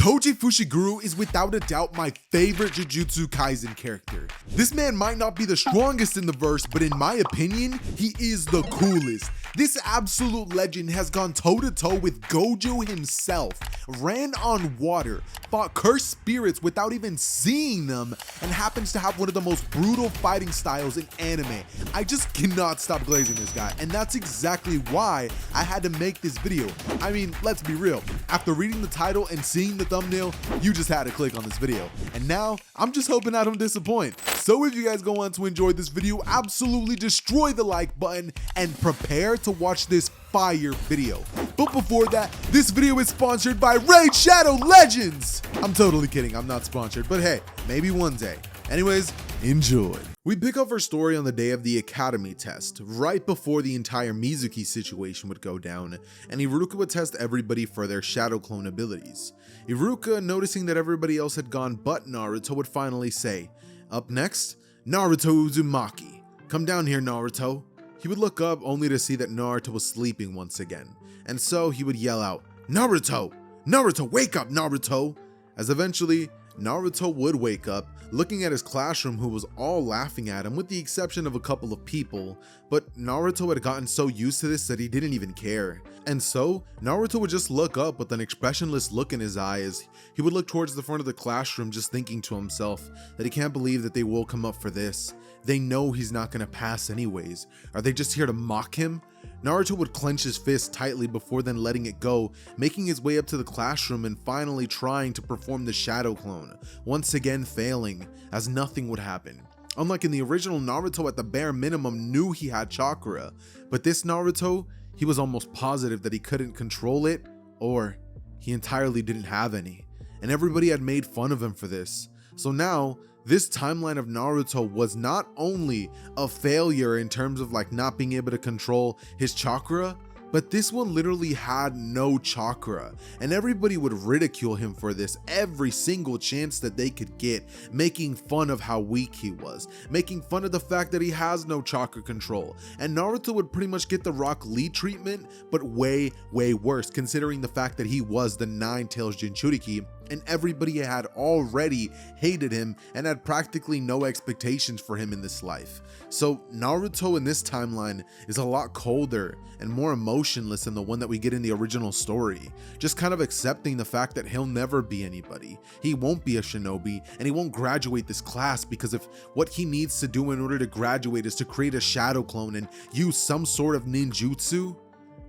Toji Fushiguro is without a doubt my favorite Jujutsu Kaisen character. This man might not be the strongest in the verse, but in my opinion, he is the coolest. This absolute legend has gone toe-to-toe with Gojo himself, ran on water, fought cursed spirits without even seeing them, and happens to have one of the most brutal fighting styles in anime. I just cannot stop glazing this guy, and that's exactly why I had to make this video. I mean, let's be real. After reading the title and seeing the thumbnail, you just had to click on this video. And now, I'm just hoping I don't disappoint. So if you guys go on to enjoy this video, absolutely destroy the like button and prepare to watch this fire video. But before that, this video is sponsored by Raid Shadow Legends. I'm totally kidding, I'm not sponsored, but hey, maybe one day. Anyways, enjoy. We pick up our story on the day of the academy test, right before the entire Mizuki situation would go down, and Iruka would test everybody for their shadow clone abilities. Iruka, noticing that everybody else had gone but Naruto, would finally say, "Up next, Naruto Uzumaki. Come down here, Naruto." He would look up only to see that Naruto was sleeping once again, and so he would yell out, "Naruto! Naruto, wake up, Naruto!" As eventually, Naruto would wake up, looking at his classroom, who was all laughing at him with the exception of a couple of people, but Naruto had gotten so used to this that he didn't even care. And so, Naruto would just look up with an expressionless look in his eyes. He would look towards the front of the classroom, just thinking to himself that he can't believe that they woke him up for this. They know he's not gonna pass anyways. Are they just here to mock him? Naruto would clench his fist tightly before then letting it go, making his way up to the classroom and finally trying to perform the shadow clone, once again failing, as nothing would happen. Unlike in the original, Naruto at the bare minimum knew he had chakra, but this Naruto, he was almost positive that he couldn't control it, or he entirely didn't have any, and everybody had made fun of him for this. So now, this timeline of Naruto was not only a failure in terms of like not being able to control his chakra, but this one literally had no chakra, and everybody would ridicule him for this every single chance that they could get, making fun of how weak he was, making fun of the fact that he has no chakra control. And Naruto would pretty much get the Rock Lee treatment, but way worse, considering the fact that he was the Nine Tails Jinchuriki, and everybody had already hated him and had practically no expectations for him in this life. So Naruto in this timeline is a lot colder and more emotionless than the one that we get in the original story, just kind of accepting the fact that he'll never be anybody. He won't be a shinobi, and he won't graduate this class, because if what he needs to do in order to graduate is to create a shadow clone and use some sort of ninjutsu,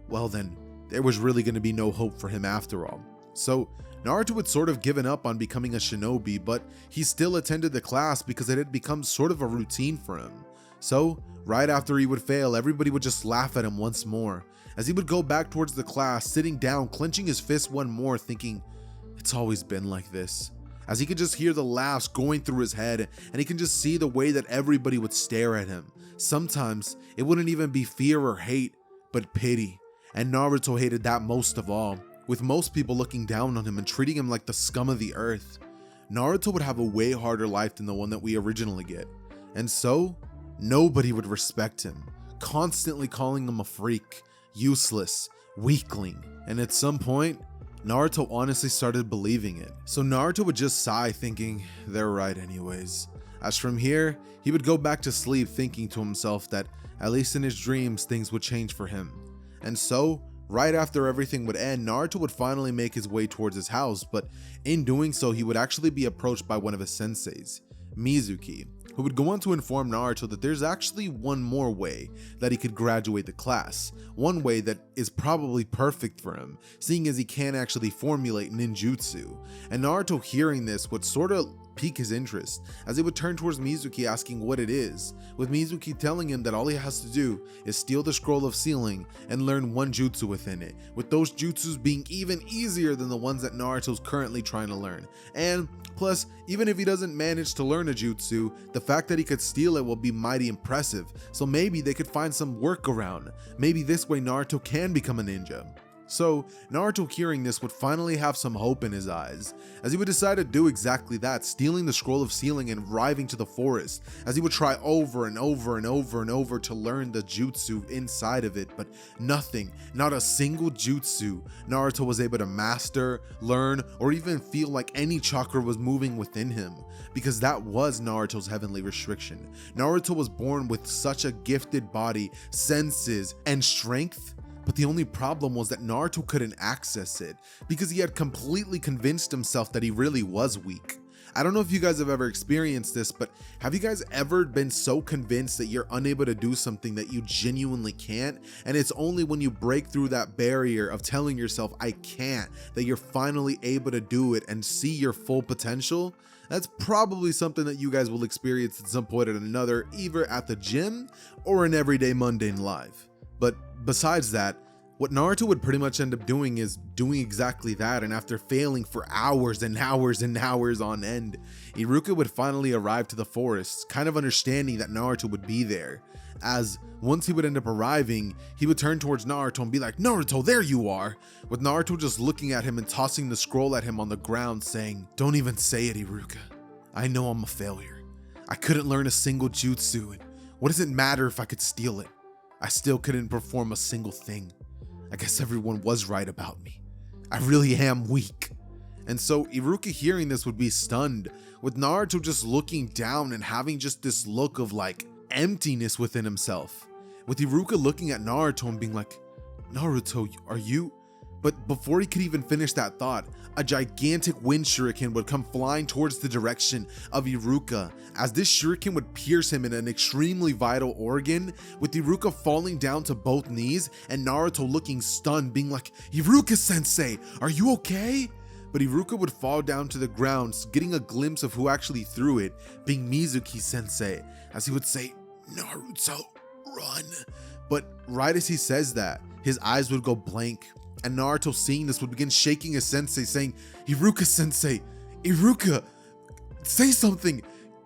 well then, there was really going to be no hope for him after all. So Naruto had sort of given up on becoming a shinobi, but he still attended the class because it had become sort of a routine for him. So, right after he would fail, everybody would just laugh at him once more, as he would go back towards the class, sitting down, clenching his fist one more, thinking, it's always been like this. As he could just hear the laughs going through his head, and he can just see the way that everybody would stare at him. Sometimes, it wouldn't even be fear or hate, but pity. And Naruto hated that most of all, with most people looking down on him and treating him like the scum of the earth. Naruto would have a way harder life than the one that we originally get. And so, nobody would respect him, constantly calling him a freak, useless, weakling. And at some point, Naruto honestly started believing it. So Naruto would just sigh, thinking, they're right anyways. As from here, he would go back to sleep, thinking to himself that, at least in his dreams, things would change for him. And so, right after everything would end, Naruto would finally make his way towards his house, but in doing so, he would actually be approached by one of his senseis, Mizuki, who would go on to inform Naruto that there's actually one more way that he could graduate the class, one way that is probably perfect for him, seeing as he can't actually formulate ninjutsu. And Naruto, hearing this, would sort of pique his interest, as he would turn towards Mizuki asking what it is, with Mizuki telling him that all he has to do is steal the scroll of sealing and learn one jutsu within it, with those jutsus being even easier than the ones that Naruto's currently trying to learn. And plus, even if he doesn't manage to learn a jutsu, the fact that he could steal it will be mighty impressive, so maybe they could find some workaround. Maybe this way Naruto can become a ninja. So Naruto, hearing this, would finally have some hope in his eyes, as he would decide to do exactly that, stealing the scroll of sealing and arriving to the forest, as he would try over and over and over and over to learn the jutsu inside of it, but nothing, not a single jutsu Naruto was able to master, learn, or even feel like any chakra was moving within him, because that was Naruto's heavenly restriction. Naruto was born with such a gifted body, senses, and strength, but the only problem was that Naruto couldn't access it because he had completely convinced himself that he really was weak. I don't know if you guys have ever experienced this, but have you guys ever been so convinced that you're unable to do something that you genuinely can't? And it's only when you break through that barrier of telling yourself, I can't, that you're finally able to do it and see your full potential? That's probably something that you guys will experience at some point or another, either at the gym or in everyday mundane life. But besides that, what Naruto would pretty much end up doing is doing exactly that, and after failing for hours and hours and hours on end, Iruka would finally arrive to the forest, kind of understanding that Naruto would be there, as once he would end up arriving, he would turn towards Naruto and be like, Naruto, there you are, with Naruto just looking at him and tossing the scroll at him on the ground saying, don't even say it, Iruka. I know I'm a failure. I couldn't learn a single jutsu, and what does it matter if I could steal it? I still couldn't perform a single thing. I guess everyone was right about me. I really am weak. And so Iruka, hearing this, would be stunned, with Naruto just looking down and having just this look of like emptiness within himself. With Iruka looking at Naruto and being like, Naruto, are you? But before he could even finish that thought, a gigantic wind shuriken would come flying towards the direction of Iruka, as this shuriken would pierce him in an extremely vital organ, with Iruka falling down to both knees and Naruto looking stunned, being like, Iruka-sensei, are you okay? But Iruka would fall down to the ground, getting a glimpse of who actually threw it, being Mizuki-sensei, as he would say, Naruto, run. But right as he says that, his eyes would go blank, and Naruto, seeing this, would begin shaking his sensei, saying, Iruka-sensei, Iruka, say something.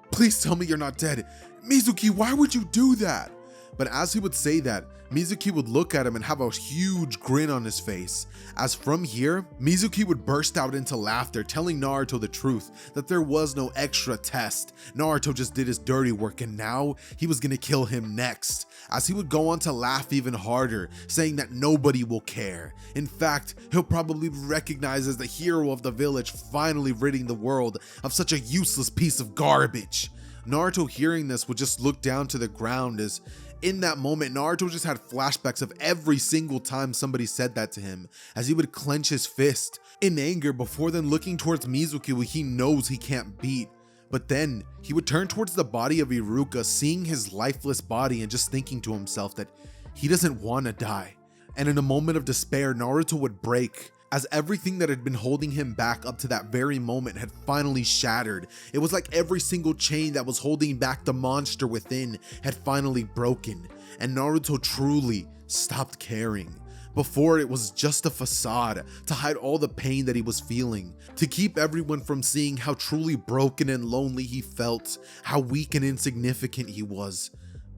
Please tell me you're not dead. Mizuki, why would you do that? But as he would say that, Mizuki would look at him and have a huge grin on his face, as from here, Mizuki would burst out into laughter, telling Naruto the truth, that there was no extra test. Naruto just did his dirty work, and now he was gonna kill him next, as he would go on to laugh even harder, saying that nobody will care. In fact, he'll probably be recognized as the hero of the village, finally ridding the world of such a useless piece of garbage. Naruto, hearing this, would just look down to the ground, as in that moment, Naruto just had flashbacks of every single time somebody said that to him, as he would clench his fist in anger before then looking towards Mizuki, who he knows he can't beat. But then he would turn towards the body of Iruka, seeing his lifeless body and just thinking to himself that he doesn't want to die. And in a moment of despair, Naruto would break, as everything that had been holding him back up to that very moment had finally shattered. It was like every single chain that was holding back the monster within had finally broken, and Naruto truly stopped caring. Before, it was just a facade to hide all the pain that he was feeling, to keep everyone from seeing how truly broken and lonely he felt, how weak and insignificant he was.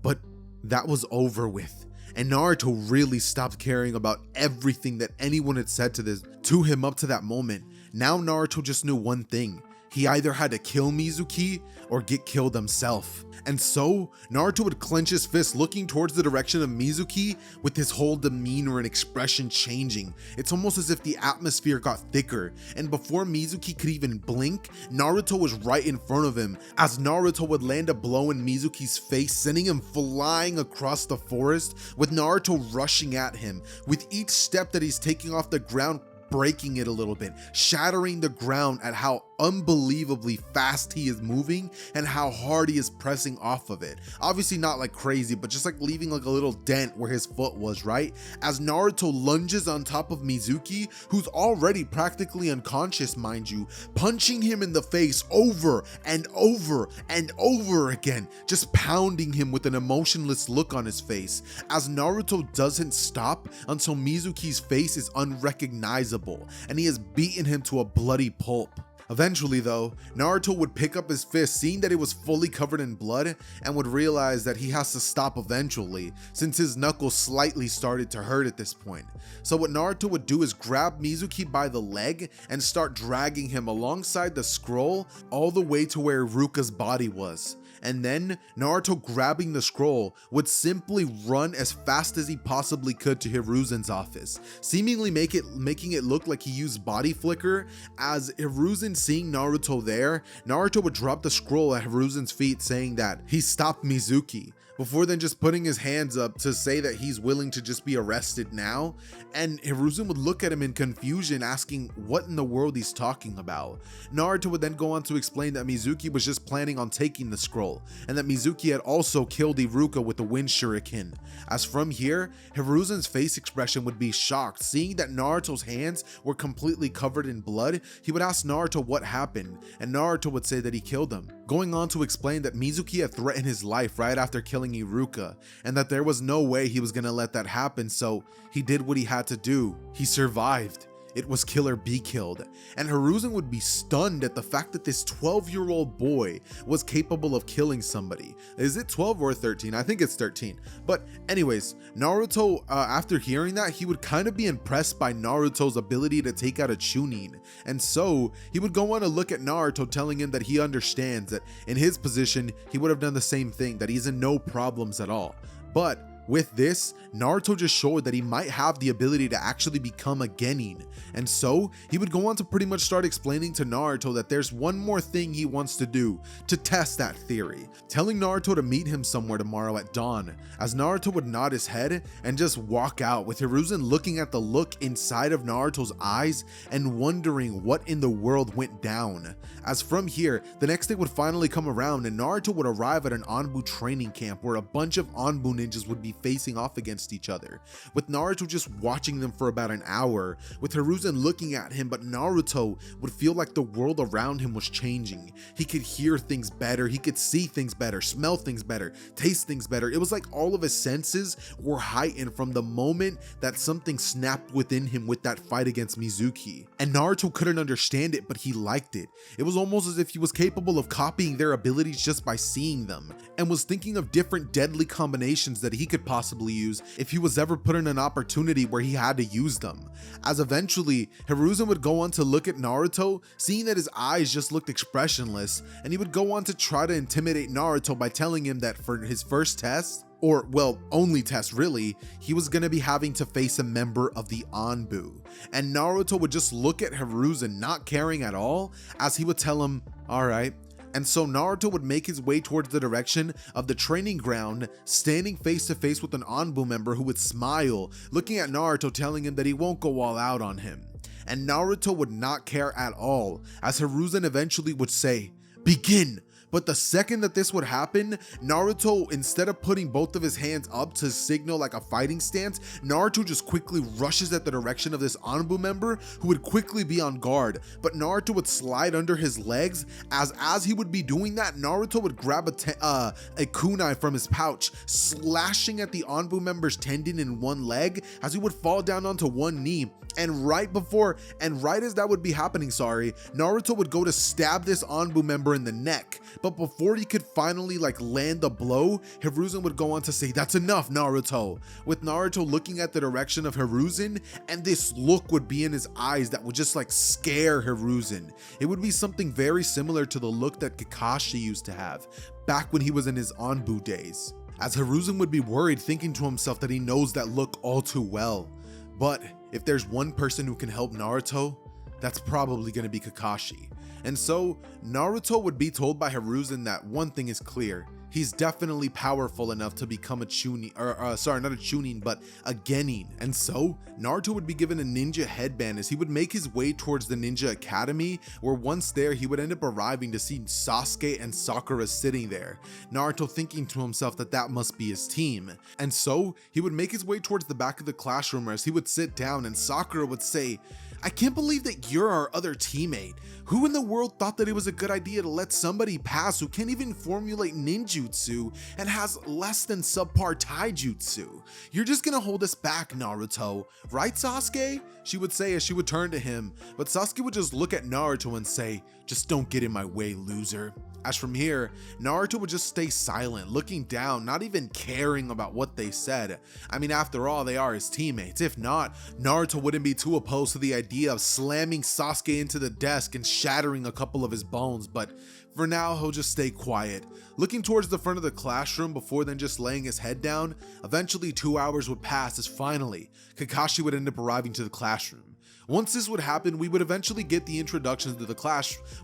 But that was over with, and Naruto really stopped caring about everything that anyone had said to him up to that moment. Now Naruto just knew one thing. He either had to kill Mizuki or get killed himself. And so, Naruto would clench his fist, looking towards the direction of Mizuki, with his whole demeanor and expression changing. It's almost as if the atmosphere got thicker, and before Mizuki could even blink, Naruto was right in front of him, as Naruto would land a blow in Mizuki's face, sending him flying across the forest, with Naruto rushing at him, with each step that he's taking off the ground breaking it a little bit, shattering the ground at how unbelievably fast he is moving and how hard he is pressing off of it. Obviously not like crazy, but just like leaving like a little dent where his foot was, right? As Naruto lunges on top of Mizuki, who's already practically unconscious, mind you, punching him in the face over and over and over again, just pounding him with an emotionless look on his face, as Naruto doesn't stop until Mizuki's face is unrecognizable and he has beaten him to a bloody pulp. Eventually though, Naruto would pick up his fist, seeing that it was fully covered in blood, and would realize that he has to stop eventually, since his knuckles slightly started to hurt at this point. So what Naruto would do is grab Mizuki by the leg and start dragging him alongside the scroll all the way to where Iruka's body was. And then Naruto, grabbing the scroll, would simply run as fast as he possibly could to Hiruzen's office, seemingly making it look like he used body flicker. As Hiruzen seeing Naruto there, Naruto would drop the scroll at Hiruzen's feet, saying that he stopped Mizuki, before then just putting his hands up to say that he's willing to just be arrested now. And Hiruzen would look at him in confusion, asking what in the world he's talking about. Naruto would then go on to explain that Mizuki was just planning on taking the scroll, and that Mizuki had also killed Iruka with the wind shuriken. As from here, Hiruzen's face expression would be shocked, seeing that Naruto's hands were completely covered in blood. He would ask Naruto what happened, and Naruto would say that he killed him, going on to explain that Mizuki had threatened his life right after killing Iruka, and that there was no way he was gonna let that happen, so he did what he had to do. He survived. It was kill or be killed. And Hiruzen would be stunned at the fact that this 12-year-old boy was capable of killing somebody. Is it 12 or 13? I think it's 13. But anyways, Naruto, after hearing that, he would kind of be impressed by Naruto's ability to take out a Chunin. And so he would go on to look at Naruto, telling him that he understands that in his position, he would have done the same thing, that he's in no problems at all. But with this, Naruto just showed that he might have the ability to actually become a genin, and so he would go on to pretty much start explaining to Naruto that there's one more thing he wants to do to test that theory, telling Naruto to meet him somewhere tomorrow at dawn. As Naruto would nod his head and just walk out, with Hiruzen looking at the look inside of Naruto's eyes and wondering what in the world went down. As from here, the next day would finally come around, and Naruto would arrive at an Anbu training camp where a bunch of Anbu ninjas would be facing off against each other, with Naruto just watching them for about an hour, with Hiruzen looking at him. But Naruto would feel like the world around him was changing. He could hear things better, he could see things better, smell things better, taste things better. It was like all of his senses were heightened from the moment that something snapped within him with that fight against Mizuki. And Naruto couldn't understand it, but he liked it. It was almost as if he was capable of copying their abilities just by seeing them, and was thinking of different deadly combinations that he could possibly use if he was ever put in an opportunity where he had to use them. As eventually, Hiruzen would go on to look at Naruto, seeing that his eyes just looked expressionless, and he would go on to try to intimidate Naruto by telling him that for his first test, or well, only test really, he was gonna be having to face a member of the Anbu. And Naruto would just look at Hiruzen, not caring at all, as he would tell him, alright. And so Naruto would make his way towards the direction of the training ground, standing face to face with an Anbu member who would smile, looking at Naruto, telling him that he won't go all out on him. And Naruto would not care at all, as Hiruzen eventually would say, "Begin!" But the second that this would happen, Naruto, instead of putting both of his hands up to signal like a fighting stance, Naruto just quickly rushes at the direction of this Anbu member, who would quickly be on guard. But Naruto would slide under his legs. As he would be doing that, Naruto would grab a kunai from his pouch, slashing at the Anbu member's tendon in one leg, as he would fall down onto one knee. And right as that would be happening, Naruto would go to stab this Anbu member in the neck. But before he could finally land the blow, Hiruzen would go on to say, "That's enough, Naruto," with Naruto looking at the direction of Hiruzen, and this look would be in his eyes that would just scare Hiruzen. It would be something very similar to the look that Kakashi used to have back when he was in his Anbu days. As Hiruzen would be worried, thinking to himself that he knows that look all too well. But if there's one person who can help Naruto, that's probably going to be Kakashi. And so Naruto would be told by Hiruzen that one thing is clear: he's definitely powerful enough to become a Chunin, not a Chunin, but a Genin. And so Naruto would be given a ninja headband as he would make his way towards the ninja academy, where once there he would end up arriving to see Sasuke and Sakura sitting there. Naruto thinking to himself that that must be his team. And so he would make his way towards the back of the classroom, as he would sit down, and Sakura would say, I can't believe that you're our other teammate. Who in the world thought that it was a good idea to let somebody pass who can't even formulate ninjutsu and has less than subpar taijutsu? You're just gonna hold us back, Naruto. Right, Sasuke? She would say as she would turn to him, but Sasuke would just look at Naruto and say, "Just don't get in my way, loser." As from here, Naruto would just stay silent, looking down, not even caring about what they said. I mean, after all, they are his teammates. If not, Naruto wouldn't be too opposed to the idea of slamming Sasuke into the desk and shattering a couple of his bones, but for now, he'll just stay quiet, looking towards the front of the classroom before then just laying his head down. Eventually, 2 hours would pass as finally, Kakashi would end up arriving to the classroom. Once this would happen, we would eventually get the introductions to the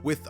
with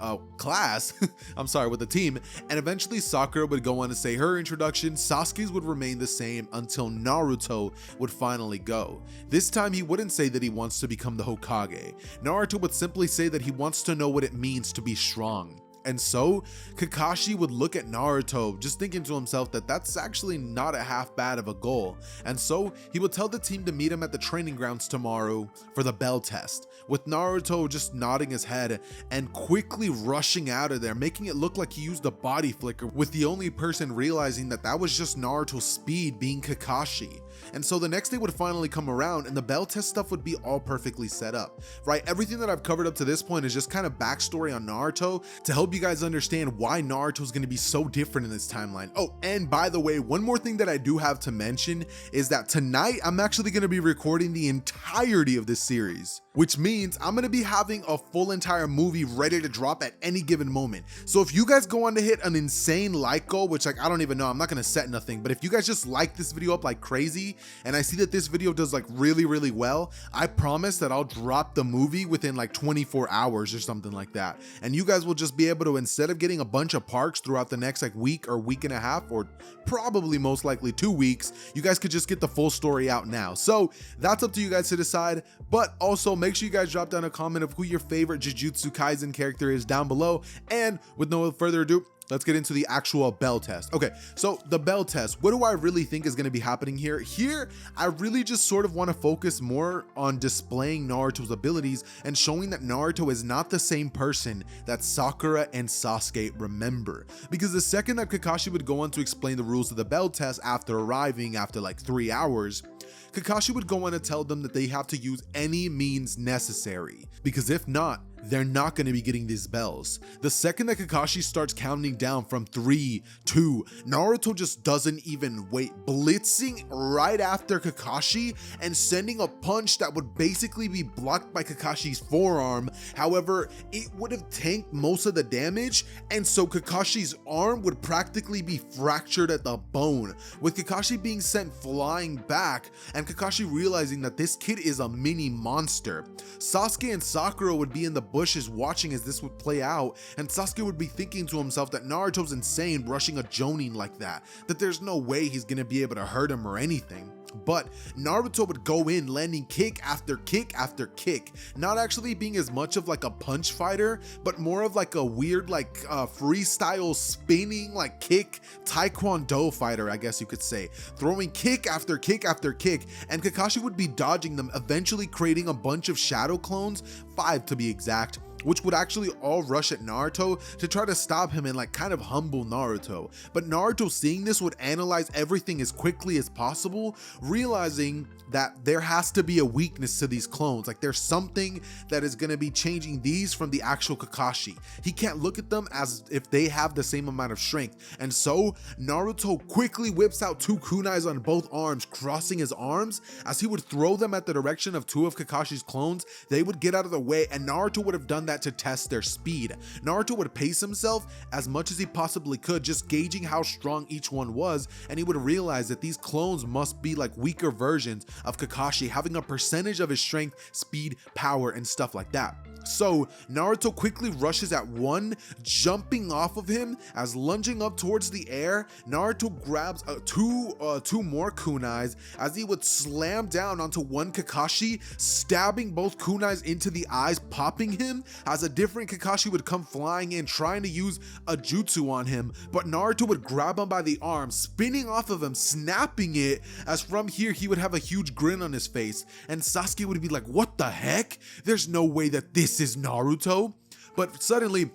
the team, and eventually Sakura would go on to say her introduction. Sasuke's would remain the same until Naruto would finally go. This time he wouldn't say that he wants to become the Hokage. Naruto would simply say that he wants to know what it means to be strong. And so Kakashi would look at Naruto, just thinking to himself that that's actually not a half bad of a goal. And so he would tell the team to meet him at the training grounds tomorrow for the bell test, with Naruto just nodding his head and quickly rushing out of there, making it look like he used a body flicker, with the only person realizing that that was just Naruto's speed being Kakashi. And so the next day would finally come around and the bell test stuff would be all perfectly set up, right? Everything that I've covered up to this point is just kind of backstory on Naruto to help you guys understand why Naruto is going to be so different in this timeline. Oh, and by the way, one more thing that I do have to mention is that tonight I'm actually going to be recording the entirety of this series, which means I'm going to be having a full entire movie ready to drop at any given moment. So if you guys go on to hit an insane like goal, which like I don't even know, I'm not going to set nothing, but if you guys just like this video up like crazy and I see that this video does like really well, I promise that I'll drop the movie within like 24 hours or something like that. And you guys will just be able to, instead of getting a bunch of parks throughout the next like week or week and a half, or probably most likely 2 weeks, you guys could just get the full story out now. So that's up to you guys to decide, but also make sure you guys drop down a comment of who your favorite Jujutsu Kaisen character is down below. And with no further ado, let's get into the actual bell test. Okay, so the bell test, what do I really think is going to be happening here? Here, I really just sort of want to focus more on displaying Naruto's abilities and showing that Naruto is not the same person that Sakura and Sasuke remember. Because the second that Kakashi would go on to explain the rules of the bell test after arriving after like 3 hours, Kakashi would go on to tell them that they have to use any means necessary, because if not, they're not going to be getting these bells. The second that Kakashi starts counting down from 3, 2, Naruto just doesn't even wait, blitzing right after Kakashi and sending a punch that would basically be blocked by Kakashi's forearm. However, it would have tanked most of the damage, and so Kakashi's arm would practically be fractured at the bone, with Kakashi being sent flying back and Kakashi realizing that this kid is a mini monster. Sasuke and Sakura would be in the bushes watching as this would play out, and Sasuke would be thinking to himself that Naruto's insane rushing a Jonin like that there's no way he's gonna be able to hurt him or anything. But Naruto would go in landing kick after kick after kick, not actually being as much of like a punch fighter, but more of like a weird like freestyle spinning like kick taekwondo fighter, I guess you could say, throwing kick after kick after kick, and Kakashi would be dodging them, eventually creating a bunch of shadow clones, 5 to be exact, which would actually all rush at Naruto to try to stop him and like kind of humble Naruto. But Naruto, seeing this, would analyze everything as quickly as possible, realizing that there has to be a weakness to these clones. Like there's something that is going to be changing these from the actual Kakashi. He can't look at them as if they have the same amount of strength. And so Naruto quickly whips out 2 kunais on both arms, crossing his arms. As he would throw them at the direction of 2 of Kakashi's clones, they would get out of the way, and Naruto would have done that to test their speed. Naruto would pace himself as much as he possibly could, just gauging how strong each one was, and he would realize that these clones must be like weaker versions of Kakashi, having a percentage of his strength, speed, power, and stuff like that. So Naruto quickly rushes at one, jumping off of him. As lunging up towards the air, Naruto grabs two more kunais as he would slam down onto one Kakashi, stabbing both kunais into the eyes, popping him, as a different Kakashi would come flying in trying to use a jutsu on him, but Naruto would grab him by the arm, spinning off of him, snapping it, as from here he would have a huge grin on his face, and Sasuke would be like, what the heck? There's no way that this is Naruto. But suddenly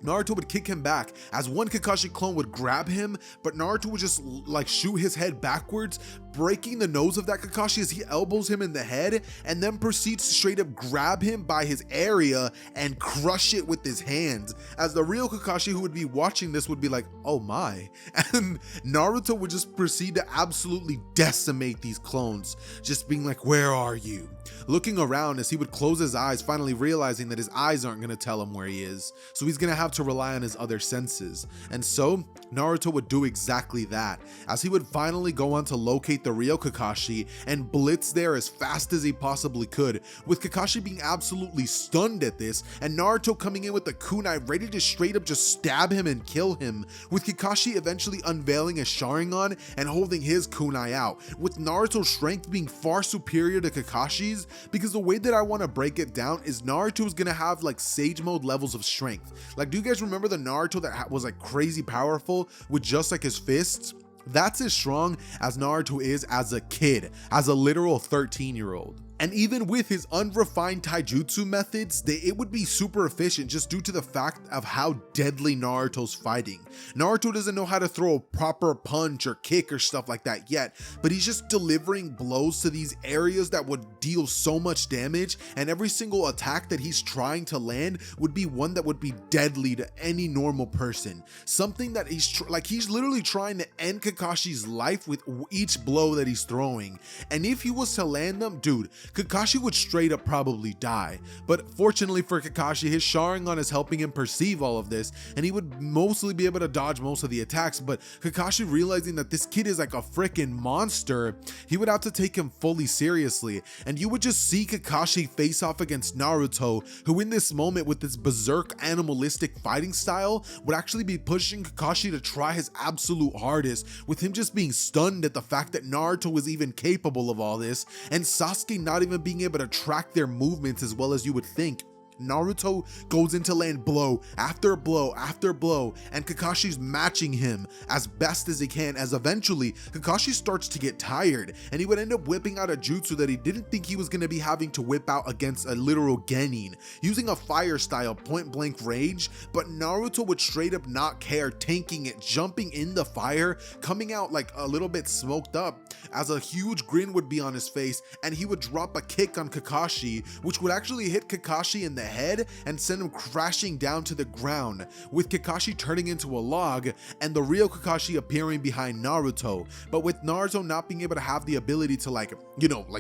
Naruto would kick him back as one Kakashi clone would grab him, but Naruto would just like shoot his head backwards, breaking the nose of that Kakashi as he elbows him in the head, and then proceeds to straight up grab him by his area and crush it with his hands, as the real Kakashi who would be watching this would be like, oh my, and Naruto would just proceed to absolutely decimate these clones, just being like, where are you? Looking around as he would close his eyes, finally realizing that his eyes aren't going to tell him where he is, so he's going to have to rely on his other senses. And so Naruto would do exactly that, as he would finally go on to locate the real Kakashi and blitz there as fast as he possibly could, with Kakashi being absolutely stunned at this, and Naruto coming in with the kunai ready to straight up just stab him and kill him, with Kakashi eventually unveiling a Sharingan and holding his kunai out, with Naruto's strength being far superior to Kakashi's, because the way that I want to break it down is Naruto is gonna have like Sage Mode levels of strength. Like, do you guys remember the Naruto that was like crazy powerful with just like his fists? That's as strong as Naruto is as a kid, as a literal 13-year-old. And even with his unrefined taijutsu methods, it would be super efficient just due to the fact of how deadly Naruto's fighting. Naruto doesn't know how to throw a proper punch or kick or stuff like that yet, but he's just delivering blows to these areas that would deal so much damage, and every single attack that he's trying to land would be one that would be deadly to any normal person. Something that he's literally trying to end Kakashi's life with each blow that he's throwing. And if he was to land them, dude, Kakashi would straight up probably die. But fortunately for Kakashi, his Sharingan is helping him perceive all of this, and he would mostly be able to dodge most of the attacks. But Kakashi, realizing that this kid is like a freaking monster, he would have to take him fully seriously. And you would just see Kakashi face off against Naruto, who in this moment with this berserk animalistic fighting style would actually be pushing Kakashi to try his absolute hardest, with him just being stunned at the fact that Naruto was even capable of all this, and Sasuke not even being able to track their movements as well as you would think. Naruto goes into land blow after blow after blow, and Kakashi's matching him as best as he can, as eventually Kakashi starts to get tired, and he would end up whipping out a jutsu that he didn't think he was going to be having to whip out against a literal genin, using a fire style point blank range, but Naruto would straight up not care, tanking it, jumping in the fire, coming out like a little bit smoked up, as a huge grin would be on his face, and he would drop a kick on Kakashi, which would actually hit Kakashi in the head and send him crashing down to the ground, with Kakashi turning into a log and the real Kakashi appearing behind Naruto. But with Naruto not being able to have the ability to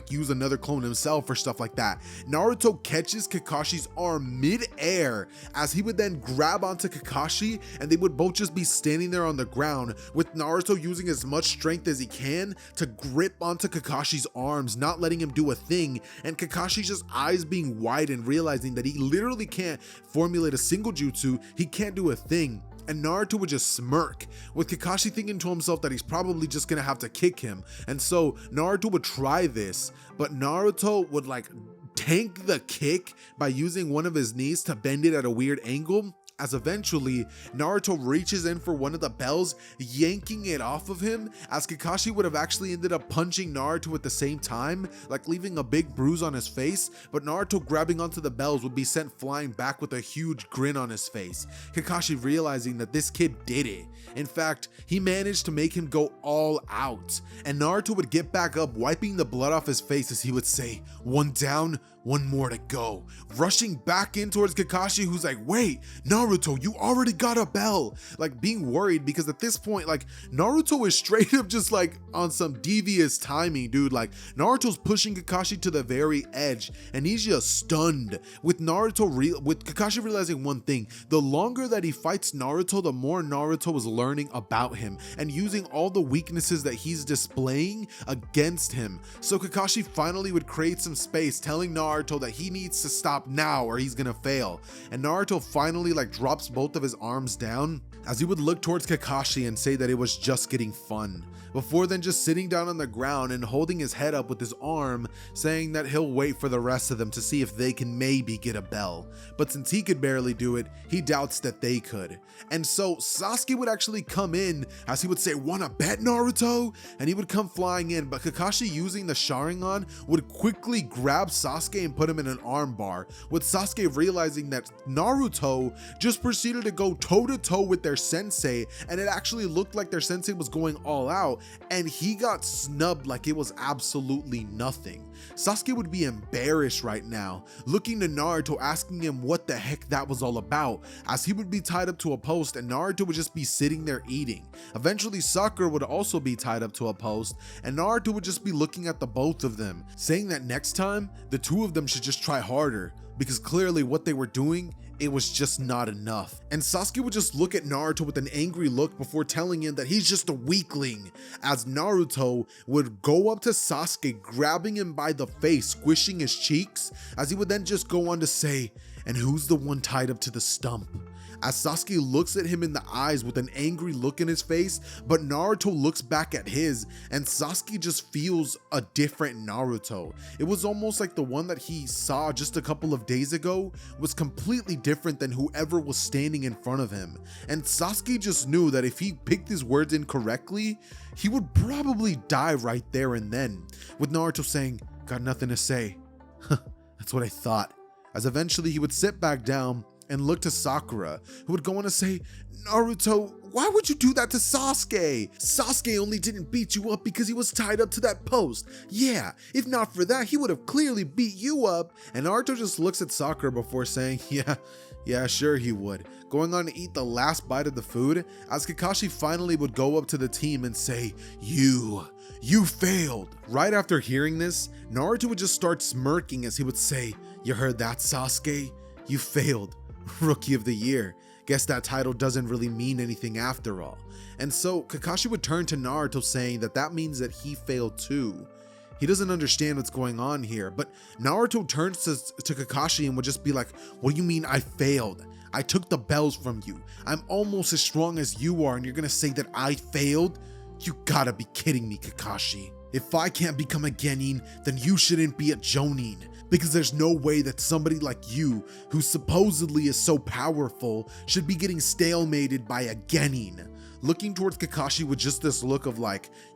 use another clone himself or stuff like that, Naruto catches Kakashi's arm mid-air, as he would then grab onto Kakashi, and they would both just be standing there on the ground, with Naruto using as much strength as he can to grip onto Kakashi's arms, not letting him do a thing, and Kakashi's just eyes being wide and realizing that he literally can't formulate a single jutsu, he can't do a thing. And Naruto would just smirk, with Kakashi thinking to himself that he's probably just gonna have to kick him. And so Naruto would try this, but Naruto would tank the kick by using one of his knees to bend it at a weird angle, as eventually Naruto reaches in for one of the bells, yanking it off of him, as Kakashi would have actually ended up punching Naruto at the same time, leaving a big bruise on his face, but Naruto grabbing onto the bells would be sent flying back with a huge grin on his face, Kakashi realizing that this kid did it. In fact, he managed to make him go all out, and Naruto would get back up, wiping the blood off his face as he would say, "One down, one more to go," rushing back in towards Kakashi, who's like, "Wait, Naruto, you already got a bell," being worried, because at this point, Naruto is straight up just on some devious timing, dude. Naruto's pushing Kakashi to the very edge, and he's just stunned, with Kakashi realizing one thing: the longer that he fights Naruto, the more Naruto is learning about him and using all the weaknesses that he's displaying against him. So Kakashi finally would create some space, telling Naruto Naruto that he needs to stop now or he's gonna fail. And Naruto finally drops both of his arms down as he would look towards Kakashi and say that it was just getting fun, before then just sitting down on the ground and holding his head up with his arm, saying that he'll wait for the rest of them to see if they can maybe get a bell. But since he could barely do it, he doubts that they could. And so Sasuke would actually come in as he would say, "Wanna bet, Naruto?" And he would come flying in, but Kakashi, using the Sharingan, would quickly grab Sasuke and put him in an armbar, with Sasuke realizing that Naruto just proceeded to go toe-to-toe with their sensei, and it actually looked like their sensei was going all out, and he got snubbed like it was absolutely nothing. Sasuke would be embarrassed right now, looking to Naruto, asking him what the heck that was all about, as he would be tied up to a post and Naruto would just be sitting there eating. Eventually Sakura would also be tied up to a post, and Naruto would just be looking at the both of them, saying that next time the two of them should just try harder, because clearly what they were doing, it was just not enough. And Sasuke would just look at Naruto with an angry look before telling him that he's just a weakling, as Naruto would go up to Sasuke, grabbing him by the face, squishing his cheeks, as he would then just go on to say, "And who's the one tied up to the stump?" As Sasuke looks at him in the eyes with an angry look in his face, but Naruto looks back at his, and Sasuke just feels a different Naruto. It was almost like the one that he saw just a couple of days ago was completely different than whoever was standing in front of him. And Sasuke just knew that if he picked his words incorrectly, he would probably die right there and then, with Naruto saying, "Got nothing to say." That's what I thought. As eventually he would sit back down and look to Sakura, who would go on to say, "Naruto, why would you do that to Sasuke? Sasuke only didn't beat you up because he was tied up to that post. Yeah, if not for that, he would have clearly beat you up." And Naruto just looks at Sakura before saying, yeah, sure he would, going on to eat the last bite of the food, as Kakashi finally would go up to the team and say, You failed." Right after hearing this, Naruto would just start smirking as he would say, "You heard that, Sasuke? You failed. Rookie of the Year. Guess that title doesn't really mean anything after all." And so Kakashi would turn to Naruto, saying that means that he failed too. He doesn't understand what's going on here, but Naruto turns to Kakashi and would just be like, "What do you mean I failed? I took the bells from you. I'm almost as strong as you are, and you're gonna say that I failed? You gotta be kidding me, Kakashi. If I can't become a Genin, then you shouldn't be a Jonin, because there's no way that somebody like you, who supposedly is so powerful, should be getting stalemated by a Genin." Looking towards Kakashi with just this look of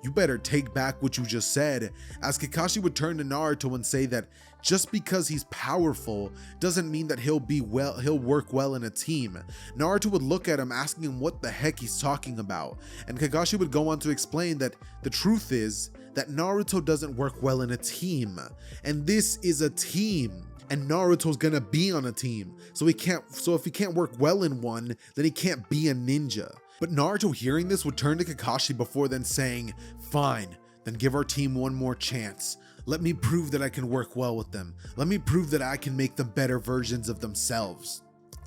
you better take back what you just said, as Kakashi would turn to Naruto and say that just because he's powerful doesn't mean that he'll work well in a team. Naruto would look at him, asking him what the heck he's talking about, and Kakashi would go on to explain that the truth is that Naruto doesn't work well in a team, and this is a team, and Naruto's gonna be on a team, so if he can't work well in one, then he can't be a ninja. But Naruto, hearing this, would turn to Kakashi before then saying, "Fine, then give our team one more chance. Let me prove that I can work well with them. Let me prove that I can make them better versions of themselves."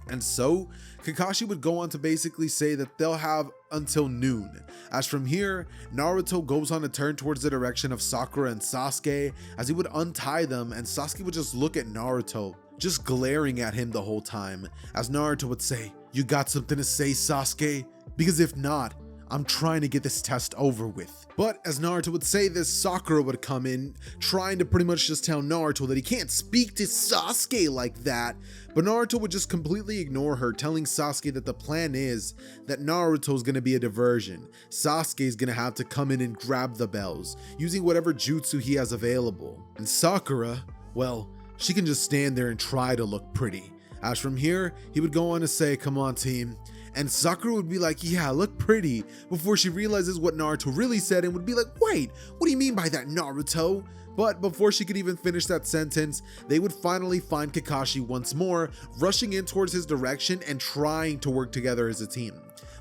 And so Kakashi would go on to basically say that they'll have until noon, as from here Naruto goes on to turn towards the direction of Sakura and Sasuke, as he would untie them, and Sasuke would just look at Naruto, just glaring at him the whole time, as Naruto would say, "You got something to say, Sasuke? Because if not, I'm trying to get this test over with." But as Naruto would say this, Sakura would come in, trying to pretty much just tell Naruto that he can't speak to Sasuke like that. But Naruto would just completely ignore her, telling Sasuke that the plan is that Naruto's gonna be a diversion. Sasuke's gonna have to come in and grab the bells, using whatever jutsu he has available. And Sakura, well, she can just stand there and try to look pretty. As from here, he would go on to say, "Come on, team." And Sakura would be like, "Yeah, look pretty," before she realizes what Naruto really said and would be like, "Wait, what do you mean by that, Naruto?" But before she could even finish that sentence, they would finally find Kakashi once more, rushing in towards his direction and trying to work together as a team.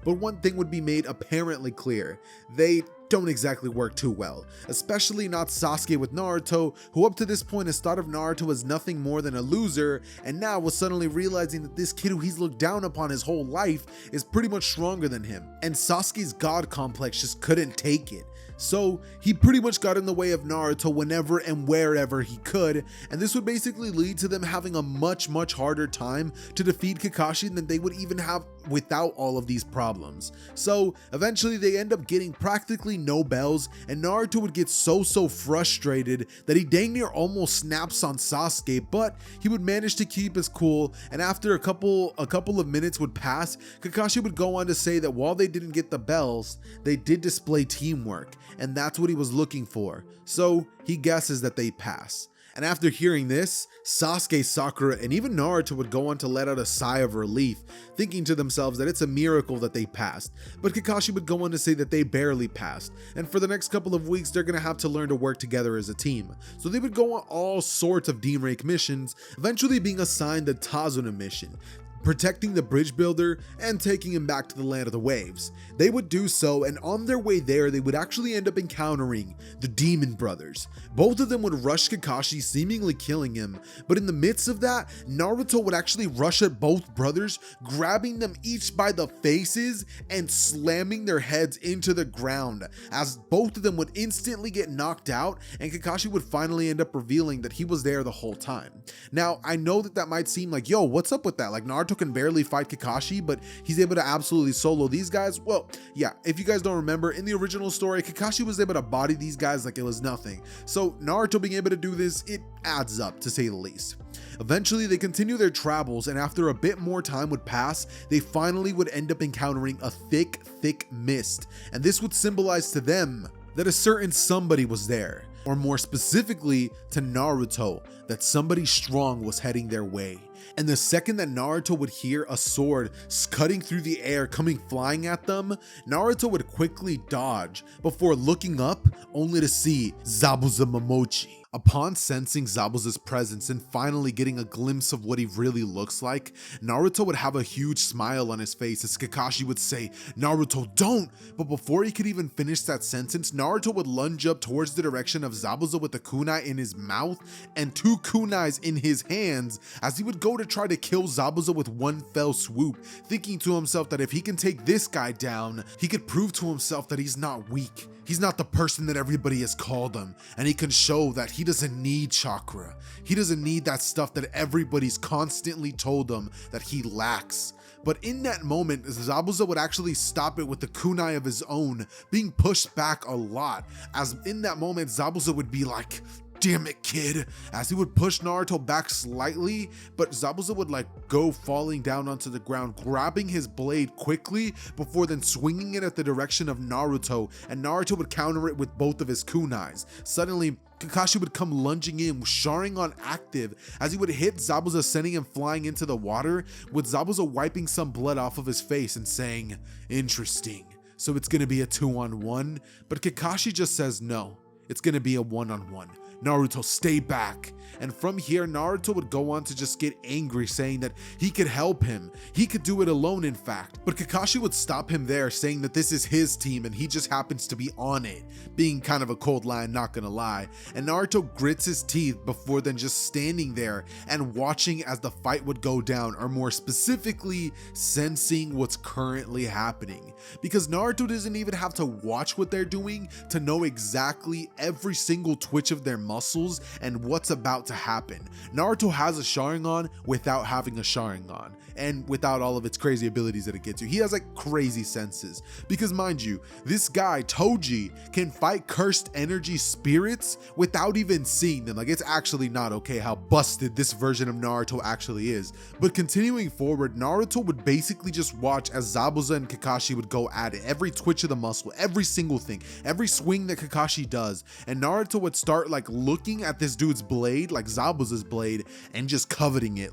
But one thing would be made apparently clear: they don't exactly work too well, especially not Sasuke with Naruto, who up to this point has thought of Naruto as nothing more than a loser, and now was suddenly realizing that this kid who he's looked down upon his whole life is pretty much stronger than him. And Sasuke's god complex just couldn't take it. So he pretty much got in the way of Naruto whenever and wherever he could, and this would basically lead to them having a much harder time to defeat Kakashi than they would even have without all of these problems. So eventually they end up getting practically no bells, and Naruto would get so frustrated that he dang near almost snaps on Sasuke, but he would manage to keep his cool, and after a couple of minutes would pass, Kakashi would go on to say that while they didn't get the bells, they did display teamwork, and that's what he was looking for. So he guesses that they pass. And after hearing this, Sasuke, Sakura, and even Naruto would go on to let out a sigh of relief, thinking to themselves that it's a miracle that they passed. But Kakashi would go on to say that they barely passed, and for the next couple of weeks they're gonna have to learn to work together as a team. So they would go on all sorts of Dean Rank missions, eventually being assigned the Tazuna mission, protecting the bridge builder and taking him back to the land of the waves. They would do so, and on their way there they would actually end up encountering the Demon Brothers. Both of them would rush Kakashi, seemingly killing him, but in the midst of that, Naruto would actually rush at both brothers, grabbing them each by the faces and slamming their heads into the ground, as both of them would instantly get knocked out, and Kakashi would finally end up revealing that he was there the whole time. Now, I know that might seem like, yo, what's up with that? Like, Naruto can barely fight Kakashi, but he's able to absolutely solo these guys. Well, yeah, if you guys don't remember, in the original story, Kakashi was able to body these guys like it was nothing. So Naruto being able to do this, it adds up, to say the least. Eventually, they continue their travels, and after a bit more time would pass, they finally would end up encountering a thick mist, and this would symbolize to them that a certain somebody was there, or more specifically to Naruto, that somebody strong was heading their way. And the second that Naruto would hear a sword cutting through the air coming flying at them, Naruto would quickly dodge before looking up only to see Zabuza Momochi. Upon sensing Zabuza's presence and finally getting a glimpse of what he really looks like, Naruto would have a huge smile on his face as Kakashi would say, "Naruto, don't!" But before he could even finish that sentence, Naruto would lunge up towards the direction of Zabuza with a kunai in his mouth and 2 kunais in his hands, as he would go to try to kill Zabuza with one fell swoop, thinking to himself that if he can take this guy down, he could prove to himself that he's not weak. He's not the person that everybody has called him, and he can show that he doesn't need chakra. He doesn't need that stuff that everybody's constantly told him that he lacks. But in that moment, Zabuza would actually stop it with the kunai of his own, being pushed back a lot, as in that moment, Zabuza would be like, "Damn it, kid," as he would push Naruto back slightly, but Zabuza would go falling down onto the ground, grabbing his blade quickly before then swinging it at the direction of Naruto, and Naruto would counter it with both of his kunais. Suddenly, Kakashi would come lunging in, Sharingan active, as he would hit Zabuza, sending him flying into the water, with Zabuza wiping some blood off of his face and saying, "Interesting, so it's gonna be a 2-on-1, but Kakashi just says no, it's gonna be a 1-on-1. Naruto, stay back. And from here, Naruto would go on to just get angry, saying that he could help him. He could do it alone, in fact. But Kakashi would stop him there, saying that this is his team and he just happens to be on it. Being kind of a cold line, not gonna lie. And Naruto grits his teeth before then just standing there and watching as the fight would go down, or more specifically, sensing what's currently happening. Because Naruto doesn't even have to watch what they're doing to know exactly every single twitch of their muscles and what's about to happen. Naruto has a Sharingan without having a Sharingan, and without all of its crazy abilities that it gets you. He has crazy senses, because mind you, this guy Toji can fight cursed energy spirits without even seeing them. It's actually not okay how busted this version of Naruto actually is. But continuing forward, Naruto would basically just watch as Zabuza and Kakashi would go at it, every twitch of the muscle, every single thing, every swing that Kakashi does, and Naruto would start looking at this dude's blade, Zabuza's blade, and just coveting it.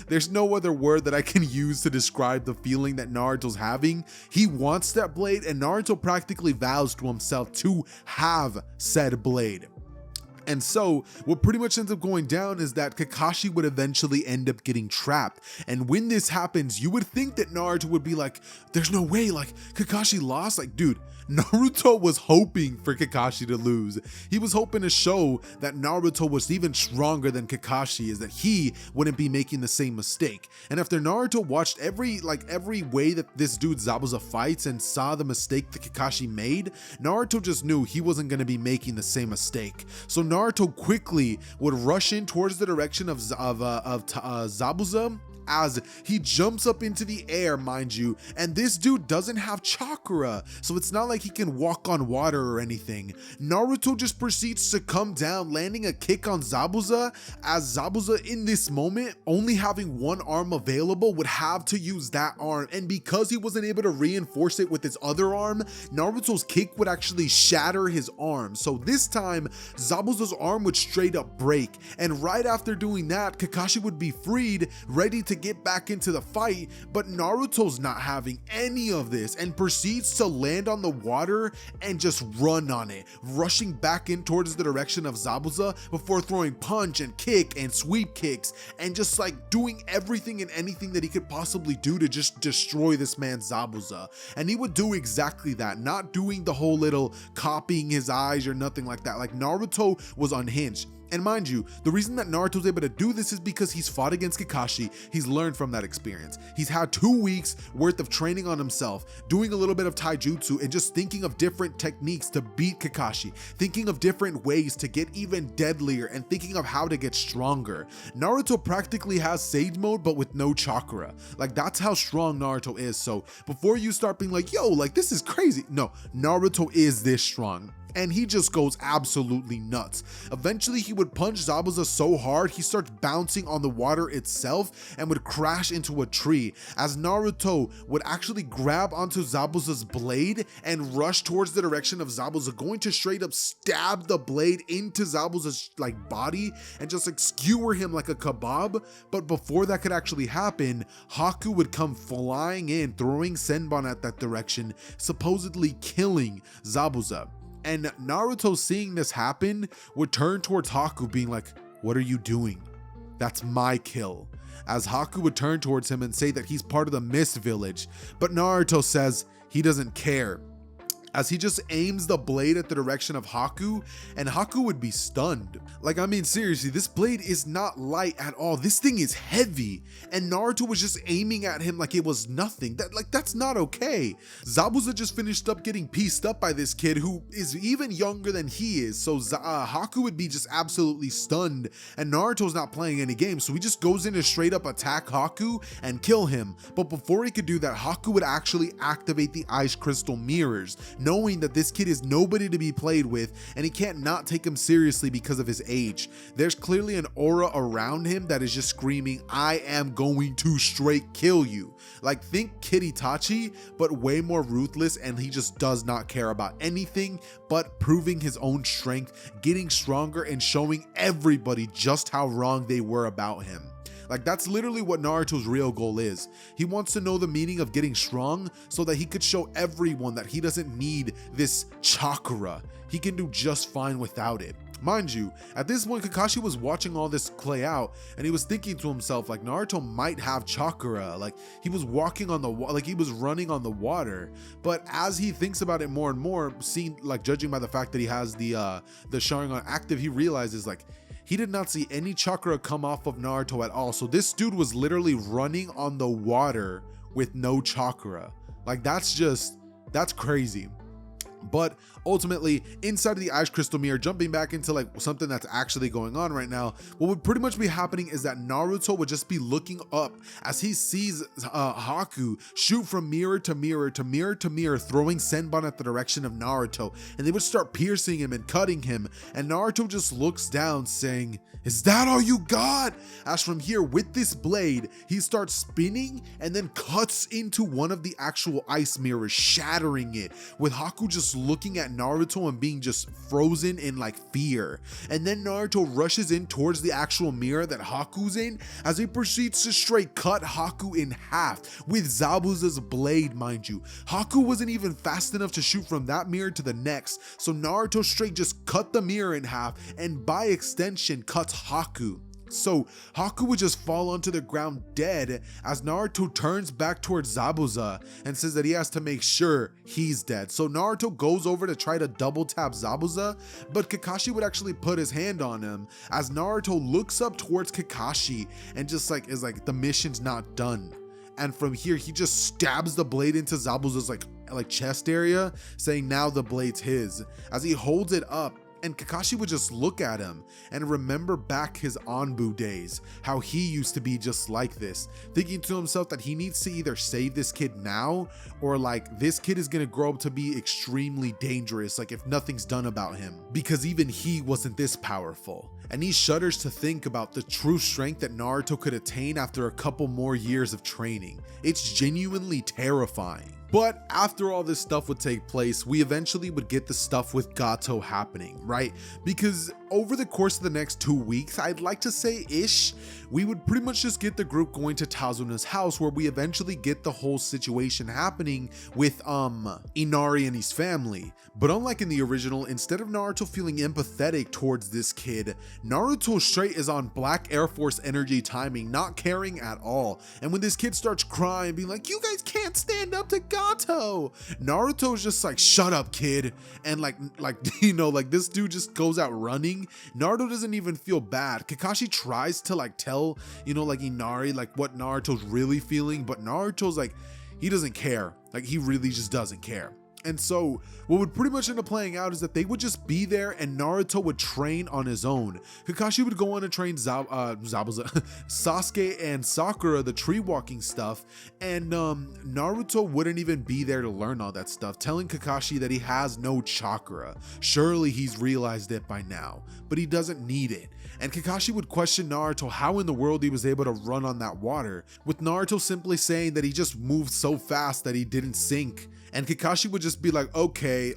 There's no other word that I can use to describe the feeling that Naruto's having. He wants that blade, and Naruto practically vows to himself to have said blade. And so what pretty much ends up going down is that Kakashi would eventually end up getting trapped. And when this happens, you would think that Naruto would be like, there's no way, like Kakashi lost. Like, dude, Naruto was hoping for Kakashi to lose. He was hoping to show that Naruto was even stronger than Kakashi, is that he wouldn't be making the same mistake. And after Naruto watched every way that this dude Zabuza fights and saw the mistake that Kakashi made, Naruto just knew he wasn't going to be making the same mistake. So Naruto quickly would rush in towards the direction of Zabuza, as he jumps up into the air, mind you, and this dude doesn't have chakra, so it's not like he can walk on water or anything. Naruto just proceeds to come down, landing a kick on Zabuza, as Zabuza in this moment, only having one arm available, would have to use that arm, and because he wasn't able to reinforce it with his other arm, Naruto's kick would actually shatter his arm. So this time, Zabuza's arm would straight up break, and right after doing that, Kakashi would be freed, ready to get back into the fight, but Naruto's not having any of this and proceeds to land on the water and just run on it, rushing back in towards the direction of Zabuza before throwing punch and kick and sweep kicks and just like doing everything and anything that he could possibly do to just destroy this man Zabuza. And he would do exactly that, not doing the whole little copying his eyes or nothing like that. Like, Naruto was unhinged. And mind you, the reason that Naruto's able to do this is because he's fought against Kakashi. He's learned from that experience. He's had 2 weeks worth of training on himself, doing a little bit of taijutsu and just thinking of different techniques to beat Kakashi, thinking of different ways to get even deadlier and thinking of how to get stronger. Naruto practically has Sage mode, but with no chakra. Like, that's how strong Naruto is. So before you start being like, yo, like this is crazy. No, Naruto is this strong. And he just goes absolutely nuts. Eventually, he would punch Zabuza so hard, he starts bouncing on the water itself and would crash into a tree, as Naruto would actually grab onto Zabuza's blade and rush towards the direction of Zabuza, going to straight up stab the blade into Zabuza's like body and just like skewer him like a kebab. But before that could actually happen, Haku would come flying in, throwing Senbon at that direction, supposedly killing Zabuza. And Naruto, seeing this happen, would turn towards Haku being like, what are you doing? That's my kill. As Haku would turn towards him and say that he's part of the Mist Village, but Naruto says he doesn't care, as he just aims the blade at the direction of Haku, and Haku would be stunned. Like, I mean, seriously, this blade is not light at all. This thing is heavy, and Naruto was just aiming at him like it was nothing. That's not okay. Zabuza just finished up getting pieced up by this kid who is even younger than he is, so Haku would be just absolutely stunned, and Naruto's not playing any games, so he just goes in to straight up attack Haku and kill him. But before he could do that, Haku would actually activate the ice crystal mirrors, knowing that this kid is nobody to be played with and he can't not take him seriously because of his age. There's clearly an aura around him that is just screaming, I am going to straight kill you. Like, think Kid Itachi, but way more ruthless, and he just does not care about anything but proving his own strength, getting stronger, and showing everybody just how wrong they were about him. Like, that's literally what Naruto's real goal is. He wants to know the meaning of getting strong so that he could show everyone that he doesn't need this chakra. He can do just fine without it. Mind you, at this point, Kakashi was watching all this play out, and he was thinking to himself, like, Naruto might have chakra. Like, he was walking on the like he was running on the water. But as he thinks about it more and more, judging by the fact that he has the Sharingan active, he realizes, like, he did not see any chakra come off of Naruto at all. So this dude was literally running on the water with no chakra. Like, that's crazy. But ultimately, inside of the ice crystal mirror, jumping back into like something that's actually going on right now, what would pretty much be happening is that Naruto would just be looking up as he sees Haku shoot from mirror to mirror to mirror to mirror, throwing Senbon at the direction of Naruto, and they would start piercing him and cutting him, and Naruto just looks down saying, "Is that all you got?" As from here, with this blade, he starts spinning and then cuts into one of the actual ice mirrors, shattering it, with Haku just just looking at Naruto and being just frozen in like fear. And then Naruto rushes in towards the actual mirror that Haku's in as he proceeds to straight cut Haku in half with Zabuza's blade, mind you. Haku wasn't even fast enough to shoot from that mirror to the next, so Naruto straight just cut the mirror in half and by extension cuts Haku. So Haku would just fall onto the ground dead as Naruto turns back towards Zabuza and says that he has to make sure he's dead. So Naruto goes over to try to double tap Zabuza, but Kakashi would actually put his hand on him as Naruto looks up towards Kakashi and just like is like, the mission's not done. And from here he just stabs the blade into Zabuza's like chest area, saying now the blade's his, as he holds it up. And Kakashi would just look at him and remember back his Anbu days, how he used to be just like this, thinking to himself that he needs to either save this kid now or like this kid is gonna grow up to be extremely dangerous, like if nothing's done about him, because even he wasn't this powerful. And he shudders to think about the true strength that Naruto could attain after a couple more years of training. It's genuinely terrifying. But after all this stuff would take place, we eventually would get the stuff with Gato happening, right? Because over the course of the next 2 weeks, I'd like to say ish, we would pretty much just get the group going to Tazuna's house, where we eventually get the whole situation happening with Inari and his family. But unlike in the original, instead of Naruto feeling empathetic towards this kid, Naruto straight is on Black Air Force energy timing, not caring at all. And when this kid starts crying, being like, you guys can't stand up to Gato, Naruto's just like, shut up, kid. And like you know, like this dude just goes out running. Naruto doesn't even feel bad. Kakashi tries to like tell, you know, like Inari like what Naruto's really feeling, but Naruto's like, he doesn't care. Like he really just doesn't care. And so what would pretty much end up playing out is that they would just be there and Naruto would train on his own. Kakashi would go on and train Zabuza, Sasuke and Sakura, the tree walking stuff, and Naruto wouldn't even be there to learn all that stuff, telling Kakashi that he has no chakra. Surely he's realized it by now, but he doesn't need it. And Kakashi would question Naruto how in the world he was able to run on that water, with Naruto simply saying that he just moved so fast that he didn't sink. And Kakashi would just be like, okay,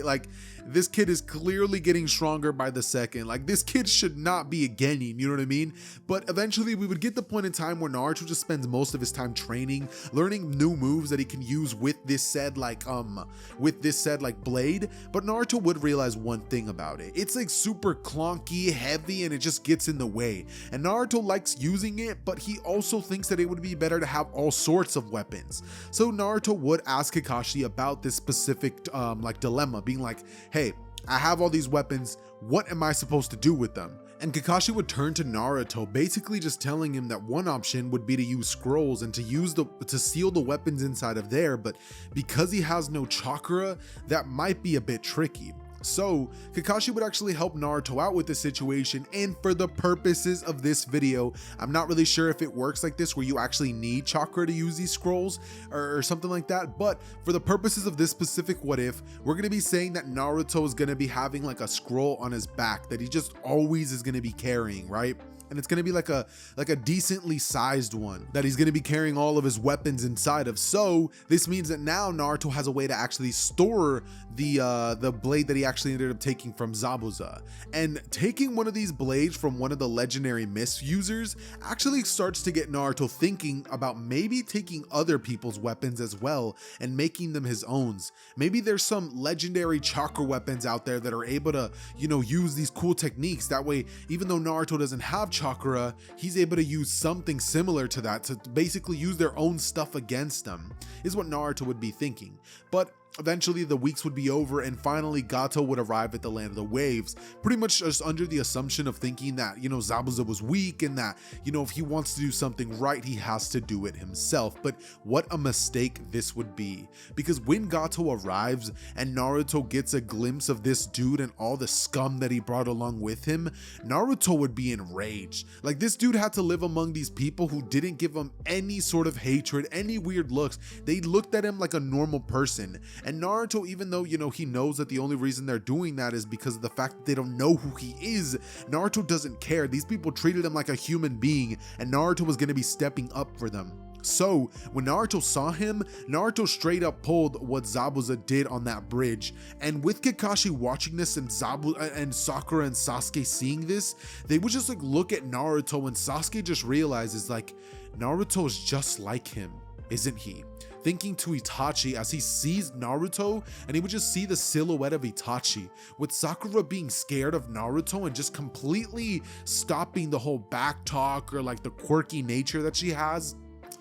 like this kid is clearly getting stronger by the second. Like this kid should not be a Genin, you know what I mean? But eventually we would get the point in time where Naruto just spends most of his time training, learning new moves that he can use with this said like blade. But Naruto would realize one thing about it. It's like super clunky, heavy, and it just gets in the way. And Naruto likes using it, but he also thinks that it would be better to have all sorts of weapons. So Naruto would ask Kakashi about this specific like dilemma, being like, hey, I have all these weapons, what am I supposed to do with them? And Kakashi would turn to Naruto, basically just telling him that one option would be to use scrolls and to seal the weapons inside of there, but because he has no chakra, that might be a bit tricky. So Kakashi would actually help Naruto out with this situation, and for the purposes of this video, I'm not really sure if it works like this where you actually need chakra to use these scrolls or something like that, but for the purposes of this specific what if, we're going to be saying that Naruto is going to be having like a scroll on his back that he just always is going to be carrying, right? And it's going to be like a decently sized one that he's going to be carrying all of his weapons inside of. So this means that now Naruto has a way to actually store the blade that he actually ended up taking from Zabuza. And taking one of these blades from one of the legendary misusers actually starts to get Naruto thinking about maybe taking other people's weapons as well and making them his own. Maybe there's some legendary chakra weapons out there that are able to, you know, use these cool techniques. That way, even though Naruto doesn't have chakra, he's able to use something similar to that to basically use their own stuff against them, is what Naruto would be thinking. But eventually the weeks would be over and finally Gato would arrive at the land of the waves, pretty much just under the assumption of thinking that, you know, Zabuza was weak and that, you know, if he wants to do something right, he has to do it himself. But what a mistake this would be, because when Gato arrives and Naruto gets a glimpse of this dude and all the scum that he brought along with him, Naruto would be enraged. Like, this dude had to live among these people who didn't give him any sort of hatred, any weird looks. They looked at him like a normal person. And Naruto, even though, you know, he knows that the only reason they're doing that is because of the fact that they don't know who he is, Naruto doesn't care. These people treated him like a human being, and Naruto was going to be stepping up for them. So when Naruto saw him, Naruto straight up pulled what Zabuza did on that bridge, and with Kakashi watching this and Sakura and Sasuke seeing this, they would just like look at Naruto, and Sasuke just realizes like, Naruto is just like him, isn't he? Thinking to Itachi as he sees Naruto, and he would just see the silhouette of Itachi, with Sakura being scared of Naruto and just completely stopping the whole back talk or like the quirky nature that she has.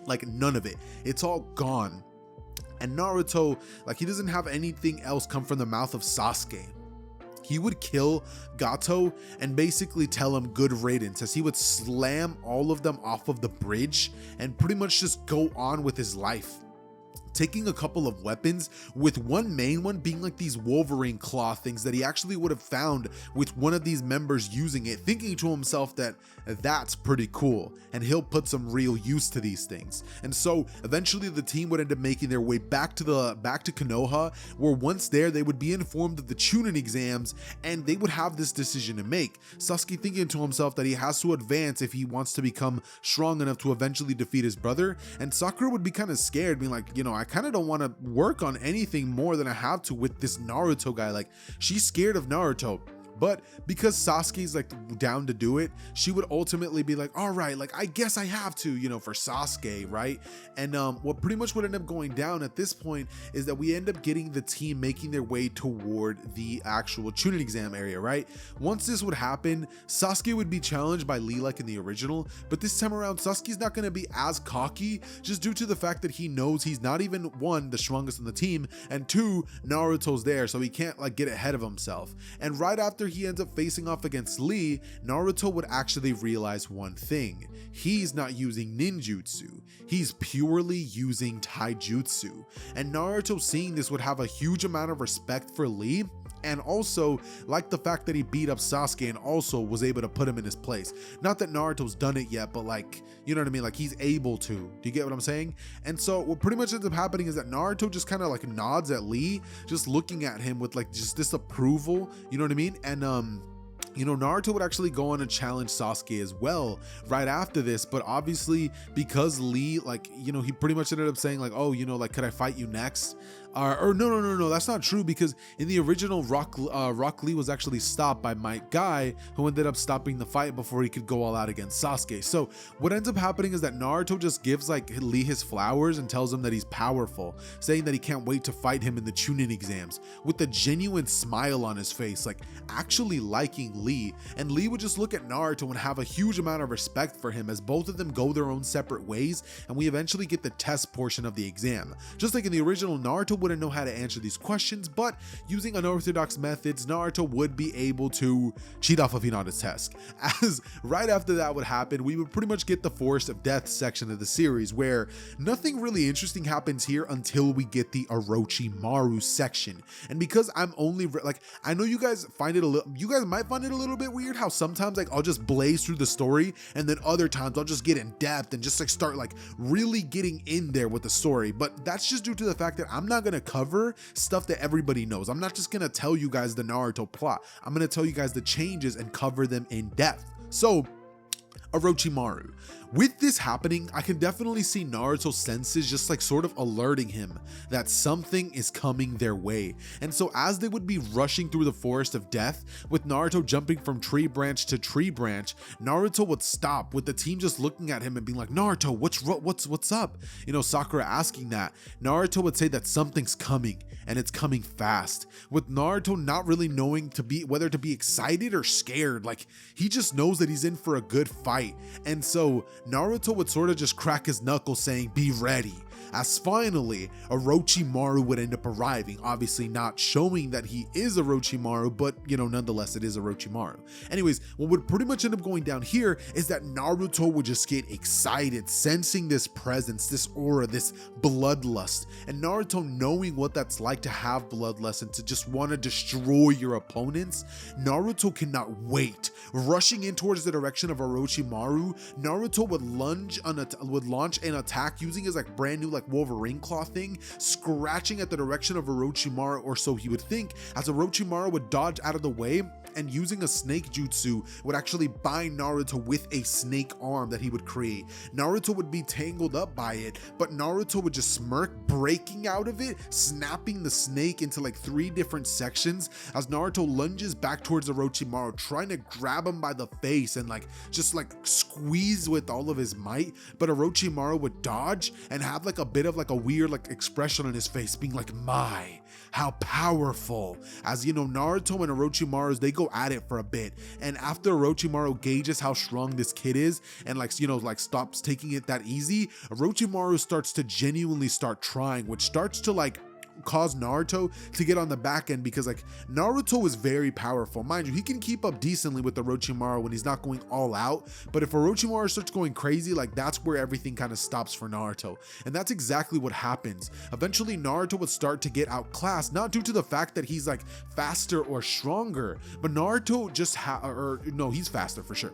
Like none of it, it's all gone. And Naruto, like he doesn't have anything else come from the mouth of Sasuke. He would kill Gato and basically tell him good riddance, as he would slam all of them off of the bridge and pretty much just go on with his life, taking a couple of weapons, with one main one being like these Wolverine claw things that he actually would have found with one of these members using it, thinking to himself that that's pretty cool and he'll put some real use to these things. And so eventually the team would end up making their way back to Konoha, where once there they would be informed of the Chunin exams and they would have this decision to make. Sasuke thinking to himself that he has to advance if he wants to become strong enough to eventually defeat his brother, and Sakura would be kind of scared, being like, you know, I kind of don't want to work on anything more than I have to with this Naruto guy. Like, she's scared of Naruto. But because Sasuke's like down to do it, she would ultimately be like, all right, like I guess I have to, you know, for Sasuke, right? And what pretty much would end up going down at this point is that we end up getting the team making their way toward the actual Chunin exam area, right? Once this would happen, Sasuke would be challenged by Lee like in the original, but this time around Sasuke's not going to be as cocky, just due to the fact that he knows he's not even, one, the strongest on the team, and two, Naruto's there, so he can't like get ahead of himself. And right after he ends up facing off against Lee, Naruto would actually realize one thing: he's not using ninjutsu, he's purely using taijutsu. And Naruto, seeing this, would have a huge amount of respect for Lee, and also like the fact that he beat up Sasuke and also was able to put him in his place. Not that Naruto's done it yet, but like, you know what I mean? Like he's able to. Do you get what I'm saying? And so what pretty much ends up happening is that Naruto just kind of like nods at Lee, just looking at him with like just disapproval, you know what I mean? And you know, Naruto would actually go on and challenge Sasuke as well right after this, but obviously because Lee, like, you know, he pretty much ended up saying like, oh, you know, like, could I fight you next? Or no, that's not true, because in the original Rock Lee was actually stopped by my guy, who ended up stopping the fight before he could go all out against Sasuke. So what ends up happening is that Naruto just gives like Lee his flowers and tells him that he's powerful, saying that he can't wait to fight him in the Chunin exams, with a genuine smile on his face, like actually liking Lee. And Lee would just look at Naruto and have a huge amount of respect for him, as both of them go their own separate ways, and we eventually get the test portion of the exam. Just like in the original, Naruto wouldn't know how to answer these questions, but using unorthodox methods, Naruto would be able to cheat off of Hinata's test. As right after that would happen, we would pretty much get the Forest of Death section of the series, where nothing really interesting happens here until we get the Orochimaru section. And because I'm only like, I know you guys find it you guys might find it a little bit weird how sometimes like I'll just blaze through the story, and then other times I'll just get in depth and just like start like really getting in there with the story. But that's just due to the fact that I'm not gonna cover stuff that everybody knows. I'm not just gonna tell you guys the Naruto plot. I'm gonna tell you guys the changes and cover them in depth. So Orochimaru. With this happening, I can definitely see Naruto's senses just like sort of alerting him that something is coming their way. And so as they would be rushing through the Forest of Death, with Naruto jumping from tree branch to tree branch, Naruto would stop, with the team just looking at him and being like, Naruto, what's up? You know, Sakura asking that. Naruto would say that something's coming, and it's coming fast, with Naruto not really knowing whether to be excited or scared. Like, he just knows that he's in for a good fight. And so Naruto would sort of just crack his knuckles, saying, be ready. As finally, Orochimaru would end up arriving, obviously not showing that he is Orochimaru, but, you know, nonetheless, it is Orochimaru. Anyways, what would pretty much end up going down here is that Naruto would just get excited, sensing this presence, this aura, this bloodlust. And Naruto, knowing what that's like to have bloodlust and to just want to destroy your opponents, Naruto cannot wait. Rushing in towards the direction of Orochimaru, Naruto would launch an attack using his like brand new like Wolverine claw thing, scratching at the direction of Orochimaru, or so he would think, as Orochimaru would dodge out of the way and using a snake jutsu would actually bind Naruto with a snake arm that he would create. Naruto would be tangled up by it, but Naruto would just smirk, breaking out of it, snapping the snake into like 3 different sections as Naruto lunges back towards Orochimaru, trying to grab him by the face and just squeeze with all of his might. But Orochimaru would dodge and have like a bit of like a weird expression on his face, being like, my, how powerful. As you know, Naruto and Orochimaru, they go at it for a bit, and after Orochimaru gauges how strong this kid is and stops taking it that easy, Orochimaru starts to genuinely start trying, which starts to cause Naruto to get on the back end, because Naruto is very powerful. Mind you, he can keep up decently with Orochimaru when he's not going all out, but if Orochimaru starts going crazy, that's where everything kind of stops for Naruto. And that's exactly what happens. Eventually Naruto would start to get outclassed, not due to the fact that he's faster or stronger, but Naruto just he's faster for sure,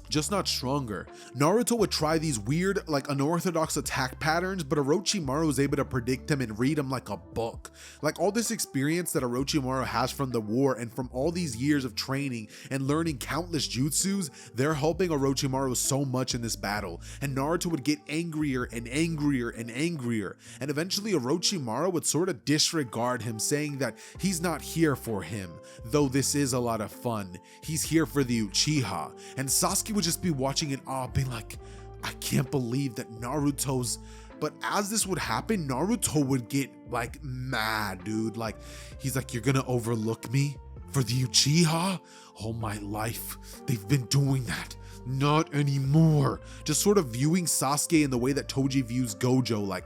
just not stronger. Naruto would try these weird, unorthodox attack patterns, but Orochimaru was able to predict him and read him like a book. All this experience that Orochimaru has from the war and from all these years of training and learning countless jutsus, they're helping Orochimaru so much in this battle. And Naruto would get angrier and angrier and angrier. And eventually Orochimaru would sort of disregard him, saying that he's not here for him, though this is a lot of fun. He's here for the Uchiha. And Sasuke would just be watching in awe, being like, I can't believe that Naruto's. But as this would happen, Naruto would get mad, dude. He's like, you're gonna overlook me for the Uchiha? All my life they've been doing that. Not anymore. Just sort of viewing Sasuke in the way that Toji views Gojo,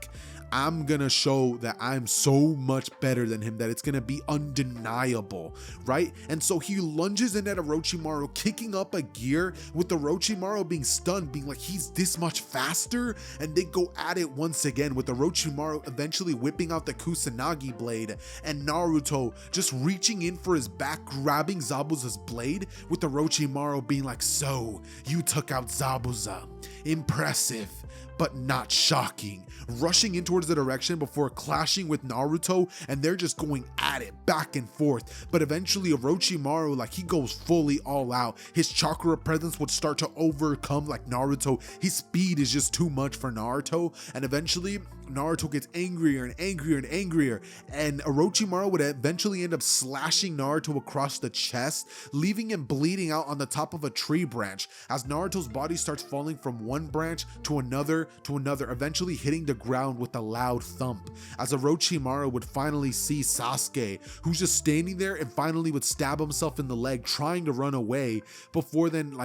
I'm gonna show that I'm so much better than him that it's gonna be undeniable, right? And so he lunges in at Orochimaru, kicking up a gear, with Orochimaru being stunned, being like, he's this much faster? And they go at it once again, with Orochimaru eventually whipping out the Kusanagi blade, and Naruto just reaching in for his back, grabbing Zabuza's blade, with Orochimaru being like, so you took out Zabuza. Impressive, but not shocking. Rushing in towards the direction before clashing with Naruto, and they're just going at it back and forth. But eventually Orochimaru, he goes fully all out. His chakra presence would start to overcome Naruto. His speed is just too much for Naruto, and eventually Naruto gets angrier and angrier and angrier, and Orochimaru would eventually end up slashing Naruto across the chest, leaving him bleeding out on the top of a tree branch, as Naruto's body starts falling from one branch to another, eventually hitting the ground with a loud thump, as Orochimaru would finally see Sasuke, who's just standing there, and finally would stab himself in the leg trying to run away, before then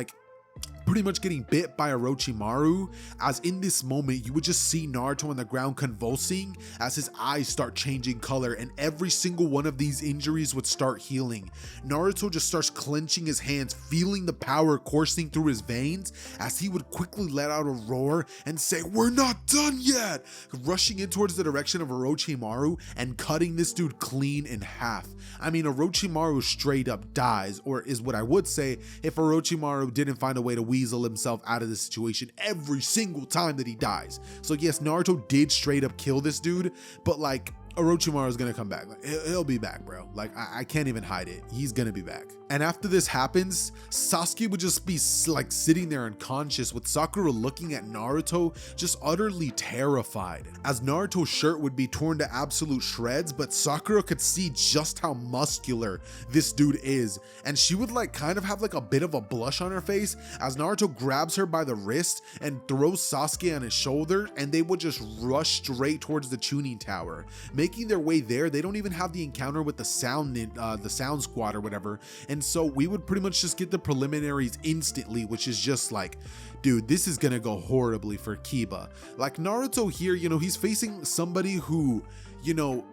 pretty much getting bit by Orochimaru. As in this moment, you would just see Naruto on the ground convulsing as his eyes start changing color, and every single one of these injuries would start healing. Naruto just starts clenching his hands, feeling the power coursing through his veins, as he would quickly let out a roar and say, we're not done yet, rushing in towards the direction of Orochimaru and cutting this dude clean in half. I mean, Orochimaru straight up dies, or is what I would say if Orochimaru didn't find a way to weasel himself out of the situation every single time that he dies. So yes, Naruto did straight up kill this dude, but Orochimaru is gonna come back. He'll be back, bro. I can't even hide it. He's gonna be back. And after this happens, Sasuke would just be sitting there unconscious, with Sakura looking at Naruto just utterly terrified, as Naruto's shirt would be torn to absolute shreds, but Sakura could see just how muscular this dude is, and she would kind of have a bit of a blush on her face as Naruto grabs her by the wrist and throws Sasuke on his shoulder, and they would just rush straight towards the Chunin Tower. Making their way there, they don't even have the encounter with the sound squad or whatever, and so we would pretty much just get the preliminaries instantly, which is just dude, this is gonna go horribly for Kiba. Naruto here, he's facing somebody who,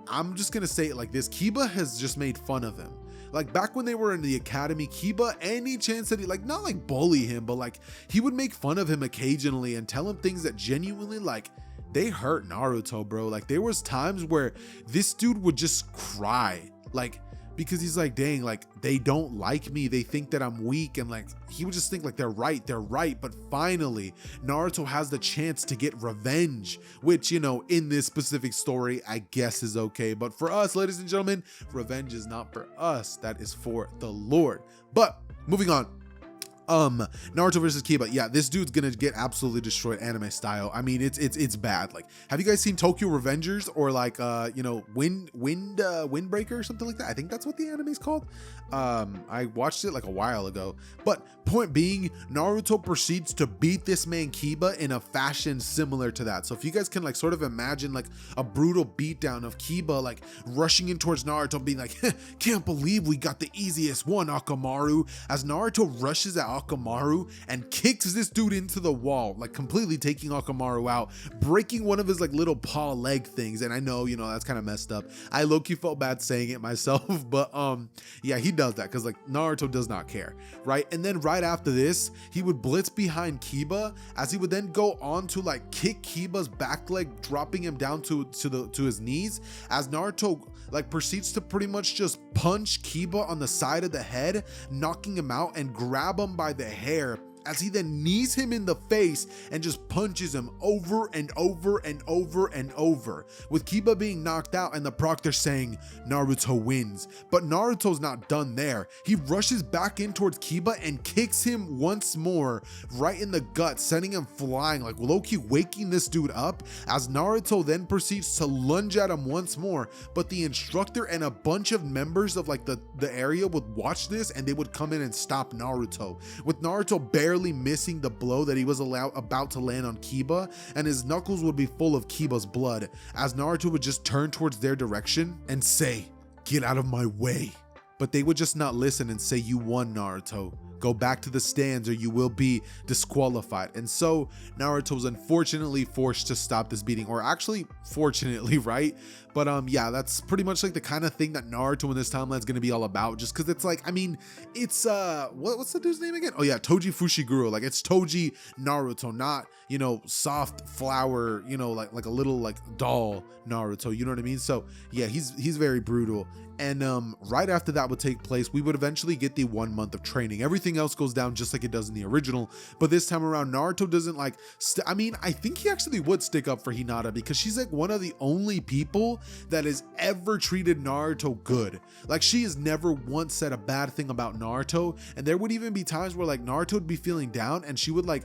I'm just gonna say it like this, Kiba has just made fun of him. Back when they were in the academy, Kiba, any chance that he, not bully him, but he would make fun of him occasionally and tell him things that genuinely they hurt Naruto, bro. There was times where this dude would just cry. because he's like, dang, like they don't like me, they think that I'm weak, and like he would just think like they're right, but finally Naruto has the chance to get revenge, which, you know, in this specific story I guess is okay, but for us, ladies and gentlemen, revenge is not for us, that is for the Lord. But moving on, Naruto versus Kiba. Yeah, this dude's gonna get absolutely destroyed anime style. I mean, it's bad. Like, have you guys seen Tokyo Revengers or like you know, Windbreaker or something like that? I think that's what the anime's called. I watched it like a while ago. But point being, Naruto proceeds to beat this man Kiba in a fashion similar to that. So if you guys can like sort of imagine like a brutal beatdown of Kiba like rushing in towards Naruto, being like, can't believe we got the easiest one, Akamaru, as Naruto rushes at Akamaru and kicks this dude into the wall, like completely taking Akamaru out, breaking one of his like little paw leg things. And I know, you know, that's kind of messed up. I low-key felt bad saying it myself, but yeah, he does that because like Naruto does not care, right? And then right after this, he would blitz behind Kiba, as he would then go on to like kick Kiba's back leg, dropping him down to his knees, as Naruto like proceeds to pretty much just punch Kiba on the side of the head, knocking him out, and grab him by the hair, as he then knees him in the face and just punches him over and over and over and over, with Kiba being knocked out and the proctor saying Naruto wins. But Naruto's not done there. He rushes back in towards Kiba and kicks him once more right in the gut, sending him flying, like low-key waking this dude up, as Naruto then proceeds to lunge at him once more. But the instructor and a bunch of members of like the area would watch this, and they would come in and stop Naruto, with Naruto barely missing the blow that he was about to land on Kiba, and his knuckles would be full of Kiba's blood, as Naruto would just turn towards their direction and say, "Get out of my way." But they would just not listen and say, "You won, Naruto. Go back to the stands or you will be disqualified." And so Naruto's unfortunately forced to stop this beating, or actually fortunately, right? But yeah, that's pretty much like the kind of thing that Naruto in this timeline is going to be all about, just because it's like, I mean, it's what's the dude's name again? Oh yeah, Toji Fushiguro. Like, it's Toji Naruto, not, you know, soft flower, you know, like a little like doll Naruto, you know what I mean? So yeah, he's very brutal. And right after that would take place, we would eventually get the 1 month of training. Everything else goes down just like it does in the original, but this time around Naruto doesn't like I mean, I think he actually would stick up for Hinata, because she's like one of the only people that has ever treated Naruto good. Like, she has never once said a bad thing about Naruto, and there would even be times where like Naruto would be feeling down and she would like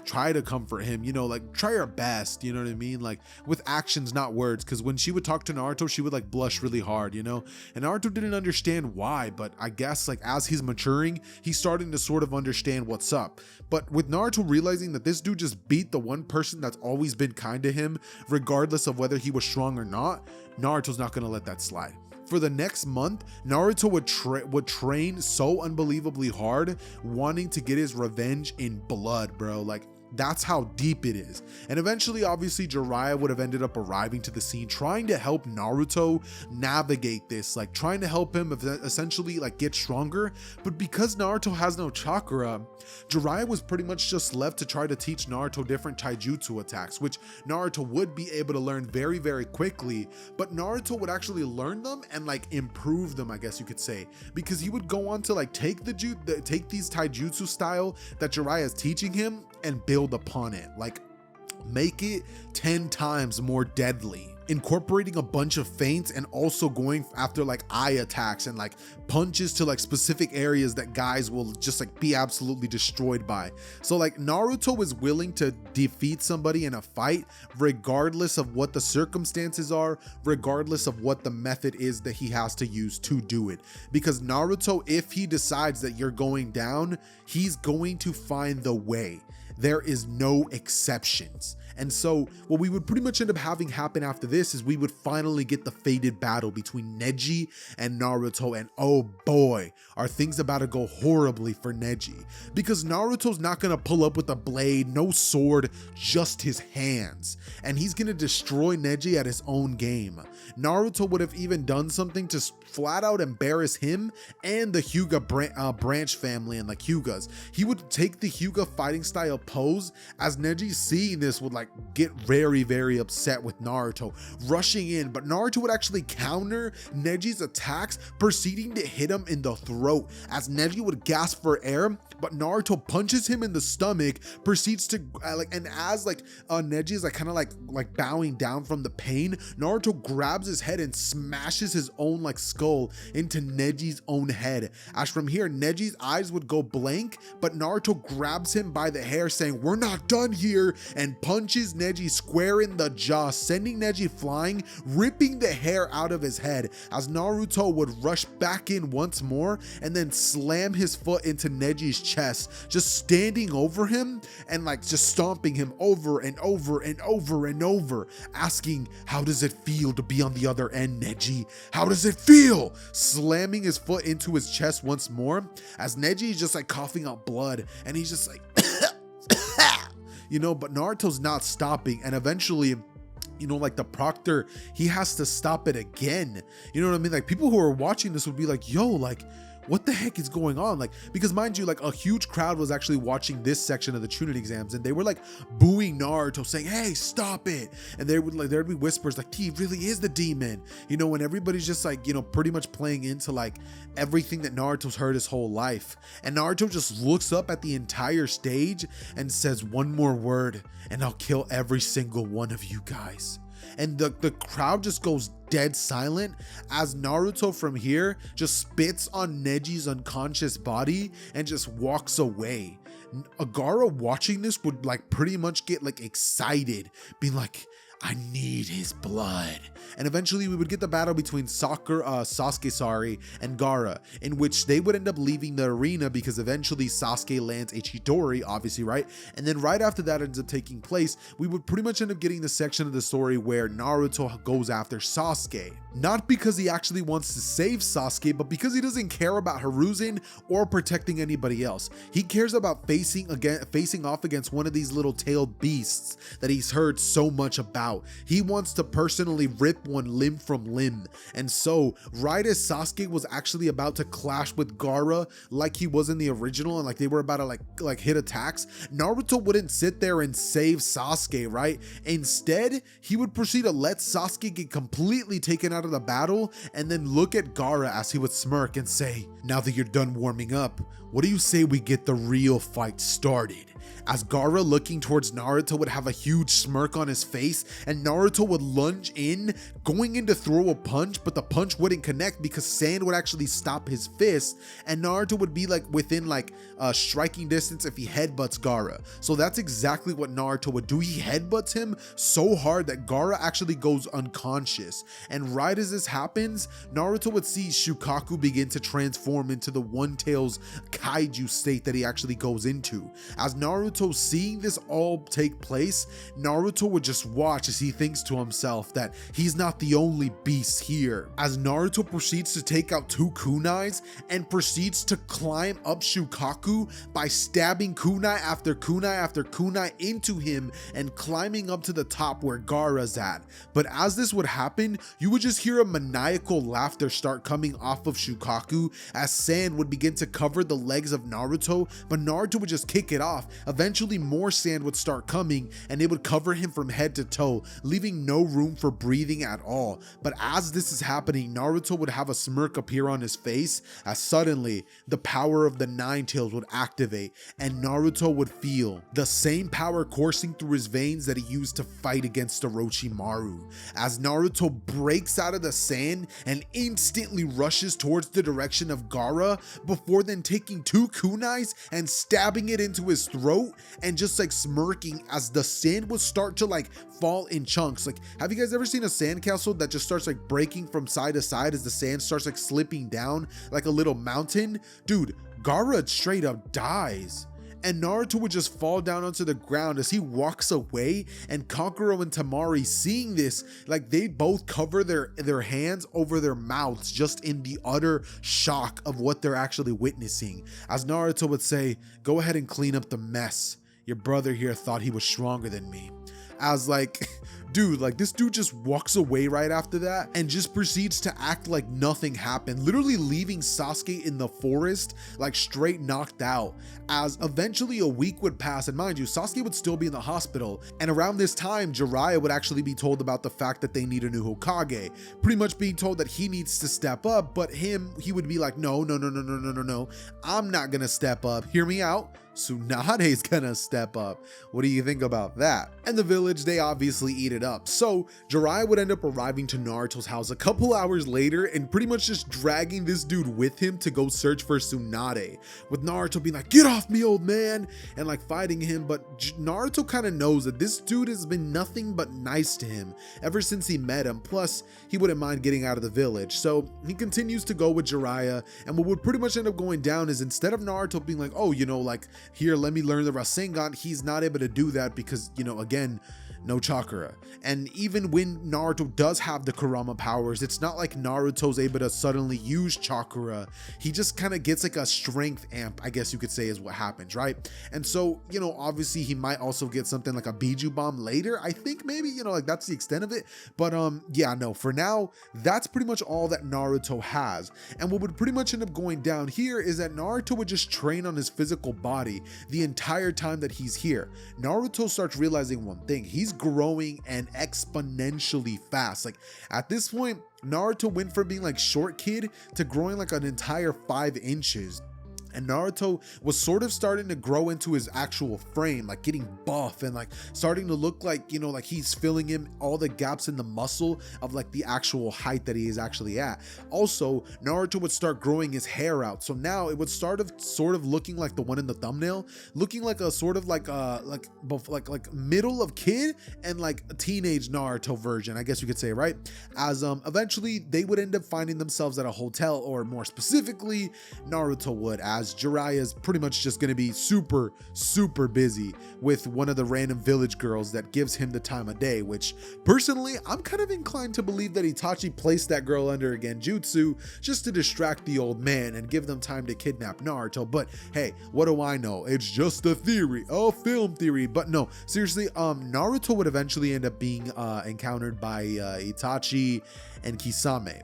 try to comfort him, you know, like try her best, you know what I mean, like with actions, not words, because when she would talk to Naruto, she would like blush really hard, you know, and Naruto didn't understand why, but I guess like as he's maturing, he's starting to sort of understand what's up. But with Naruto realizing that this dude just beat the one person that's always been kind to him, regardless of whether he was strong or not, Naruto's not gonna let that slide. For the next month, Naruto would train so unbelievably hard, wanting to get his revenge in blood, bro. Like, that's how deep it is. And eventually, obviously, Jiraiya would have ended up arriving to the scene, trying to help Naruto navigate this, like trying to help him essentially like get stronger. But because Naruto has no chakra, Jiraiya was pretty much just left to try to teach Naruto different taijutsu attacks, which Naruto would be able to learn very, very quickly. But Naruto would actually learn them and like improve them, I guess you could say, because he would go on to like take these taijutsu style that Jiraiya is teaching him and build upon it, like make it 10 times more deadly, incorporating a bunch of feints and also going after like eye attacks and like punches to like specific areas that guys will just like be absolutely destroyed by. So like Naruto is willing to defeat somebody in a fight regardless of what the circumstances are, regardless of what the method is that he has to use to do it, because Naruto, if he decides that you're going down, he's going to find the way. There is no exceptions. And so what we would pretty much end up having happen after this is we would finally get the fated battle between Neji and Naruto, and oh boy, are things about to go horribly for Neji, because Naruto's not gonna pull up with a blade, no sword, just his hands, and he's gonna destroy Neji at his own game. Naruto would have even done something to flat out embarrass him and the Hyuga branch family and like Hyugas. He would take the Hyuga fighting style pose, as Neji seeing this would like get very upset with Naruto, rushing in, but Naruto would actually counter Neji's attacks, proceeding to hit him in the throat, as Neji would gasp for air, but Naruto punches him in the stomach, proceeds to Neji is like kind of like bowing down from the pain. Naruto grabs his head and smashes his own like skull into Neji's own head, as from here Neji's eyes would go blank, but Naruto grabs him by the hair saying, "We're not done here," and punches Neji square in the jaw, sending Neji flying, ripping the hair out of his head, as Naruto would rush back in once more and then slam his foot into Neji's chest, just standing over him and like just stomping him over and over and over and over, asking, "How does it feel to be on the other end, Neji? How does it feel?" Slamming his foot into his chest once more, as Neji is just like coughing out blood, and he's just like but Naruto's not stopping, and eventually like the proctor, he has to stop it again. You know what I mean? Like, people who are watching this would be like, yo, like, what the heck is going on? Like, because mind you, like a huge crowd was actually watching this section of the Chunin exams, and they were like booing Naruto, saying, "Hey, stop it." And there'd be whispers like, "He really is the demon," when everybody's just like, pretty much playing into like everything that Naruto's heard his whole life. And Naruto just looks up at the entire stage and says, "One more word and I'll kill every single one of you guys." And the crowd just goes dead silent, as Naruto from here just spits on Neji's unconscious body and just walks away. Gaara watching this would like pretty much get like excited, being like, "I need his blood." And eventually we would get the battle between Sasuke and Gaara, in which they would end up leaving the arena because eventually Sasuke lands a Chidori, obviously, right? And then right after that ends up taking place, we would pretty much end up getting the section of the story where Naruto goes after Sasuke. Not because he actually wants to save Sasuke, but because he doesn't care about Hiruzen or protecting anybody else. He cares about facing off against one of these little tailed beasts that he's heard so much about. He wants to personally rip one limb from limb. And so right as Sasuke was actually about to clash with Gaara like he was in the original, and like they were about to like hit attacks, Naruto wouldn't sit there and save Sasuke, right? Instead, he would proceed to let Sasuke get completely taken out of the battle, and then look at Gaara as he would smirk and say, "Now that you're done warming up, what do you say we get the real fight started?" As Gaara, looking towards Naruto, would have a huge smirk on his face, and Naruto would lunge in, going in to throw a punch, but the punch wouldn't connect because sand would actually stop his fist, and Naruto would be like within like striking distance if he headbutts Gaara. So that's exactly what Naruto would do. He headbutts him so hard that Gaara actually goes unconscious, and right as this happens, Naruto would see Shukaku begin to transform into the One-Tails kaiju state that he actually goes into. As Naruto seeing this all take place, Naruto would just watch as he thinks to himself that he's not the only beast here. As Naruto proceeds to take out 2 kunais and proceeds to climb up Shukaku by stabbing kunai after kunai after kunai into him and climbing up to the top where Gaara's at. But as this would happen, you would just hear a maniacal laughter start coming off of Shukaku as sand would begin to cover the legs of Naruto, but Naruto would just kick it off. Eventually more sand would start coming and it would cover him from head to toe, leaving no room for breathing at all. But as this is happening, Naruto would have a smirk appear on his face as suddenly the power of the Nine Tails would activate, and Naruto would feel the same power coursing through his veins that he used to fight against Orochimaru. As Naruto breaks out of the sand and instantly rushes towards the direction of Gaara, before then taking 2 kunais and stabbing it into his throat and just like smirking as the sand would start to like fall in chunks. Like, have you guys ever seen a sandcastle that just starts like breaking from side to side as the sand starts like slipping down like a little mountain? Dude, Gaara straight up dies. And Naruto would just fall down onto the ground as he walks away, and Kankuro and Temari, seeing this, like they both cover their hands over their mouths, just in the utter shock of what they're actually witnessing. As Naruto would say, "Go ahead and clean up the mess. Your brother here thought he was stronger than me." as like dude, like this dude just walks away right after that and just proceeds to act like nothing happened, literally leaving Sasuke in the forest like straight knocked out. As eventually a week would pass, and mind you, Sasuke would still be in the hospital, and around this time Jiraiya would actually be told about the fact that they need a new Hokage, pretty much being told that he needs to step up, but he would be like, no, I'm not gonna step up, hear me out, Tsunade's gonna step up. What do you think about that? And the village, they obviously eat it up. So Jiraiya would end up arriving to Naruto's house a couple hours later and pretty much just dragging this dude with him to go search for Tsunade, with Naruto being like, get off me, old man, and like fighting him. But Naruto kind of knows that this dude has been nothing but nice to him ever since he met him, plus he wouldn't mind getting out of the village. So he continues to go with Jiraiya, and what would pretty much end up going down is, instead of Naruto being like, oh, you know, like, here, let me learn the Rasengan, he's not able to do that because, you know, again, no chakra. And even when Naruto does have the Kurama powers, it's not like Naruto's able to suddenly use chakra. He just kind of gets like a strength amp, I guess you could say, is what happens, right? And so, you know, obviously he might also get something like a Biju bomb later, I think, maybe, you know, like that's the extent of it. But yeah, no, for now, that's pretty much all that Naruto has. And what would pretty much end up going down here is that Naruto would just train on his physical body the entire time that he's here. Naruto starts realizing one thing: he's growing and exponentially fast. Like at this point, Naruto went from being like short kid to growing like an entire 5 inches. And Naruto was sort of starting to grow into his actual frame, like getting buff and like starting to look like, you know, like he's filling in all the gaps in the muscle of like the actual height that he is actually at. Also, Naruto would start growing his hair out. So now it would sort of looking like the one in the thumbnail, looking like a sort of like middle of kid and like a teenage Naruto version, I guess you could say, right? As eventually they would end up finding themselves at a hotel, or more specifically, Naruto would, as Jiraiya is pretty much just going to be super busy with one of the random village girls that gives him the time of day, which personally I'm kind of inclined to believe that Itachi placed that girl under a genjutsu just to distract the old man and give them time to kidnap Naruto. But hey, what do I know? It's just a theory, a film theory. But no, seriously, Naruto would eventually end up being encountered by Itachi and Kisame.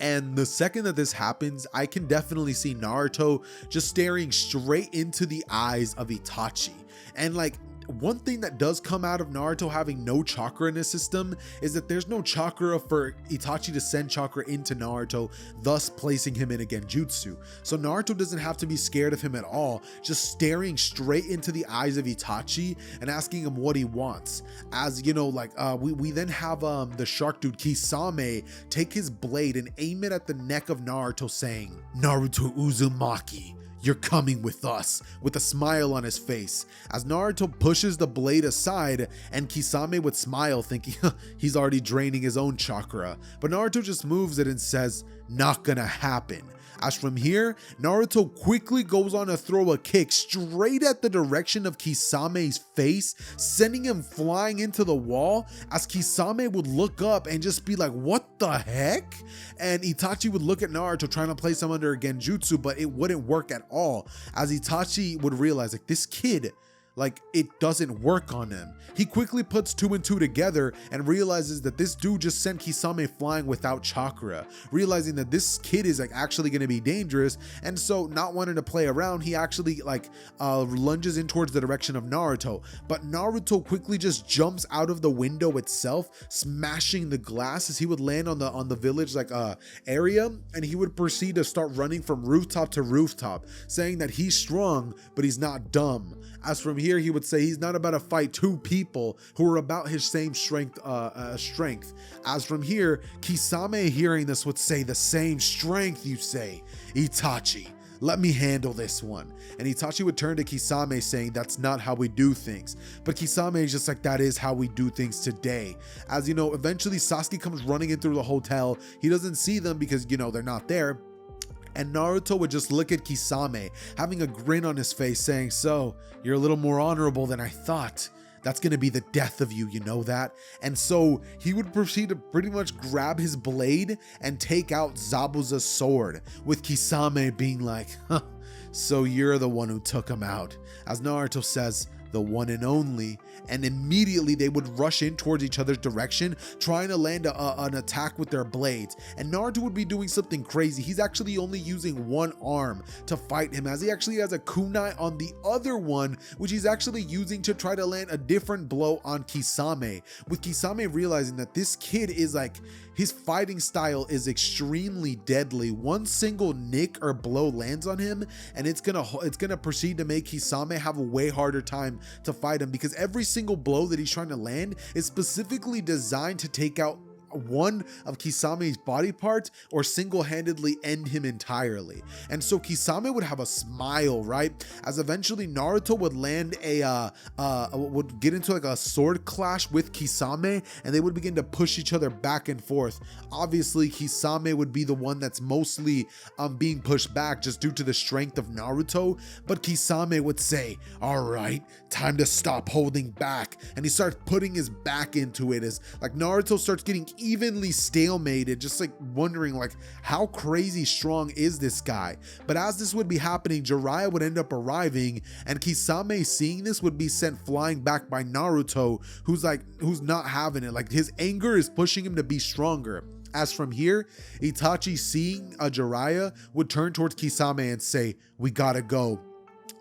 And the second that this happens, I can definitely see Naruto just staring straight into the eyes of Itachi. And like, one thing that does come out of Naruto having no chakra in his system is that there's no chakra for Itachi to send chakra into Naruto, thus placing him in a genjutsu. So Naruto doesn't have to be scared of him at all, just staring straight into the eyes of Itachi and asking him what he wants. As you know, like we then have the shark dude Kisame take his blade and aim it at the neck of Naruto, saying, "Naruto Uzumaki, you're coming with us," with a smile on his face, as Naruto pushes the blade aside and Kisame would smile, thinking he's already draining his own chakra. But Naruto just moves it and says, "Not gonna happen." As from here, Naruto quickly goes on to throw a kick straight at the direction of Kisame's face, sending him flying into the wall, as Kisame would look up and just be like, what the heck? And Itachi would look at Naruto trying to place him under a genjutsu, but it wouldn't work at all, as Itachi would realize, like, this kid, like, it doesn't work on him. He quickly puts 2 and 2 together and realizes that this dude just sent Kisame flying without chakra, realizing that this kid is like actually going to be dangerous. And so, not wanting to play around, he actually like lunges in towards the direction of Naruto, but Naruto quickly just jumps out of the window itself, smashing the glass, as he would land on the village like area, and he would proceed to start running from rooftop to rooftop, saying that he's strong but he's not dumb. As from here, he would say he's not about to fight 2 people who are about his same strength. As from here, Kisame, hearing this, would say, "The same strength, you say? Itachi, let me handle this one." And Itachi would turn to Kisame saying, "That's not how we do things." But Kisame is just like, "That is how we do things today." As you know, eventually Sasuke comes running in through the hotel. He doesn't see them because, you know, they're not there. And Naruto would just look at Kisame, having a grin on his face, saying, "So, you're a little more honorable than I thought. That's gonna be the death of you, you know that?" And so he would proceed to pretty much grab his blade and take out Zabuza's sword, with Kisame being like, "Huh, so you're the one who took him out." As Naruto says, the one and only, and immediately they would rush in towards each other's direction, trying to land an attack with their blades. And Naruto would be doing something crazy. He's actually only using one arm to fight him, as he actually has a kunai on the other one, which he's actually using to try to land a different blow on Kisame, with Kisame realizing that this kid is like, his fighting style is extremely deadly. One single nick or blow lands on him, and it's gonna proceed to make Kisame have a way harder time to fight him, because every single blow that he's trying to land is specifically designed to take out one of Kisame's body parts or single-handedly end him entirely. And so Kisame would have a smile, right, as eventually Naruto would land would get into like a sword clash with Kisame, and they would begin to push each other back and forth. Obviously Kisame would be the one that's mostly being pushed back just due to the strength of Naruto, but Kisame would say, all right, time to stop holding back, and he starts putting his back into it, as like Naruto starts getting evenly stalemated, just like wondering like, how crazy strong is this guy? But as this would be happening, Jiraiya would end up arriving, and Kisame, seeing this, would be sent flying back by Naruto, who's not having it. Like, his anger is pushing him to be stronger. As from here, Itachi, seeing Jiraiya, would turn towards Kisame and say, we gotta go,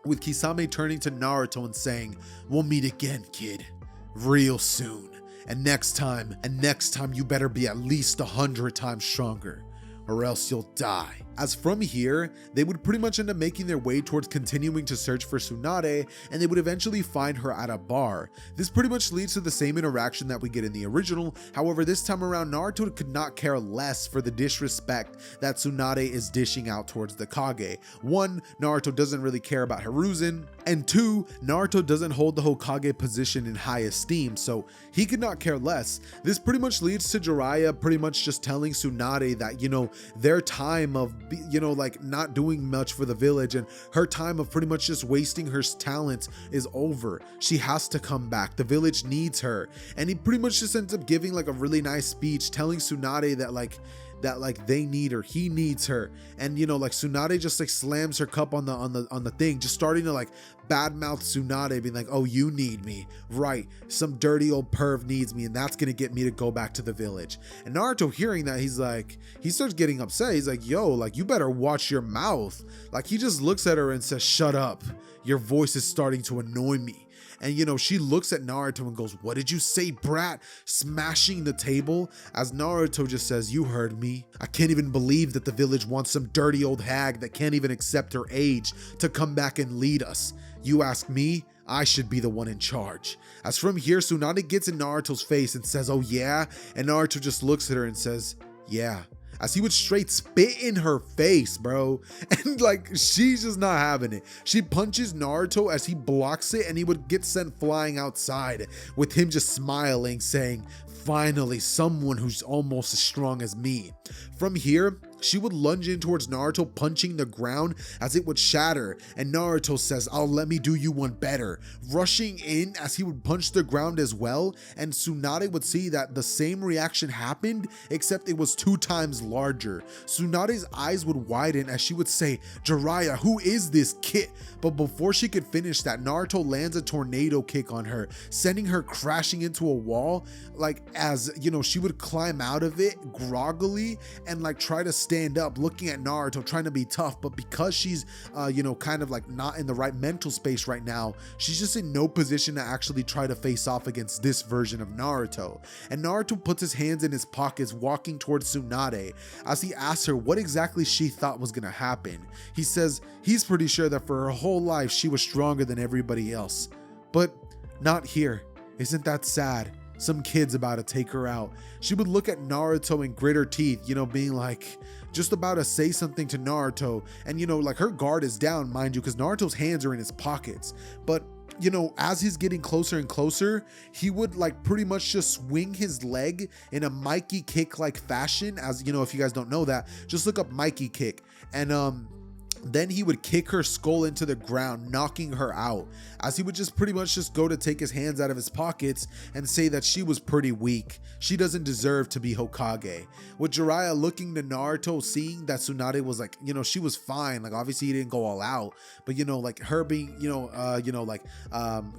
with Kisame turning to Naruto and saying, we'll meet again, kid, real soon. And next time you better be at least 100 times stronger, or else you'll die. As from here, they would pretty much end up making their way towards continuing to search for Tsunade, and they would eventually find her at a bar. This pretty much leads to the same interaction that we get in the original. However, this time around, Naruto could not care less for the disrespect that Tsunade is dishing out towards the Kage. One, Naruto doesn't really care about Hiruzen, and two, Naruto doesn't hold the Hokage position in high esteem, so he could not care less. This pretty much leads to Jiraiya pretty much just telling Tsunade that, you know, their time of like not doing much for the village, and her time of pretty much just wasting her talents is over. She has to come back. The village needs her. And he pretty much just ends up giving like a really nice speech telling Tsunade that they need her, he needs her. And you know, like Tsunade just like slams her cup on the thing, just starting to like badmouth Tsunade, being like, oh, you need me, right? Some dirty old perv needs me, and that's gonna get me to go back to the village. And Naruto, hearing that, he starts getting upset. He's like, yo, like, you better watch your mouth. Like, he just looks at her and says, shut up, your voice is starting to annoy me. And you know, she looks at Naruto and goes, what did you say, brat? Smashing the table, as Naruto just says, you heard me. I can't even believe that the village wants some dirty old hag that can't even accept her age to come back and lead us. You ask me, I should be the one in charge. As from here, Tsunade gets in Naruto's face and says, oh yeah? And Naruto just looks at her and says, yeah. As he would straight spit in her face, bro. And like, she's just not having it. She punches Naruto as he blocks it, and he would get sent flying outside, with him just smiling, saying, finally, someone who's almost as strong as me. From here, she would lunge in towards Naruto, punching the ground as it would shatter, and Naruto says, oh, let me do you one better, rushing in as he would punch the ground as well. And Tsunade would see that the same reaction happened, except it was 2 times larger. Tsunade's eyes would widen as she would say, Jiraiya, who is this kid? But before she could finish that, Naruto lands a tornado kick on her, sending her crashing into a wall. Like, as you know, she would climb out of it groggily and like try to stand up, looking at Naruto, trying to be tough. But because she's kind of like not in the right mental space right now, she's just in no position to actually try to face off against this version of Naruto. And Naruto puts his hands in his pockets, walking towards Tsunade, as he asks her what exactly she thought was gonna happen. He says he's pretty sure that for her whole life she was stronger than everybody else, but not here. Isn't that sad? Some kid's about to take her out. She would look at Naruto and grit her teeth, you know, being like, just about to say something to Naruto. And you know, like, her guard is down, mind you, because Naruto's hands are in his pockets. But you know, as he's getting closer and closer, he would like pretty much just swing his leg in a Mikey kick like fashion. As you know, if you guys don't know that, just look up Mikey kick. And Then he would kick her skull into the ground, knocking her out, as he would just pretty much just go to take his hands out of his pockets and say that she was pretty weak. She doesn't deserve to be Hokage. With Jiraiya looking to Naruto, seeing that Tsunade was like, she was fine. Like, obviously he didn't go all out, but like her being,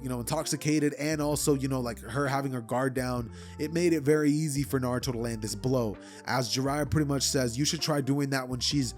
intoxicated, and also, like her having her guard down, it made it very easy for Naruto to land this blow. As Jiraiya pretty much says, you should try doing that when she's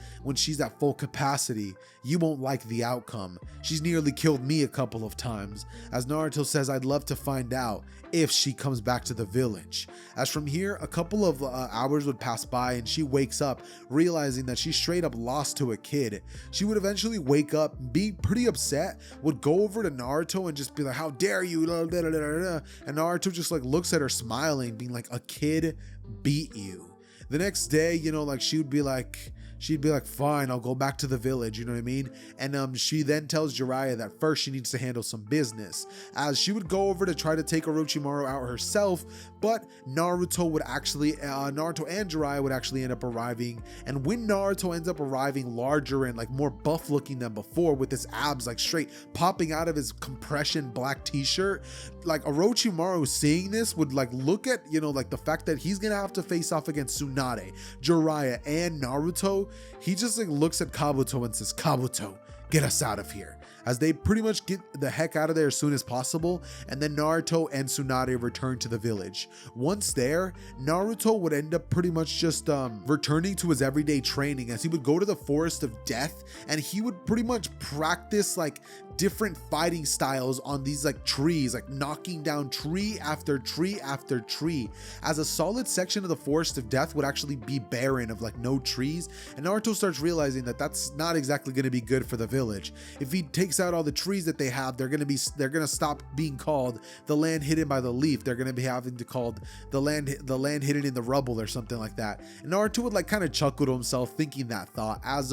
at full capacity. You won't like the outcome. She's nearly killed me a couple of times. As Naruto says, I'd love to find out if she comes back to the village. As from here, a couple of hours would pass by and she wakes up realizing that she straight up lost to a kid. She would eventually wake up, be pretty upset, would go over to Naruto and just be like, how dare you, and Naruto just like looks at her smiling, being like, a kid beat you. The next day, like she'd be like, fine, I'll go back to the village, you know what I mean? And she then tells Jiraiya that first she needs to handle some business, as she would go over to try to take Orochimaru out herself, but Naruto and Jiraiya would actually end up arriving. And when Naruto ends up arriving larger and like more buff looking than before, with his abs like straight popping out of his compression black t-shirt, like Orochimaru seeing this would like look at, like the fact that he's gonna have to face off against Tsunade, Jiraiya, and Naruto. He just like looks at Kabuto and says, Kabuto, get us out of here, as they pretty much get the heck out of there as soon as possible. And then Naruto and Tsunade return to the village. Once there, Naruto would end up pretty much just returning to his everyday training, as he would go to the Forest of Death and he would pretty much practice like different fighting styles on these like trees, like knocking down tree after tree after tree, as a solid section of the Forest of Death would actually be barren of like no trees. And Naruto starts realizing that that's not exactly going to be good for the village. If he takes out all the trees that they have, they're going to stop being called the land hidden by the leaf. They're going to be having to called the land hidden in the rubble or something like that. And Naruto would like kind of chuckle to himself thinking that thought, as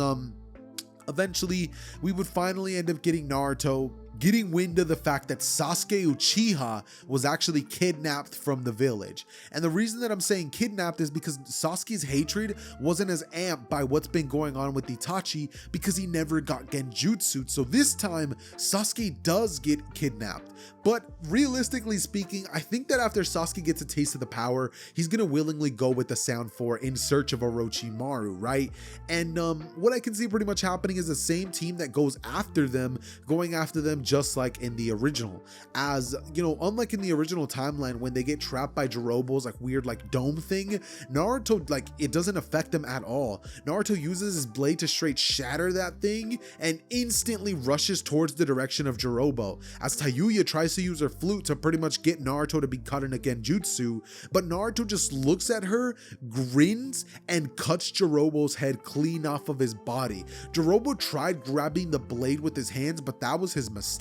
eventually we would finally end up getting Naruto getting wind of the fact that Sasuke Uchiha was actually kidnapped from the village. And the reason that I'm saying kidnapped is because Sasuke's hatred wasn't as amped by what's been going on with Itachi, because he never got Genjutsu. So this time Sasuke does get kidnapped. But realistically speaking, I think that after Sasuke gets a taste of the power, he's gonna willingly go with the Sound 4 in search of Orochimaru, right? And what I can see pretty much happening is the same team that goes after them, going after them just like in the original. As unlike in the original timeline, when they get trapped by Jirobo's like weird like dome thing, Naruto, like, it doesn't affect them at all. Naruto uses his blade to straight shatter that thing and instantly rushes towards the direction of Jirobo, as Tayuya tries to use her flute to pretty much get Naruto to be cut in a genjutsu, but Naruto just looks at her, grins, and cuts Jirobo's head clean off of his body. Jirobo tried grabbing the blade with his hands, but that was his mistake.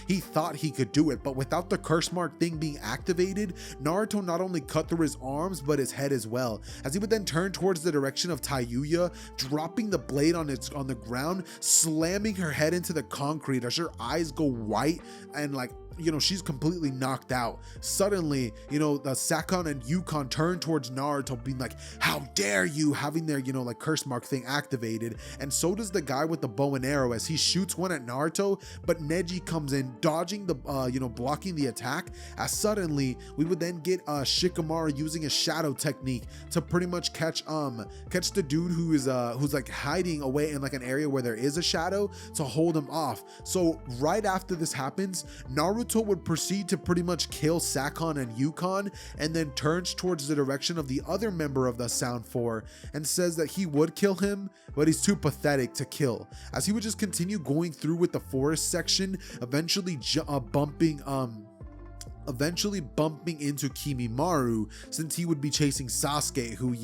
He thought he could do it, but without the curse mark thing being activated, Naruto not only cut through his arms but his head as well, as he would then turn towards the direction of Tayuya, dropping the blade on the ground, slamming her head into the concrete as her eyes go white and like, she's completely knocked out. Suddenly, the Sakon and Yukon turn towards Naruto, being like, how dare you, having their, like curse mark thing activated. And so does the guy with the bow and arrow, as he shoots one at Naruto, but Neji comes in, dodging the, blocking the attack. As suddenly, we would then get Shikamaru using a shadow technique to pretty much catch the dude who's like hiding away in like an area where there is a shadow, to hold him off. So right after this happens, Naruto would proceed to pretty much kill Sakon and Yukon, and then turns towards the direction of the other member of the Sound 4 and says that he would kill him, but he's too pathetic to kill, as he would just continue going through with the forest section, eventually bumping into Kimimaro, since he would be chasing Sasuke, who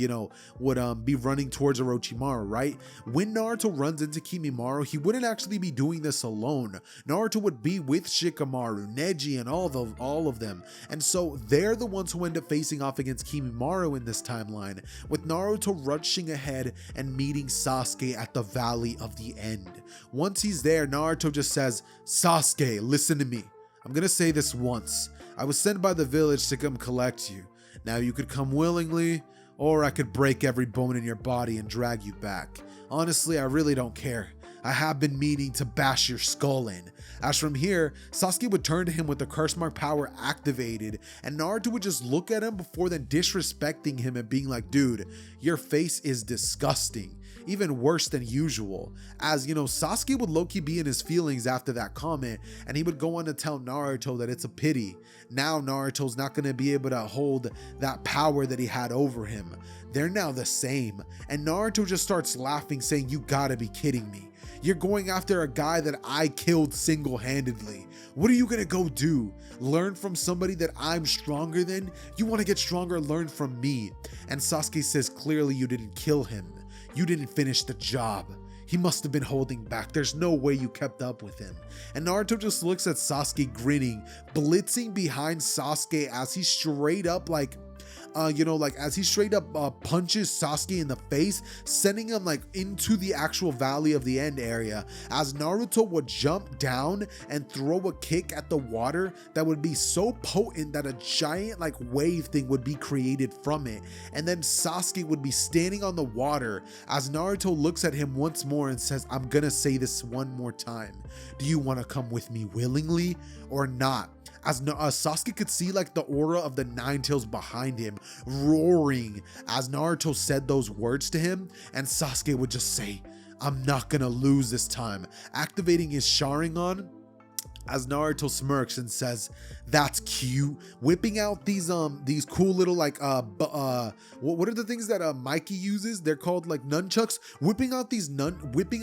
would be running towards Orochimaru, right? When Naruto runs into Kimimaro, he wouldn't actually be doing this alone. Naruto would be with Shikamaru, Neji, and all of them, and so they're the ones who end up facing off against Kimimaro in this timeline, with Naruto rushing ahead and meeting Sasuke at the Valley of the End. Once he's there, Naruto just says, Sasuke, listen to me. I'm gonna say this once. I was sent by the village to come collect you. Now you could come willingly, or I could break every bone in your body and drag you back. Honestly, I really don't care. I have been meaning to bash your skull in. As from here, Sasuke would turn to him with the curse mark power activated, and Naruto would just look at him before then disrespecting him and being like, dude, your face is disgusting. Even worse than usual. As you know, Sasuke would low-key be in his feelings after that comment, and he would go on to tell Naruto that it's a pity. Now Naruto's not going to be able to hold that power that he had over him. They're now the same, and Naruto just starts laughing, saying, you gotta be kidding me. You're going after a guy that I killed single-handedly. What are you gonna go do? Learn from somebody that I'm stronger than? You wanna get stronger, learn from me. And Sasuke says, clearly you didn't kill him. You didn't finish the job. He must have been holding back. There's no way you kept up with him. And Naruto just looks at Sasuke grinning, blitzing behind Sasuke as he straight up as he straight up punches Sasuke in the face, sending him into the actual Valley of the End area, as Naruto would jump down and throw a kick at the water that would be so potent that a giant wave thing would be created from it. And then Sasuke would be standing on the water as Naruto looks at him once more and says, I'm gonna say this one more time. Do you want to come with me willingly or not? As Sasuke could see the aura of the Nine Tails behind him roaring as Naruto said those words to him, and Sasuke would just say, I'm not gonna lose this time, activating his Sharingan as Naruto smirks and says, that's cute, whipping out these cool little what are the things that Mikey uses? They're called nunchucks. Whipping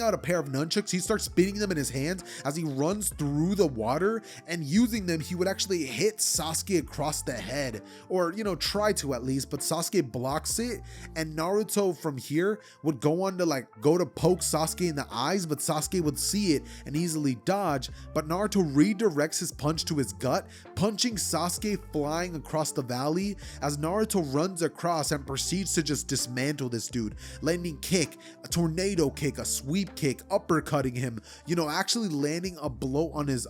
out a pair of nunchucks, he starts spinning them in his hands as he runs through the water, and using them he would actually hit Sasuke across the head, or try to at least, but Sasuke blocks it, and Naruto from here would go on to go to poke Sasuke in the eyes, but Sasuke would see it and easily dodge, but Naruto redirects his punch to his gut, punching Sasuke flying across the valley as Naruto runs across and proceeds to just dismantle this dude, landing kick, a tornado kick, a sweep kick, uppercutting him, actually landing a blow on his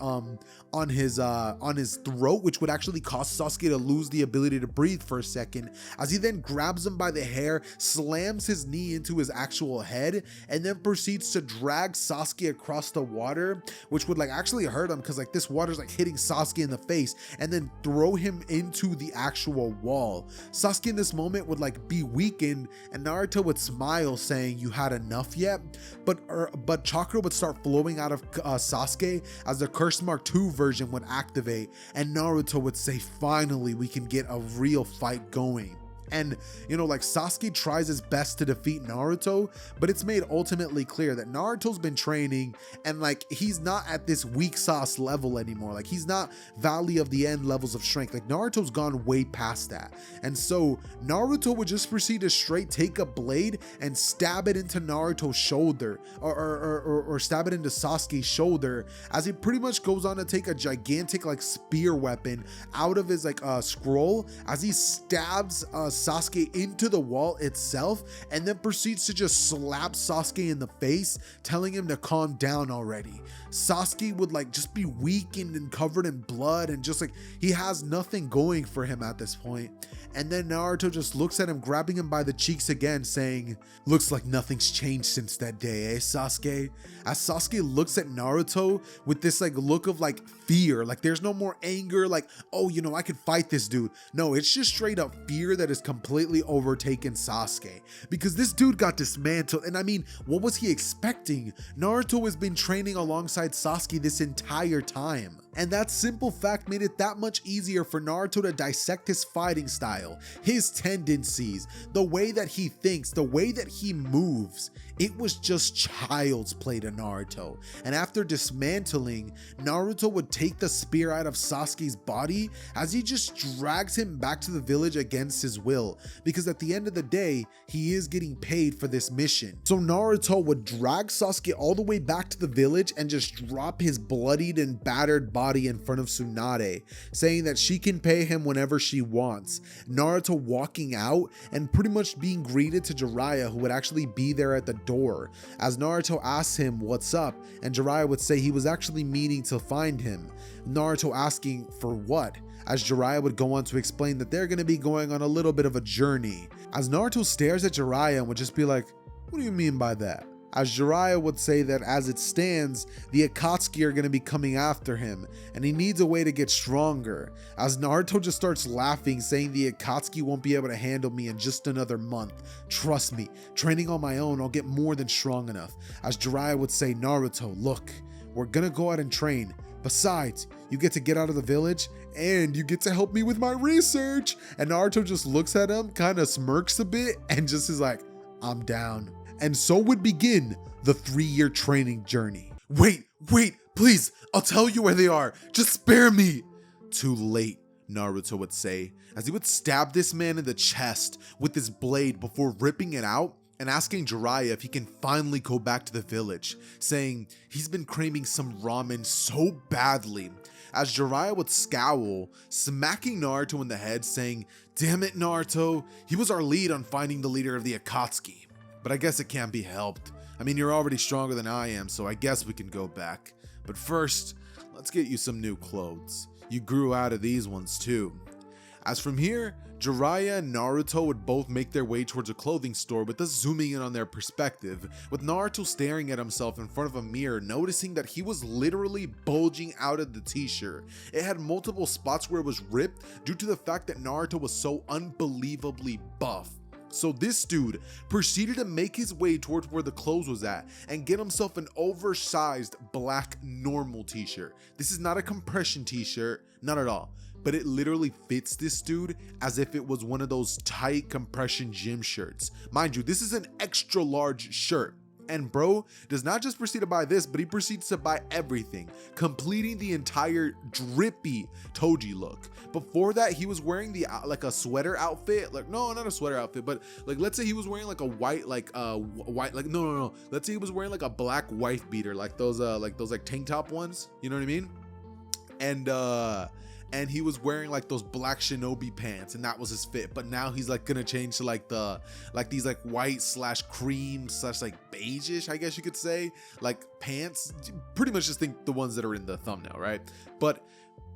throat, which would actually cause Sasuke to lose the ability to breathe for a second, as he then grabs him by the hair, slams his knee into his actual head, and then proceeds to drag Sasuke across the water, which would actually hurt him because this water's hitting Sasuke in the face, and then throw him into the actual wall. Sasuke in this moment would be weakened, and Naruto would smile saying, you had enough yet? But chakra would start flowing out of Sasuke as the Curse Mark II version would activate, and Naruto would say, finally we can get a real fight going. And Sasuke tries his best to defeat Naruto, but it's made ultimately clear that Naruto's been training, and he's not at this weak sauce level anymore. He's not Valley of the End levels of strength. Naruto's gone way past that. And so Naruto would just proceed to straight take a blade and stab it into Naruto's shoulder, or stab it into Sasuke's shoulder, as he pretty much goes on to take a gigantic spear weapon out of his scroll, as he stabs Sasuke into the wall itself, and then proceeds to just slap Sasuke in the face, telling him to calm down already. Sasuke would just be weakened and covered in blood, and just he has nothing going for him at this point. And then Naruto just looks at him, grabbing him by the cheeks again, saying, looks like nothing's changed since that day, eh, Sasuke? As Sasuke looks at Naruto with this look of fear, there's no more anger, oh, I could fight this dude. No, it's just straight up fear that is completely overtaken Sasuke, because this dude got dismantled. And I mean, what was he expecting? Naruto has been training alongside Sasuke this entire time, and that simple fact made it that much easier for Naruto to dissect his fighting style, his tendencies, the way that he thinks, the way that he moves. It was just child's play to Naruto. And after dismantling, Naruto would take the spear out of Sasuke's body as he just drags him back to the village against his will, because at the end of the day, he is getting paid for this mission. So Naruto would drag Sasuke all the way back to the village and just drop his bloodied and battered body in front of Tsunade, saying that she can pay him whenever she wants. Naruto walking out and pretty much being greeted to Jiraiya, who would actually be there at the door, as Naruto asks him what's up, and Jiraiya would say he was actually meaning to find him. Naruto asking for what, as Jiraiya would go on to explain that they're going to be going on a little bit of a journey, as Naruto stares at Jiraiya and would just be like, what do you mean by that? as Jiraiya would say that as it stands, the Akatsuki are going to be coming after him, and he needs a way to get stronger, as Naruto just starts laughing, saying the Akatsuki won't be able to handle me in just another month. Trust me, training on my own, I'll get more than strong enough. As Jiraiya would say, Naruto, look, we're gonna go out and train. Besides, you get to get out of the village, and you get to help me with my research. And Naruto just looks at him, kind of smirks a bit, and just is like, I'm down. And so would begin the 3-year training journey. Wait, please, I'll tell you where they are. Just spare me. Too late, Naruto would say, as he would stab this man in the chest with his blade before ripping it out and asking Jiraiya if he can finally go back to the village, saying he's been craving some ramen so badly. As Jiraiya would scowl, smacking Naruto in the head, saying, damn it, Naruto, he was our lead on finding the leader of the Akatsuki. But I guess it can't be helped. I mean, you're already stronger than I am, so I guess we can go back. But first, let's get you some new clothes. You grew out of these ones too. As from here, Jiraiya and Naruto would both make their way towards a clothing store, with us zooming in on their perspective, with Naruto staring at himself in front of a mirror, noticing that he was literally bulging out of the t-shirt. It had multiple spots where it was ripped due to the fact that Naruto was so unbelievably buff. So this dude proceeded to make his way towards where the clothes was at and get himself an oversized black normal t-shirt. This is not a compression t-shirt, not at all, but it literally fits this dude as if it was one of those tight compression gym shirts. Mind you, this is an extra large shirt. And bro does not just proceed to buy this, but he proceeds to buy everything, completing the entire drippy Toji look. Before that, he was wearing the like a sweater outfit, like no, not a sweater outfit, but like let's say he was wearing like a white, no. Let's say he was wearing like a black wife beater, like those tank top ones. You know what I mean? And he was wearing like those black shinobi pants, and that was his fit. But now he's like gonna change to like these like white / cream / like beige-ish, I guess you could say, like pants. Pretty much just think the ones that are in the thumbnail, right? But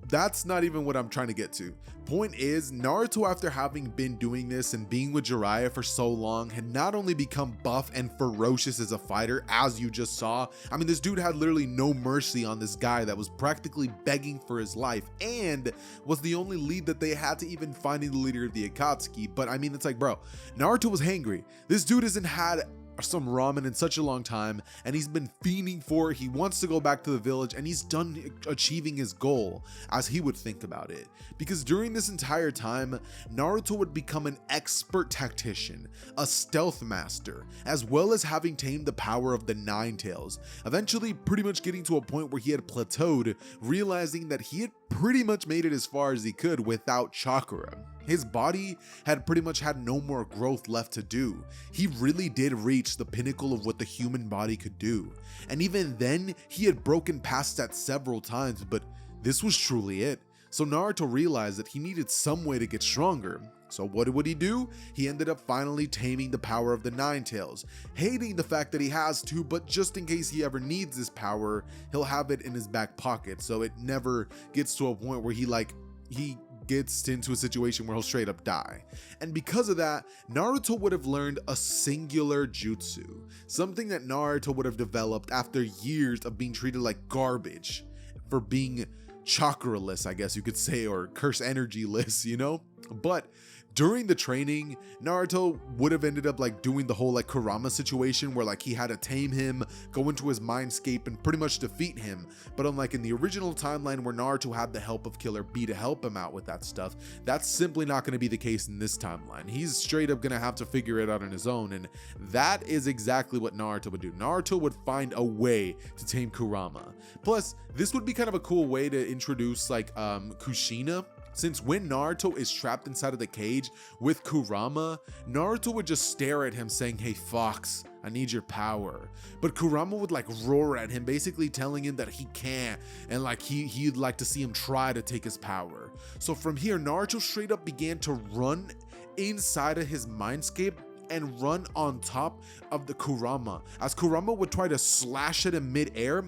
that's not even what I'm trying to get to. Point is, Naruto, after having been doing this and being with Jiraiya for so long, had not only become buff and ferocious as a fighter, as you just saw. I mean, this dude had literally no mercy on this guy that was practically begging for his life and was the only lead that they had to even finding the leader of the Akatsuki. But I mean, it's like, bro, Naruto was hangry. This dude hasn't had some ramen in such a long time, and he's been fiending for it. He wants to go back to the village, and he's done achieving his goal, as he would think about it. Because during this entire time, Naruto would become an expert tactician, a stealth master, as well as having tamed the power of the Nine Tails, eventually pretty much getting to a point where he had plateaued, realizing that he had pretty much made it as far as he could without chakra. His body had pretty much had no more growth left to do. He really did reach the pinnacle of what the human body could do. And even then, he had broken past that several times, but this was truly it. So Naruto realized that he needed some way to get stronger. So what would he do? He ended up finally taming the power of the Nine Tails, hating the fact that he has to, but just in case he ever needs this power, he'll have it in his back pocket, so it never gets to a point where he gets into a situation where he'll straight up die. And because of that, Naruto would have learned a singular jutsu, something that Naruto would have developed after years of being treated like garbage for being chakraless, I guess you could say, or curse energy-less, you know? But during the training, Naruto would have ended up like doing the whole like Kurama situation where like he had to tame him, go into his mindscape, and pretty much defeat him. But unlike in the original timeline where Naruto had the help of Killer B to help him out with that stuff, that's simply not going to be the case in this timeline. He's straight up going to have to figure it out on his own, and that is exactly what Naruto would do. Naruto would find a way to tame Kurama. Plus, this would be kind of a cool way to introduce like Kushina. Since when Naruto is trapped inside of the cage with Kurama, Naruto would just stare at him saying, "Hey Fox, I need your power." But Kurama would like roar at him, basically telling him that he can't, and like he'd like to see him try to take his power. So from here, Naruto straight up began to run inside of his mindscape and run on top of the Kurama, as Kurama would try to slash it in midair.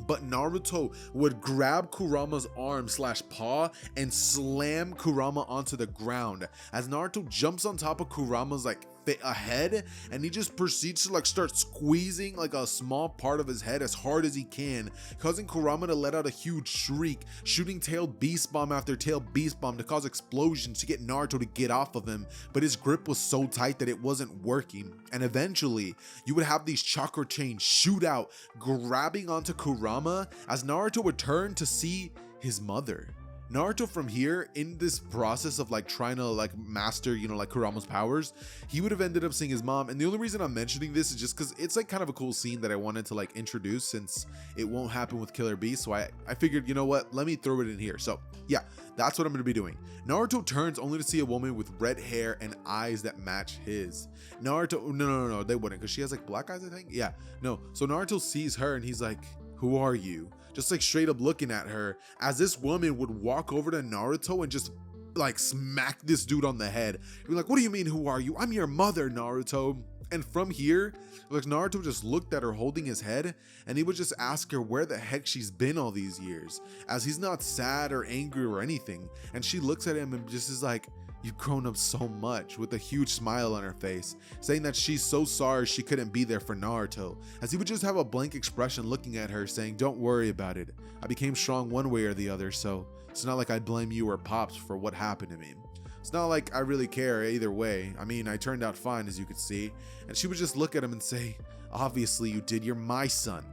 But Naruto would grab Kurama's arm / paw and slam Kurama onto the ground, as Naruto jumps on top of Kurama's like a head, and he just proceeds to like start squeezing like a small part of his head as hard as he can, causing Kurama to let out a huge shriek, shooting tail beast bomb after tail beast bomb to cause explosions to get Naruto to get off of him, but his grip was so tight that it wasn't working, and eventually you would have these chakra chains shoot out, grabbing onto Kurama as Naruto would turn to see his mother. Naruto from here, in this process of like trying to like master, you know, like Kurama's powers, he would have ended up seeing his mom. And the only reason I'm mentioning this is just because it's like kind of a cool scene that I wanted to like introduce, since it won't happen with Killer Bee. So I figured, you know what, let me throw it in here. So yeah, that's what I'm going to be doing. Naruto turns only to see a woman with red hair and eyes that match his. Naruto, no, they wouldn't, because she has like black eyes, I think. Yeah, no. So Naruto sees her and he's like, who are you? Just like straight up looking at her, as this woman would walk over to Naruto and just like smack this dude on the head. He'd be like, what do you mean, who are you? I'm your mother, Naruto. And from here, like Naruto just looked at her holding his head, and he would just ask her where the heck she's been all these years, as he's not sad or angry or anything. And she looks at him and just is like, you've grown up so much, with a huge smile on her face, saying that she's so sorry she couldn't be there for Naruto, as he would just have a blank expression looking at her saying, don't worry about it. I became strong one way or the other, so it's not like I blame you or Pops for what happened to me. It's not like I really care either way. I mean, I turned out fine, as you could see. And she would just look at him and say, obviously you did, you're my son.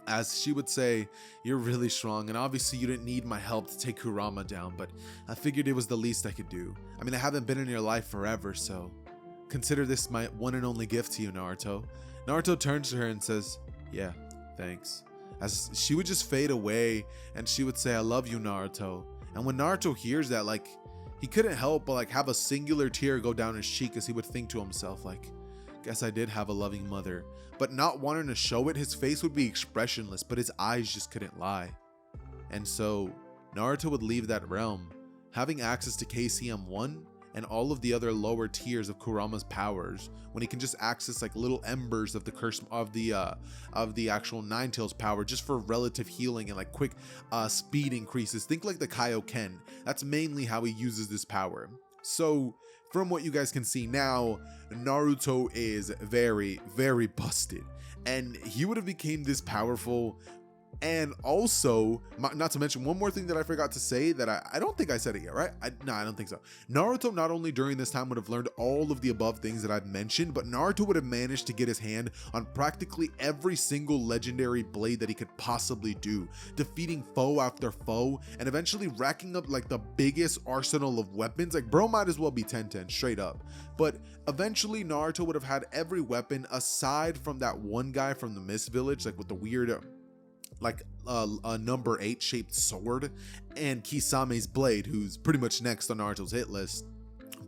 As she would say, you're really strong, and obviously you didn't need my help to take Kurama down, but I figured it was the least I could do. I mean, I haven't been in your life forever, so consider this my one and only gift to you, Naruto. Naruto turns to her and says, yeah, thanks. As she would just fade away, and she would say, I love you, Naruto. And when Naruto hears that, like, he couldn't help but like have a singular tear go down his cheek, as he would think to himself, like, guess I did have a loving mother. But not wanting to show it, his face would be expressionless, but his eyes just couldn't lie. And so Naruto would leave that realm, having access to KCM1 and all of the other lower tiers of Kurama's powers, when he can just access like little embers of the curse of the actual Nine Tails power, just for relative healing and like quick speed increases. Think like the Kaioken. That's mainly how he uses this power. So from what you guys can see now, Naruto is very, very busted, and he would have became this powerful. And also, not to mention one more thing that I forgot to say that I don't think I said it yet, right? No, I don't think so. Naruto not only during this time would have learned all of the above things that I've mentioned, but Naruto would have managed to get his hand on practically every single legendary blade that he could possibly do, defeating foe after foe, and eventually racking up like the biggest arsenal of weapons. Like, bro might as well be 10-10 straight up. But eventually Naruto would have had every weapon aside from that one guy from the Mist Village, like with the weird like a number 8 shaped sword, and Kisame's blade, who's pretty much next on Naruto's hit list.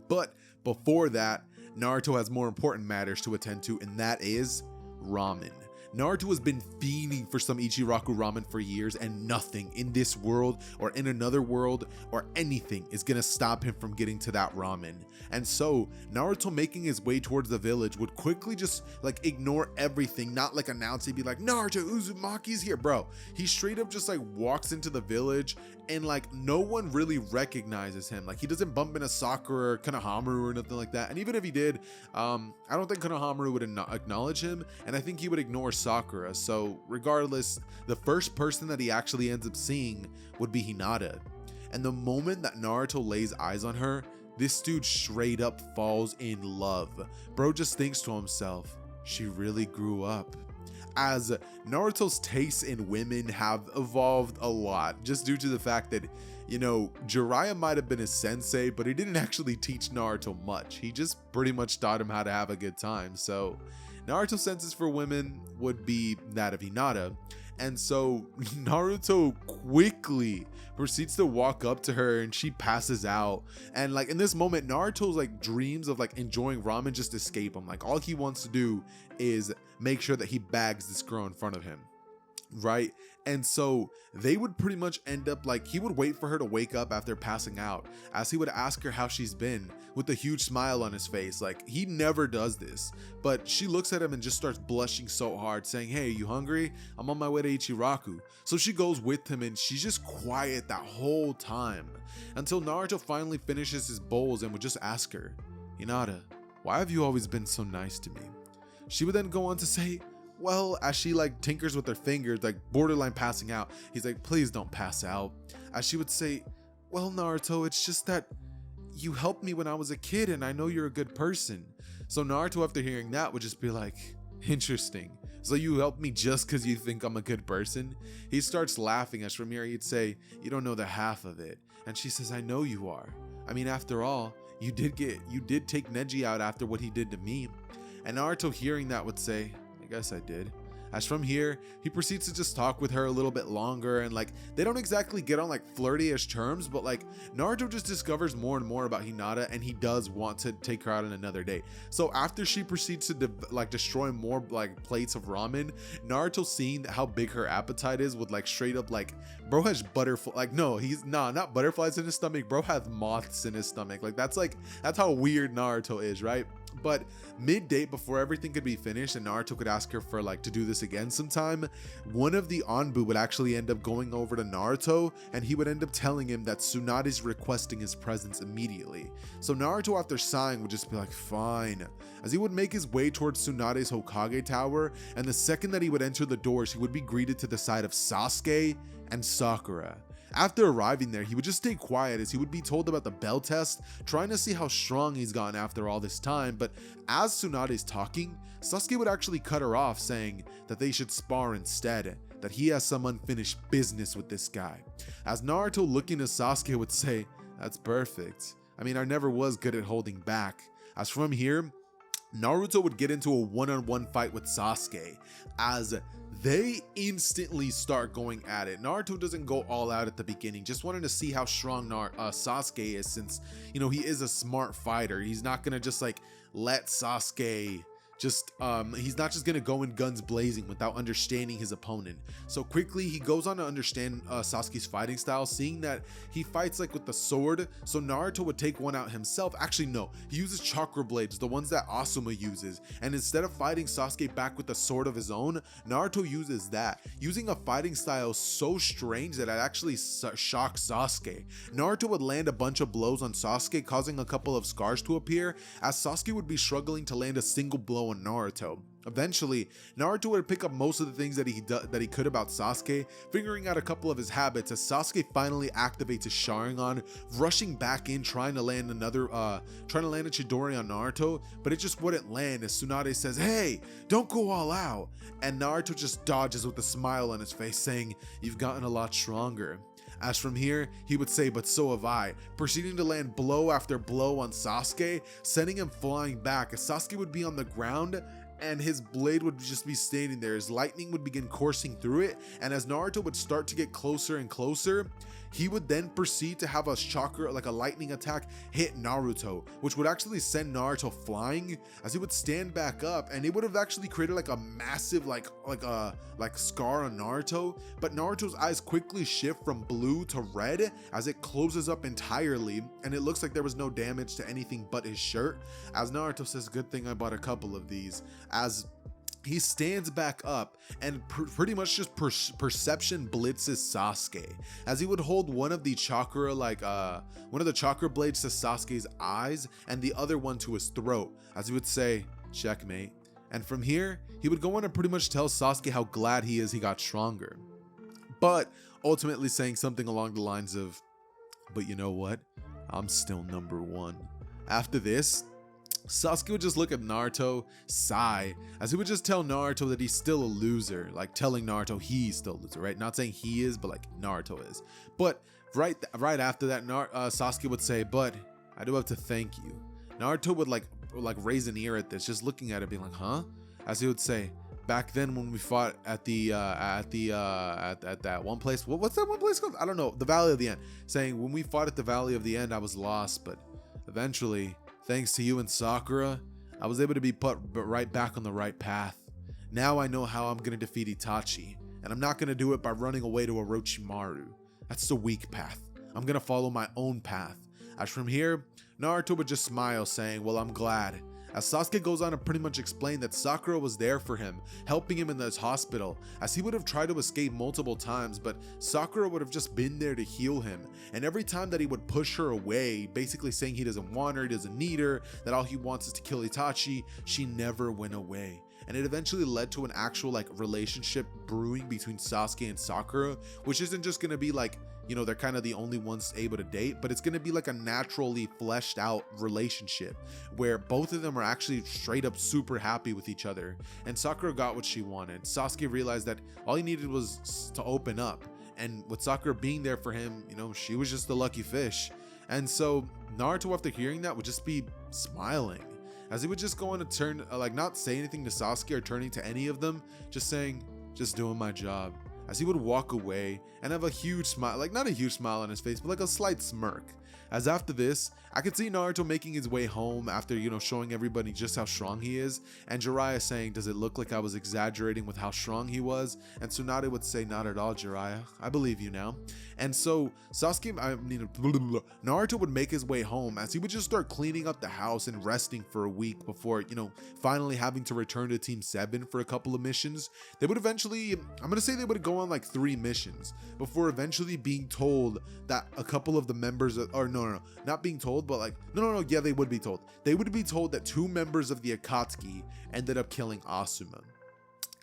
But before that, Naruto has more important matters to attend to, and that is ramen. Naruto has been fiending for some Ichiraku ramen for years, and nothing in this world or in another world or anything is gonna stop him from getting to that ramen. And so Naruto, making his way towards the village, would quickly just like ignore everything, not like announce, he'd be like, Naruto, Uzumaki's here, bro. He straight up just like walks into the village, and like no one really recognizes him. Like, he doesn't bump into Sakura or Konohamaru or nothing like that. And even if he did, I don't think Konohamaru would acknowledge him, and I think he would ignore Sakura. So regardless, the first person that he actually ends up seeing would be Hinata. And the moment that Naruto lays eyes on her, this dude straight up falls in love. Bro just thinks to himself, she really grew up. As Naruto's tastes in women have evolved a lot, just due to the fact that, you know, Jiraiya might have been his sensei, but he didn't actually teach Naruto much. He just pretty much taught him how to have a good time. So Naruto's senses for women would be that of Hinata. And so Naruto quickly proceeds to walk up to her, and she passes out. And like in this moment, Naruto's like dreams of like enjoying ramen just escape him. Like, all he wants to do is make sure that he bags this girl in front of him, right? And so they would pretty much end up like, he would wait for her to wake up after passing out, as he would ask her how she's been with a huge smile on his face. Like, he never does this, but she looks at him and just starts blushing so hard, saying, hey, you hungry? I'm on my way to Ichiraku. So she goes with him, and she's just quiet that whole time until Naruto finally finishes his bowls and would just ask her, Hinata, why have you always been so nice to me? She would then go on to say, well, as she like tinkers with her fingers, like borderline passing out, he's like, please don't pass out. As she would say, well, Naruto, it's just that you helped me when I was a kid and I know you're a good person. So Naruto, after hearing that, would just be like, interesting. So you helped me just because you think I'm a good person? He starts laughing as from here he'd say, you don't know the half of it. And she says, I know you are. I mean, after all, you did take Neji out after what he did to me. And Naruto, hearing that, would say, I guess I did. As from here, he proceeds to just talk with her a little bit longer, and like they don't exactly get on like flirty-ish terms, but like Naruto just discovers more and more about Hinata, and he does want to take her out on another date. So after she proceeds to destroy more like plates of ramen, Naruto, seeing how big her appetite is, would like straight up like, bro has butterfly, like no, he's not butterflies in his stomach, bro has moths in his stomach. Like that's how weird Naruto is, right? But mid-date, before everything could be finished and Naruto could ask her for like to do this again sometime, one of the Anbu would actually end up going over to Naruto, and he would end up telling him that Tsunade is requesting his presence immediately. So Naruto, after sighing, would just be like, fine, as he would make his way towards Tsunade's Hokage tower, and the second that he would enter the doors, he would be greeted to the side of Sasuke and Sakura. After arriving there, he would just stay quiet as he would be told about the bell test, trying to see how strong he's gotten after all this time. But as Tsunade's talking, Sasuke would actually cut her off, saying that they should spar instead, that he has some unfinished business with this guy. As Naruto, looking at Sasuke, would say, that's perfect. I mean, I never was good at holding back. As from here, Naruto would get into a one-on-one fight with Sasuke, as they instantly start going at it. Naruto doesn't go all out at the beginning, just wanting to see how strong Sasuke is, since, you know, he is a smart fighter. He's not gonna just like let Sasuke he's not just gonna go in guns blazing without understanding his opponent. So quickly he goes on to understand Sasuke's fighting style, seeing that he fights like with the sword. So Naruto would take one out himself. Actually no, he uses chakra blades, the ones that Asuma uses, and instead of fighting Sasuke back with a sword of his own, Naruto uses that, using a fighting style so strange that it actually shocks Sasuke. Naruto would land a bunch of blows on Sasuke, causing a couple of scars to appear, as Sasuke would be struggling to land a single blow on Naruto. Eventually, Naruto would pick up most of the things that he could about Sasuke, figuring out a couple of his habits, as Sasuke finally activates his Sharingan, rushing back in, trying to land a Chidori on Naruto, but it just wouldn't land, as Tsunade says, hey, don't go all out, and Naruto just dodges with a smile on his face, saying, you've gotten a lot stronger. As from here, he would say, but so have I, proceeding to land blow after blow on Sasuke, sending him flying back, as Sasuke would be on the ground and his blade would just be standing there. His lightning would begin coursing through it, and as Naruto would start to get closer and closer, he would then proceed to have a chakra, like a lightning attack, hit Naruto, which would actually send Naruto flying, as he would stand back up, and it would have actually created like a massive like scar on Naruto. But Naruto's eyes quickly shift from blue to red as it closes up entirely, and it looks like there was no damage to anything but his shirt, as Naruto says, good thing I bought a couple of these, as he stands back up and pretty much just perception blitzes Sasuke, as he would hold one of the chakra blades to Sasuke's eyes and the other one to his throat, as he would say, checkmate. And from here, he would go on and pretty much tell Sasuke how glad he is he got stronger, but ultimately saying something along the lines of, but you know what, I'm still number one. After this, Sasuke would just look at Naruto, sigh, as he would just tell Naruto that he's still a loser, like telling Naruto he's still a loser, right? Not saying he is, but like Naruto is. But right after that, Sasuke would say, but I do have to thank you. Naruto would like raise an ear at this, just looking at it, being like, huh? As he would say, back then when we fought at that one place, what's that one place called? I don't know, the Valley of the End. Saying, when we fought at the Valley of the End, I was lost, but eventually, thanks to you and Sakura, I was able to be put right back on the right path. Now I know how I'm going to defeat Itachi, and I'm not going to do it by running away to Orochimaru. That's the weak path. I'm going to follow my own path. As from here, Naruto would just smile, saying, well, I'm glad, as Sasuke goes on to pretty much explain that Sakura was there for him, helping him in this hospital, as he would have tried to escape multiple times, but Sakura would have just been there to heal him, and every time that he would push her away, basically saying he doesn't want her, he doesn't need her, that all he wants is to kill Itachi, she never went away. And it eventually led to an actual like relationship brewing between Sasuke and Sakura, which isn't just gonna be like, you know, they're kind of the only ones able to date, but it's gonna be like a naturally fleshed out relationship where both of them are actually straight up super happy with each other. And Sakura got what she wanted. Sasuke realized that all he needed was to open up, and with Sakura being there for him, you know, she was just the lucky fish. And so Naruto, after hearing that, would just be smiling, as he would just go on to turn, like not say anything to Sasuke or turning to any of them, just saying, just doing my job, as he would walk away and have a huge smile, like not a huge smile on his face, but like a slight smirk. As after this, I could see Naruto making his way home after, you know, showing everybody just how strong he is, and Jiraiya saying, does it look like I was exaggerating with how strong he was? And Tsunade would say, not at all, Jiraiya, I believe you now. And so Naruto would make his way home, as he would just start cleaning up the house and resting for a week before, you know, finally having to return to Team 7 for a couple of missions. They would eventually, I'm gonna say they would go on like 3 missions before eventually being told that a couple of the members of, or no, not being told, but like, yeah, they would be told. They would be told that 2 members of the Akatsuki ended up killing Asuma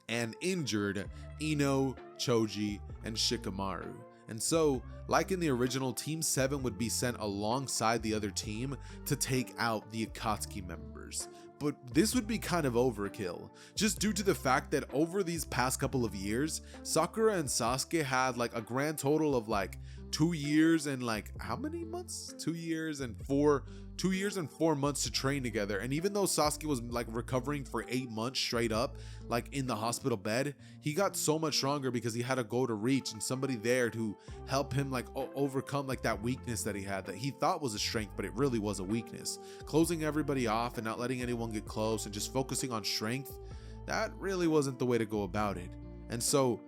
and injured Ino, Choji, and Shikamaru. And so, like in the original, Team 7 would be sent alongside the other team to take out the Akatsuki members. But this would be kind of overkill, just due to the fact that over these past couple of years, Sakura and Sasuke had like a grand total of like 2 years and like how many months? 2 years and 4 months to train together. And even though Sasuke was like recovering for 8 months straight up, like in the hospital bed, he got so much stronger because he had a goal to reach and somebody there to help him like overcome like that weakness that he had, that he thought was a strength, but it really was a weakness. Closing everybody off and not letting anyone get close and just focusing on strength, that really wasn't the way to go about it. And so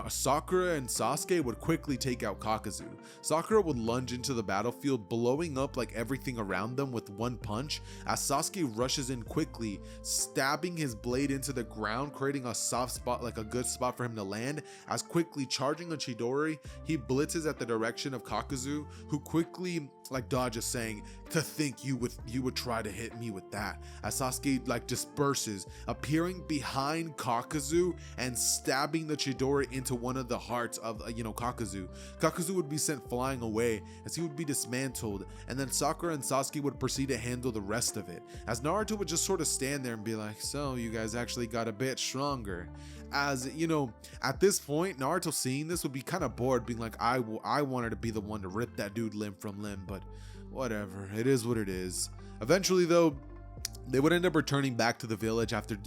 Sakura and Sasuke would quickly take out Kakuzu. Sakura would lunge into the battlefield, blowing up like everything around them with one punch, as Sasuke rushes in quickly, stabbing his blade into the ground, creating a soft spot, like a good spot for him to land. As quickly charging a Chidori, he blitzes at the direction of Kakuzu, who quickly like dodges, saying, to think you would try to hit me with that, as Sasuke like disperses, appearing behind Kakuzu and stabbing the Chidori into one of the hearts of Kakuzu. Kakuzu would be sent flying away as he would be dismantled, and then Sakura and Sasuke would proceed to handle the rest of it, as Naruto would just sort of stand there and be like, so you guys actually got a bit stronger. As you know, at this point, Naruto seeing this would be kind of bored, being like, I wanted to be the one to rip that dude limb from limb, but whatever, it is what it is. Eventually though, they would end up returning back to the village after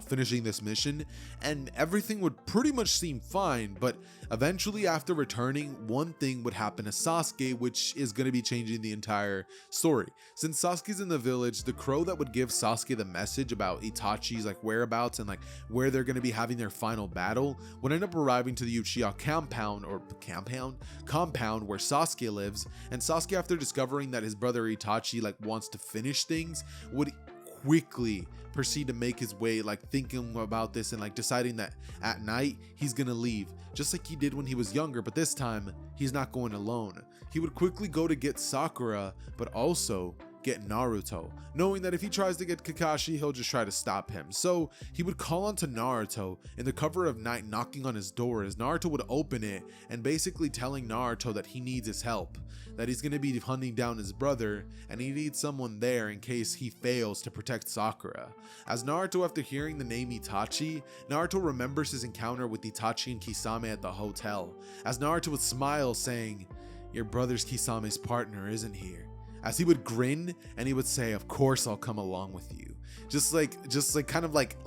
finishing this mission, and everything would pretty much seem fine. But eventually, after returning, one thing would happen to Sasuke, which is going to be changing the entire story. Since Sasuke's in the village, the crow that would give Sasuke the message about Itachi's like whereabouts and like where they're going to be having their final battle would end up arriving to the Uchiha compound where Sasuke lives. And Sasuke, after discovering that his brother Itachi like wants to finish things, would quickly proceed to make his way, like thinking about this and like deciding that at night he's gonna leave, just like he did when he was younger, but this time he's not going alone. He would quickly go to get Sakura, but also get Naruto, knowing that if he tries to get Kakashi, he'll just try to stop him. So he would call on to Naruto in the cover of night, knocking on his door, as Naruto would open it and basically telling Naruto that he needs his help, that he's going to be hunting down his brother and he needs someone there in case he fails to protect Sakura. As Naruto, after hearing the name Itachi, Naruto remembers his encounter with Itachi and Kisame at the hotel, as Naruto would smile, saying, your brother's Kisame's partner isn't here. As he would grin and he would say, of course I'll come along with you. Just like kind of like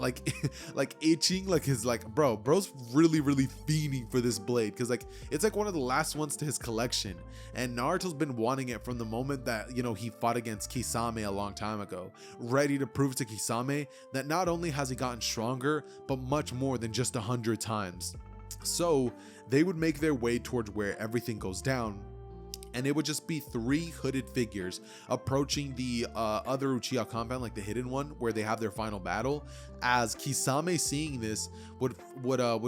itching, like his like, bro's really fiending for this blade, because like it's like one of the last ones to his collection, and Naruto's been wanting it from the moment that he fought against Kisame a long time ago, ready to prove to Kisame that not only has he gotten stronger, but much more than just 100 times. So they would make their way towards where everything goes down, and it would just be 3 hooded figures approaching the other Uchiha compound, like the hidden one where they have their final battle. As Kisame, seeing this, would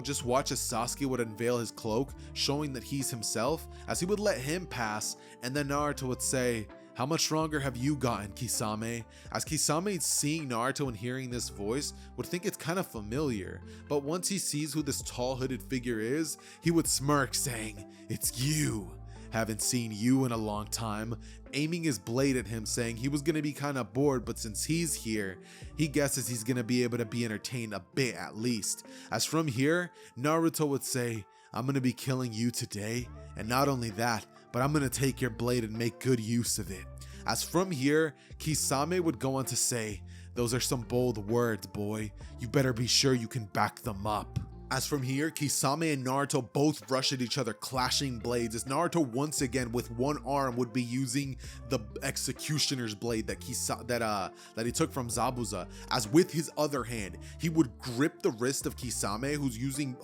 just watch as Sasuke would unveil his cloak, showing that he's himself, as he would let him pass, and then Naruto would say, "How much stronger have you gotten, Kisame?" As Kisame, seeing Naruto and hearing this voice, would think it's kind of familiar, but once he sees who this tall hooded figure is, he would smirk, saying, "It's you. Haven't seen you in a long time," aiming his blade at him, saying he was gonna be kinda bored, but since he's here, he guesses he's gonna be able to be entertained a bit at least. As from here, Naruto would say, "I'm gonna be killing you today, and not only that, but I'm gonna take your blade and make good use of it." As from here, Kisame would go on to say, "Those are some bold words, boy. You better be sure you can back them up." As from here, Kisame and Naruto both rush at each other, clashing blades, as Naruto once again with one arm would be using the executioner's blade that he took from Zabuza, as with his other hand he would grip the wrist of Kisame, who's using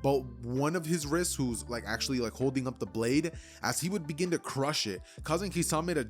both one of his wrists, who's actually holding up the blade, as he would begin to crush it, causing Kisame to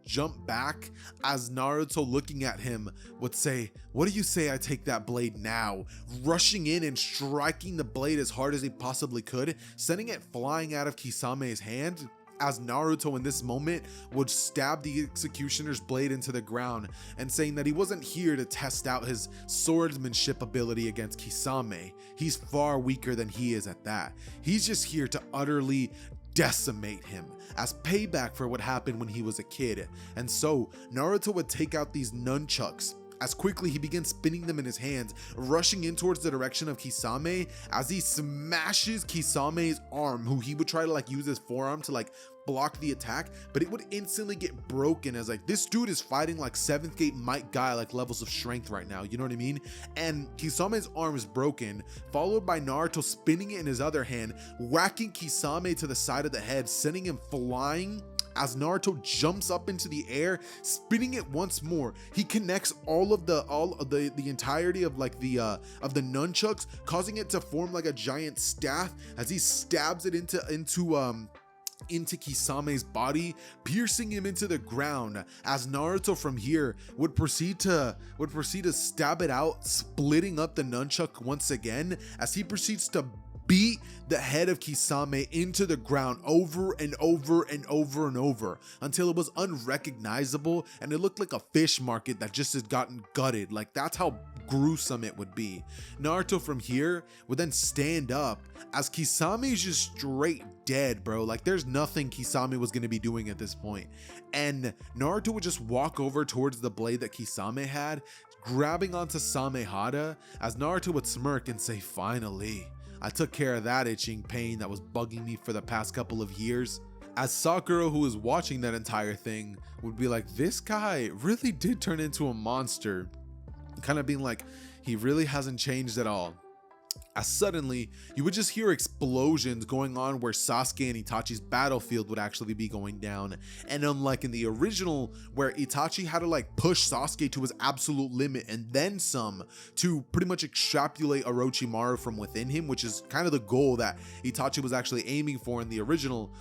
jump back, as Naruto, looking at him, would say, "What do you say I take that blade now?" rushing in and striking the blade as hard as he possibly could, sending it flying out of Kisame's hand, as Naruto in this moment would stab the executioner's blade into the ground, and saying that he wasn't here to test out his swordsmanship ability against Kisame. He's far weaker than he is at that. He's just here to utterly decimate him as payback for what happened when he was a kid. And so Naruto would take out these nunchucks. As quickly he begins spinning them in his hands, rushing in towards the direction of Kisame, as he smashes Kisame's arm, who he would try to use his forearm to block the attack, but it would instantly get broken, as this dude is fighting 7th gate might guy levels of strength right now, you know what I mean? And Kisame's arm is broken, followed by Naruto spinning it in his other hand, whacking Kisame to the side of the head, sending him flying. As Naruto jumps up into the air, spinning it once more, he connects all of the entirety of the nunchucks, causing it to form a giant staff, as he stabs it into Kisame's body, piercing him into the ground. As Naruto from here would proceed to stab it out, splitting up the nunchuck once again, as he proceeds to beat the head of Kisame into the ground over and over and over and over, until it was unrecognizable and it looked like a fish market that just had gotten gutted. That's how gruesome it would be. Naruto from here would then stand up, as Kisame is just straight dead, bro. There's nothing Kisame was going to be doing at this point. And Naruto would just walk over towards the blade that Kisame had, grabbing onto Samehada, as Naruto would smirk and say, "Finally, I took care of that itching pain that was bugging me for the past couple of years." As Sakura, who was watching that entire thing, would be like, "This guy really did turn into a monster," kind of being like, he really hasn't changed at all. As suddenly, you would just hear explosions going on where Sasuke and Itachi's battlefield would actually be going down. And unlike in the original, where Itachi had to push Sasuke to his absolute limit and then some, to pretty much extrapolate Orochimaru from within him, which is kind of the goal that Itachi was actually aiming for in the original.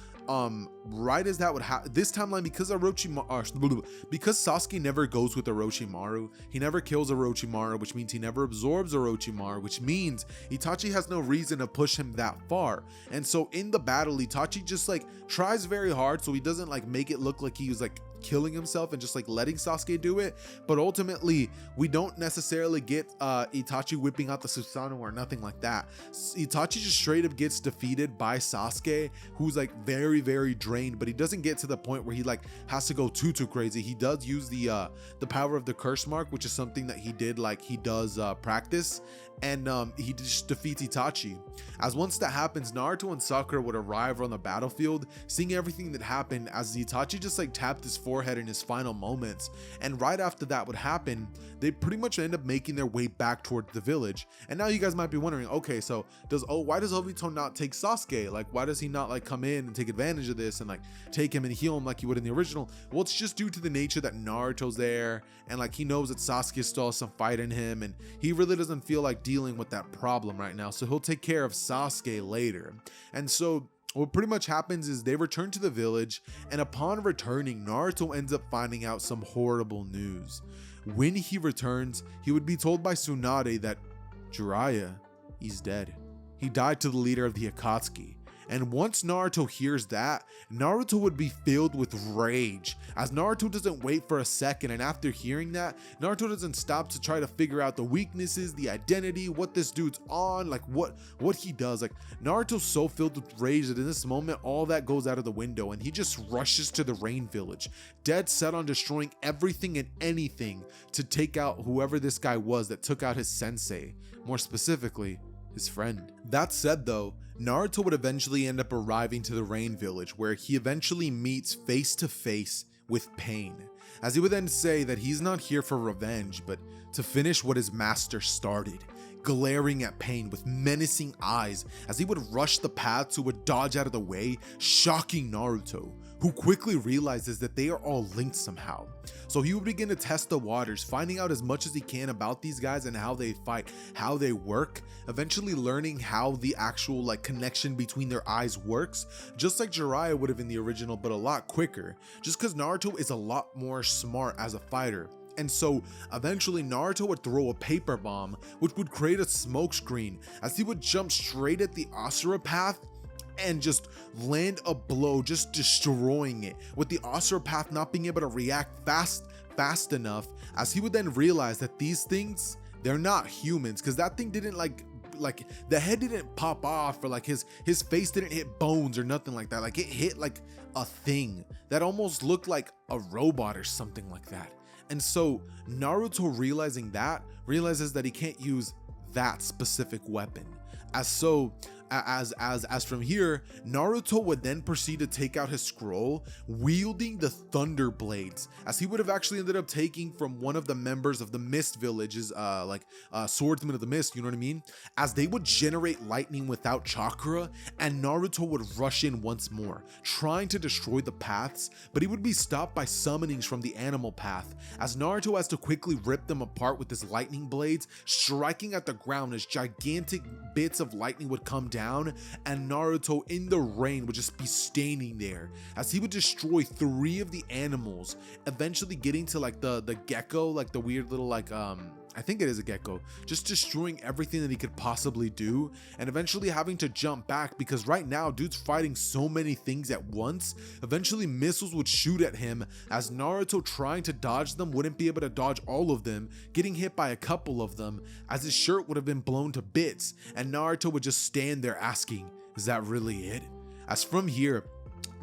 Right as that would happen this timeline, because Sasuke never goes with Orochimaru, he never kills Orochimaru, which means he never absorbs Orochimaru, which means Itachi has no reason to push him that far. And so in the battle, Itachi just tries very hard, so he doesn't make it look like he was killing himself and just letting Sasuke do it. But ultimately, we don't necessarily get Itachi whipping out the Susanoo or nothing like that. Itachi just straight up gets defeated by Sasuke, who's very, very drained, but he doesn't get to the point where he has to go too crazy. He does use the power of the curse mark, which is something that he did he does practice, and he just defeats Itachi. As once that happens, Naruto and Sakura would arrive on the battlefield, seeing everything that happened, as Itachi just tapped his forehead in his final moments. And right after that would happen, they pretty much end up making their way back towards the village. And now you guys might be wondering, okay, so why does Obito not take Sasuke? Why does he not come in and take advantage of this and take him and heal him like he would in the original? Well, it's just due to the nature that Naruto's there, and he knows that Sasuke still has some fight in him, and he really doesn't feel like dealing with that problem right now, so he'll take care of Sasuke later. And so what pretty much happens is they return to the village, and upon returning, Naruto ends up finding out some horrible news. When he returns, he would be told by Tsunade that Jiraiya, he's dead. He died to the leader of the Akatsuki. And once Naruto hears that, Naruto would be filled with rage, as Naruto doesn't wait for a second, and after hearing that, Naruto doesn't stop to try to figure out the weaknesses, the identity, what this dude's on, like what he does. Like, Naruto's so filled with rage that in this moment, all that goes out of the window, and he just rushes to the Rain Village, dead set on destroying everything and anything to take out whoever this guy was that took out his sensei, more specifically, his friend. That said though, Naruto would eventually end up arriving to the Rain Village, where he eventually meets face to face with Pain, as he would then say that he's not here for revenge, but to finish what his master started, glaring at Pain with menacing eyes as he would rush the paths who would dodge out of the way, shocking Naruto, who quickly realizes that they are all linked somehow. So he would begin to test the waters, finding out as much as he can about these guys and how they fight, how they work, eventually learning how the actual connection between their eyes works, just like Jiraiya would have in the original, but a lot quicker, just because Naruto is a lot more smart as a fighter. And so eventually Naruto would throw a paper bomb, which would create a smoke screen, as he would jump straight at the Asura path and just land a blow, just destroying it, with the Asura path not being able to react fast enough, as he would then realize that these things, they're not humans, because that thing didn't like the head didn't pop off, or his face didn't hit bones or nothing like that. Like, it hit like a thing that almost looked like a robot or something like that. And so Naruto realizes that he can't use that specific weapon. As from here, Naruto would then proceed to take out his scroll, wielding the Thunder Blades, as he would have actually ended up taking from one of the members of the Mist Village's swordsmen of the Mist, you know what I mean? As they would generate lightning without chakra, and Naruto would rush in once more, trying to destroy the paths, but he would be stopped by summonings from the animal path, as Naruto has to quickly rip them apart with his lightning blades, striking at the ground as gigantic bits of lightning would come down, and Naruto in the rain would just be standing there as he would destroy 3 of the animals, eventually getting to the gecko, the weird little I think it is a gecko, just destroying everything that he could possibly do, and eventually having to jump back because right now dude's fighting so many things at once. Eventually missiles would shoot at him, as Naruto, trying to dodge them, wouldn't be able to dodge all of them, getting hit by a couple of them, as his shirt would have been blown to bits, and Naruto would just stand there asking, is that really it? As from here,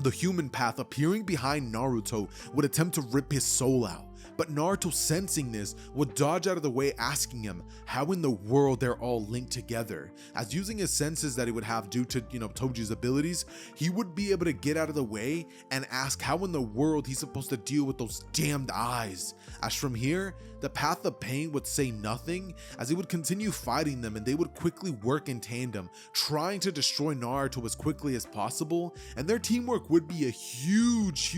the human path appearing behind Naruto would attempt to rip his soul out. But Naruto, sensing this, would dodge out of the way, asking him how in the world they're all linked together, as using his senses that he would have due to, Toji's abilities, he would be able to get out of the way and ask how in the world he's supposed to deal with those damned eyes. As from here, the Path of Pain would say nothing, as he would continue fighting them, and they would quickly work in tandem, trying to destroy Naruto as quickly as possible, and their teamwork would be a huge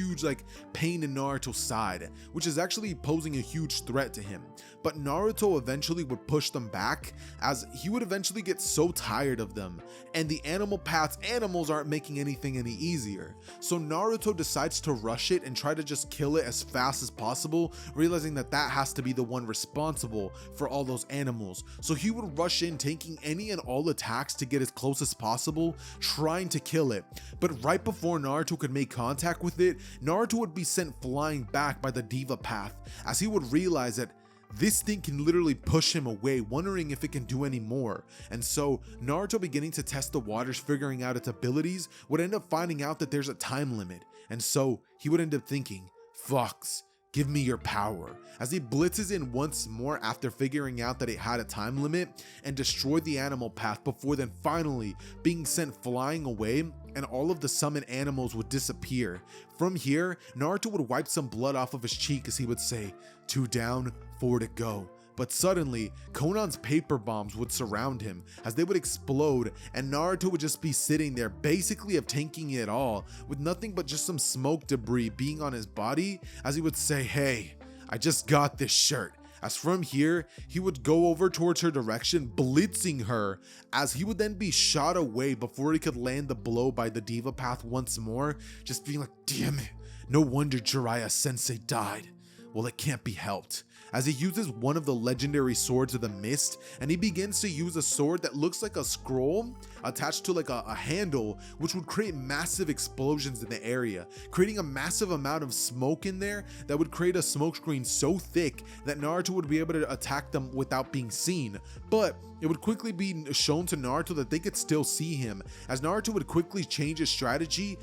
Pain in Naruto's side, which is actually posing a huge threat to him. But Naruto eventually would push them back, as he would eventually get so tired of them, and the animal path's animals aren't making anything any easier. So Naruto decides to rush it and try to just kill it as fast as possible, realizing that has to be the one responsible for all those animals. So he would rush in, taking any and all attacks to get as close as possible, trying to kill it. But right before Naruto could make contact with it, Naruto would be sent flying back by the Diva Path, as he would realize that this thing can literally push him away, wondering if it can do any more. And so Naruto, beginning to test the waters, figuring out its abilities, would end up finding out that there's a time limit. And so he would end up thinking, Fox, give me your power, as he blitzes in once more after figuring out that it had a time limit, and destroyed the animal path before then finally being sent flying away, and all of the summoned animals would disappear. From here, Naruto would wipe some blood off of his cheek as he would say, 2 down, 4 to go. But suddenly, Konan's paper bombs would surround him, as they would explode, and Naruto would just be sitting there, basically of tanking it all, with nothing but just some smoke debris being on his body, as he would say, hey, I just got this shirt, As from here, he would go over towards her direction, blitzing her, as he would then be shot away before he could land the blow by the Diva Path once more, just being like, damn it, no wonder Jiraiya Sensei died. Well, it can't be helped. As he uses one of the legendary swords of the mist, and he begins to use a sword that looks like a scroll attached to like a handle, which would create massive explosions in the area, creating a massive amount of smoke in there that would create a smoke screen so thick that Naruto would be able to attack them without being seen. But it would quickly be shown to Naruto that they could still see him, as Naruto would quickly change his strategy,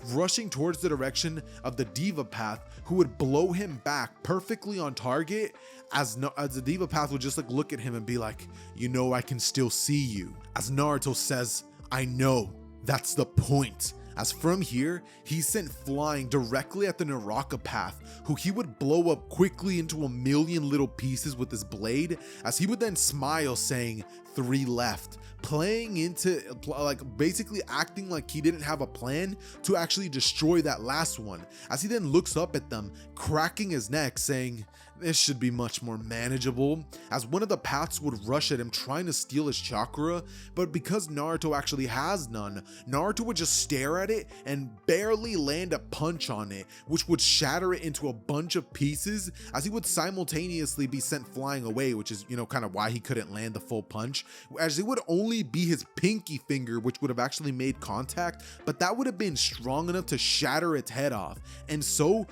rushing towards the direction of the Diva Path, who would blow him back perfectly on target, as the Diva Path would just like look at him and be like, you know I can still see you. As Naruto says, I know, that's the point. As from here, he's sent flying directly at the Naraka Path, who he would blow up quickly into a million little pieces with his blade, as he would then smile saying, 3 left, playing into like basically acting like he didn't have a plan to actually destroy that last one, as he then looks up at them, cracking his neck saying, this should be much more manageable, as one of the paths would rush at him trying to steal his chakra, but because Naruto actually has none, Naruto would just stare at it and barely land a punch on it, which would shatter it into a bunch of pieces, as he would simultaneously be sent flying away, which is, you know, kind of why he couldn't land the full punch, as it would only be his pinky finger which would have actually made contact, but that would have been strong enough to shatter its head off. And so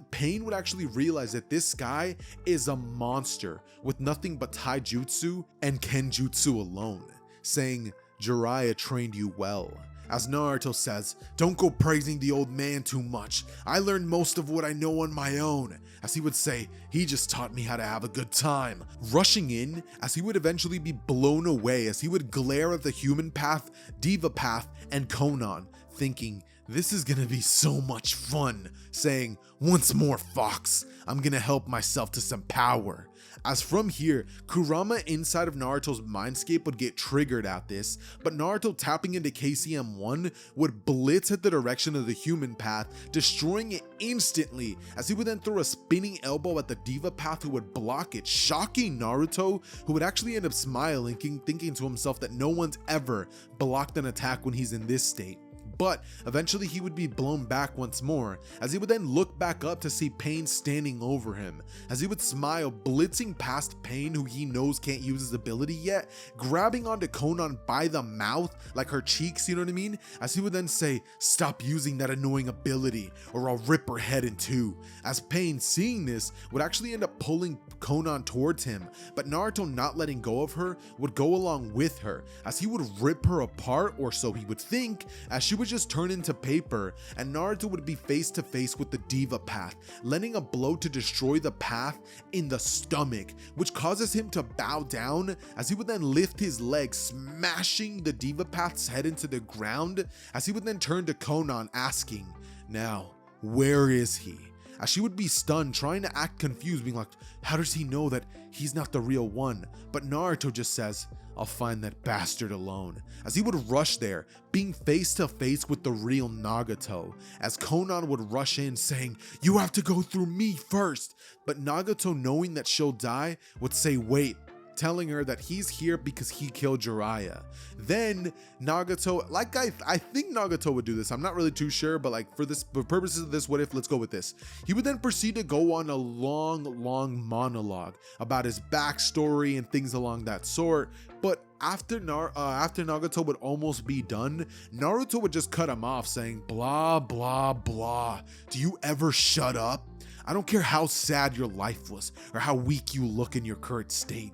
Pain would actually realize that this guy is a monster with nothing but taijutsu and kenjutsu alone, saying, Jiraiya trained you well. As Naruto says, don't go praising the old man too much. I learned most of what I know on my own. As he would say, he just taught me how to have a good time. Rushing in, as he would eventually be blown away, as he would glare at the Human Path, Diva Path, and Konan, thinking, this is gonna be so much fun, saying, once more Fox, I'm gonna help myself to some power. As from here, Kurama inside of Naruto's mindscape would get triggered at this, but Naruto tapping into KCM1 would blitz at the direction of the Human Path, destroying it instantly, as he would then throw a spinning elbow at the Diva Path who would block it, shocking Naruto, who would actually end up smiling, thinking to himself that no one's ever blocked an attack when he's in this state. But eventually he would be blown back once more, as he would then look back up to see Pain standing over him, as he would smile, blitzing past Pain, who he knows can't use his ability yet, grabbing onto Konan by the mouth, like her cheeks, you know what I mean, as he would then say, stop using that annoying ability or I'll rip her head in two, as Pain, seeing this, would actually end up pulling Konan towards him, but Naruto, not letting go of her, would go along with her, as he would rip her apart, or so he would think, as she would just turn into paper, and Naruto would be face to face with the Diva Path, landing a blow to destroy the path in the stomach, which causes him to bow down, as he would then lift his leg, smashing the Diva Path's head into the ground, as he would then turn to Konan asking, now, where is he? As she would be stunned, trying to act confused, being like, how does he know that he's not the real one? But Naruto just says, I'll find that bastard alone, as he would rush there, being face to face with the real Nagato, as Konan would rush in saying, you have to go through me first, but Nagato, knowing that she'll die, would say wait, telling her that he's here because he killed Jiraiya. Then Nagato, like I think Nagato would do this, I'm not really too sure, but like for purposes of this what if, let's go with this. He would then proceed to go on a long monologue about his backstory and things along that sort, but after Nagato would almost be done, Naruto would just cut him off saying, blah blah blah, do you ever shut up? I don't care how sad your life was or how weak you look in your current state.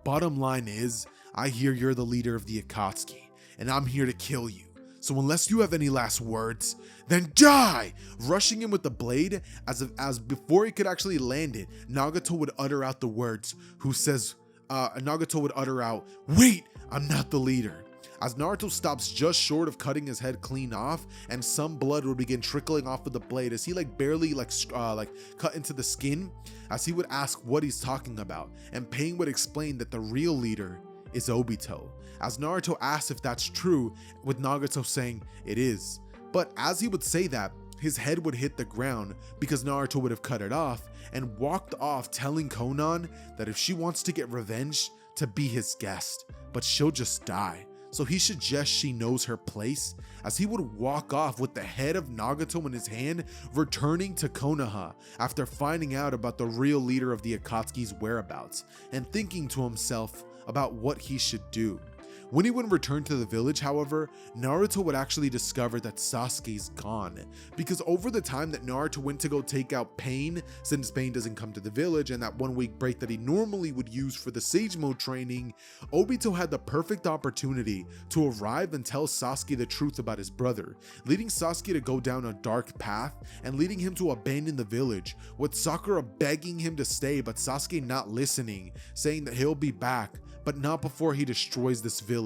Bottom line is, I hear you're the leader of the Akatsuki, and I'm here to kill you. So unless you have any last words, then die! Rushing in with the blade, as before he could actually land it, Nagato would utter out the words, Nagato would utter out, wait, I'm not the leader. As Naruto stops just short of cutting his head clean off, and some blood would begin trickling off of the blade as he barely cut into the skin, as he would ask what he's talking about, and Pain would explain that the real leader is Obito, as Naruto asks if that's true, with Nagato saying it is. But as he would say that, his head would hit the ground because Naruto would have cut it off and walked off, telling Konan that if she wants to get revenge, to be his guest, but she'll just die. So he suggests she knows her place, as he would walk off with the head of Nagato in his hand, returning to Konoha after finding out about the real leader of the Akatsuki's whereabouts and thinking to himself about what he should do. When he would return to the village, however, Naruto would actually discover that Sasuke's gone, because over the time that Naruto went to go take out Pain, since Pain doesn't come to the village, and that 1 week break that he normally would use for the Sage Mode training, Obito had the perfect opportunity to arrive and tell Sasuke the truth about his brother, leading Sasuke to go down a dark path and leading him to abandon the village, with Sakura begging him to stay but Sasuke not listening, saying that he'll be back, but not before he destroys this village.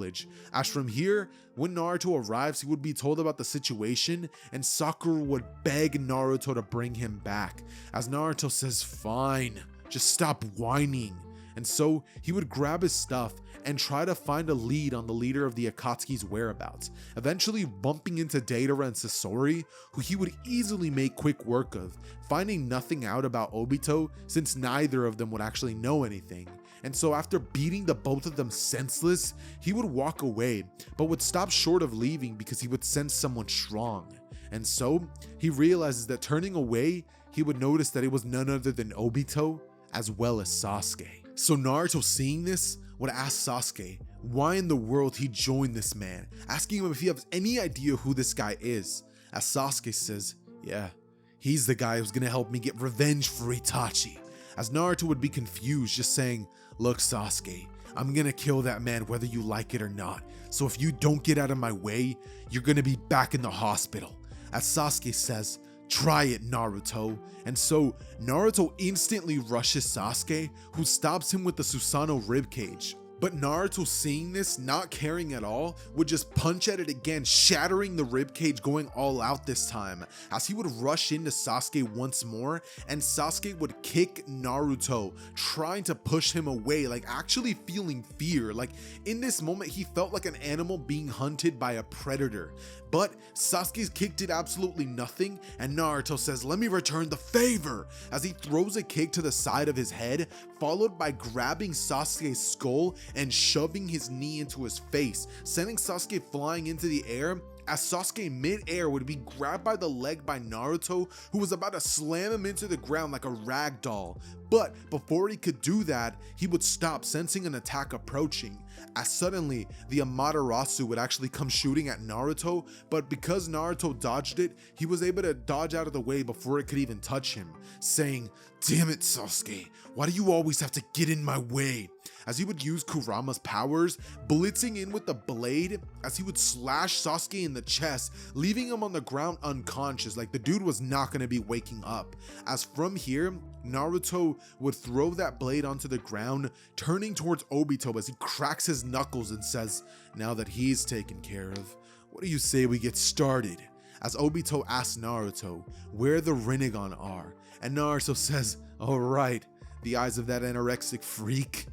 As from here, when Naruto arrives, he would be told about the situation and Sakura would beg Naruto to bring him back, as Naruto says, "Fine, just stop whining." And so he would grab his stuff and try to find a lead on the leader of the Akatsuki's whereabouts, eventually bumping into Deidara and Sasori, who he would easily make quick work of, finding nothing out about Obito since neither of them would actually know anything. And so after beating the both of them senseless, he would walk away, but would stop short of leaving because he would sense someone strong. And so he realizes that turning away, he would notice that it was none other than Obito, as well as Sasuke. So Naruto, seeing this, would ask Sasuke why in the world he joined this man, asking him if he has any idea who this guy is, as Sasuke says, "Yeah, he's the guy who's gonna help me get revenge for Itachi." As Naruto would be confused, just saying, "Look Sasuke, I'm gonna kill that man whether you like it or not, so if you don't get out of my way, you're gonna be back in the hospital." As Sasuke says, "Try it, Naruto." And so Naruto instantly rushes Sasuke, who stops him with the Susanoo ribcage. But Naruto, seeing this, not caring at all, would just punch at it again, shattering the ribcage, going all out this time, as he would rush into Sasuke once more, and Sasuke would kick Naruto, trying to push him away, like actually feeling fear. Like in this moment, he felt like an animal being hunted by a predator. But Sasuke's kick did absolutely nothing, and Naruto says, "Let me return the favor," as he throws a kick to the side of his head, followed by grabbing Sasuke's skull and shoving his knee into his face, sending Sasuke flying into the air, as Sasuke mid-air would be grabbed by the leg by Naruto, who was about to slam him into the ground like a rag doll. But before he could do that, he would stop, sensing an attack approaching, as suddenly the Amaterasu would actually come shooting at Naruto, but because Naruto dodged it, he was able to dodge out of the way before it could even touch him, saying, "Damn it, Sasuke, why do you always have to get in my way?" As he would use Kurama's powers, blitzing in with the blade, as he would slash Sasuke in the chest, leaving him on the ground unconscious, like the dude was not going to be waking up. As from here, Naruto would throw that blade onto the ground, turning towards Obito as he cracks his knuckles and says, "Now that he's taken care of, what do you say we get started?" As Obito asks Naruto where the Rinnegan are, and Naruto says, "Alright, the eyes of that anorexic freak,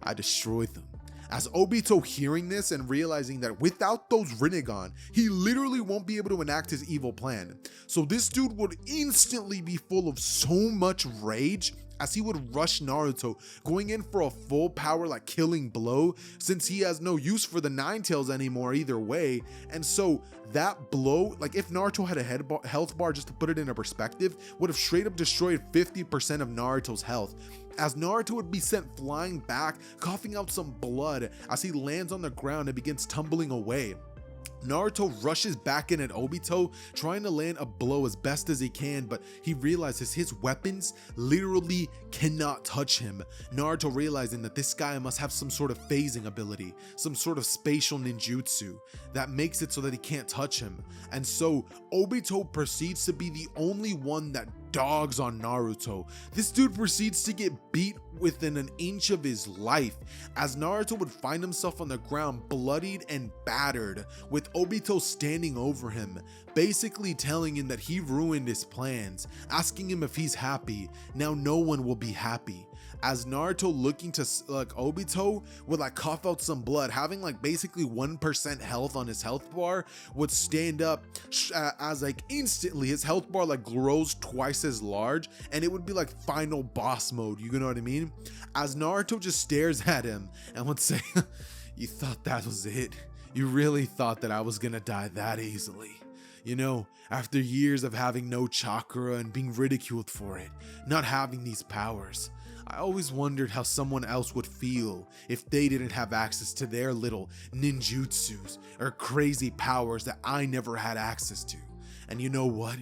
I destroyed them." As Obito, hearing this and realizing that without those Rinnegan, he literally won't be able to enact his evil plan. So this dude would instantly be full of so much rage, as he would rush Naruto, going in for a full power like killing blow, since he has no use for the Nine Tails anymore either way. And so that blow, like if Naruto had a health bar, just to put it into perspective, would have straight up destroyed 50% of Naruto's health, as Naruto would be sent flying back, coughing out some blood as he lands on the ground and begins tumbling away. Naruto rushes back in at Obito, trying to land a blow as best as he can, but he realizes his weapons literally cannot touch him. Naruto, realizing that this guy must have some sort of phasing ability, some sort of spatial ninjutsu that makes it so that he can't touch him. And so Obito proceeds to be the only one that dogs on Naruto. This dude proceeds to get beat within an inch of his life, as Naruto would find himself on the ground bloodied and battered, with Obito standing over him, basically telling him that he ruined his plans, asking him if he's happy. Now no one will be happy. as Naruto, looking to like Obito, would like cough out some blood, having like basically 1% health on his health bar, would stand up as like instantly his health bar like grows twice as large, and it would be like final boss mode, you know what I mean? As Naruto just stares at him and would say, "You thought that was it? You really thought that I was gonna die that easily? You know, after years of having no chakra and being ridiculed for it, not having these powers, I always wondered how someone else would feel if they didn't have access to their little ninjutsus or crazy powers that I never had access to. And you know what?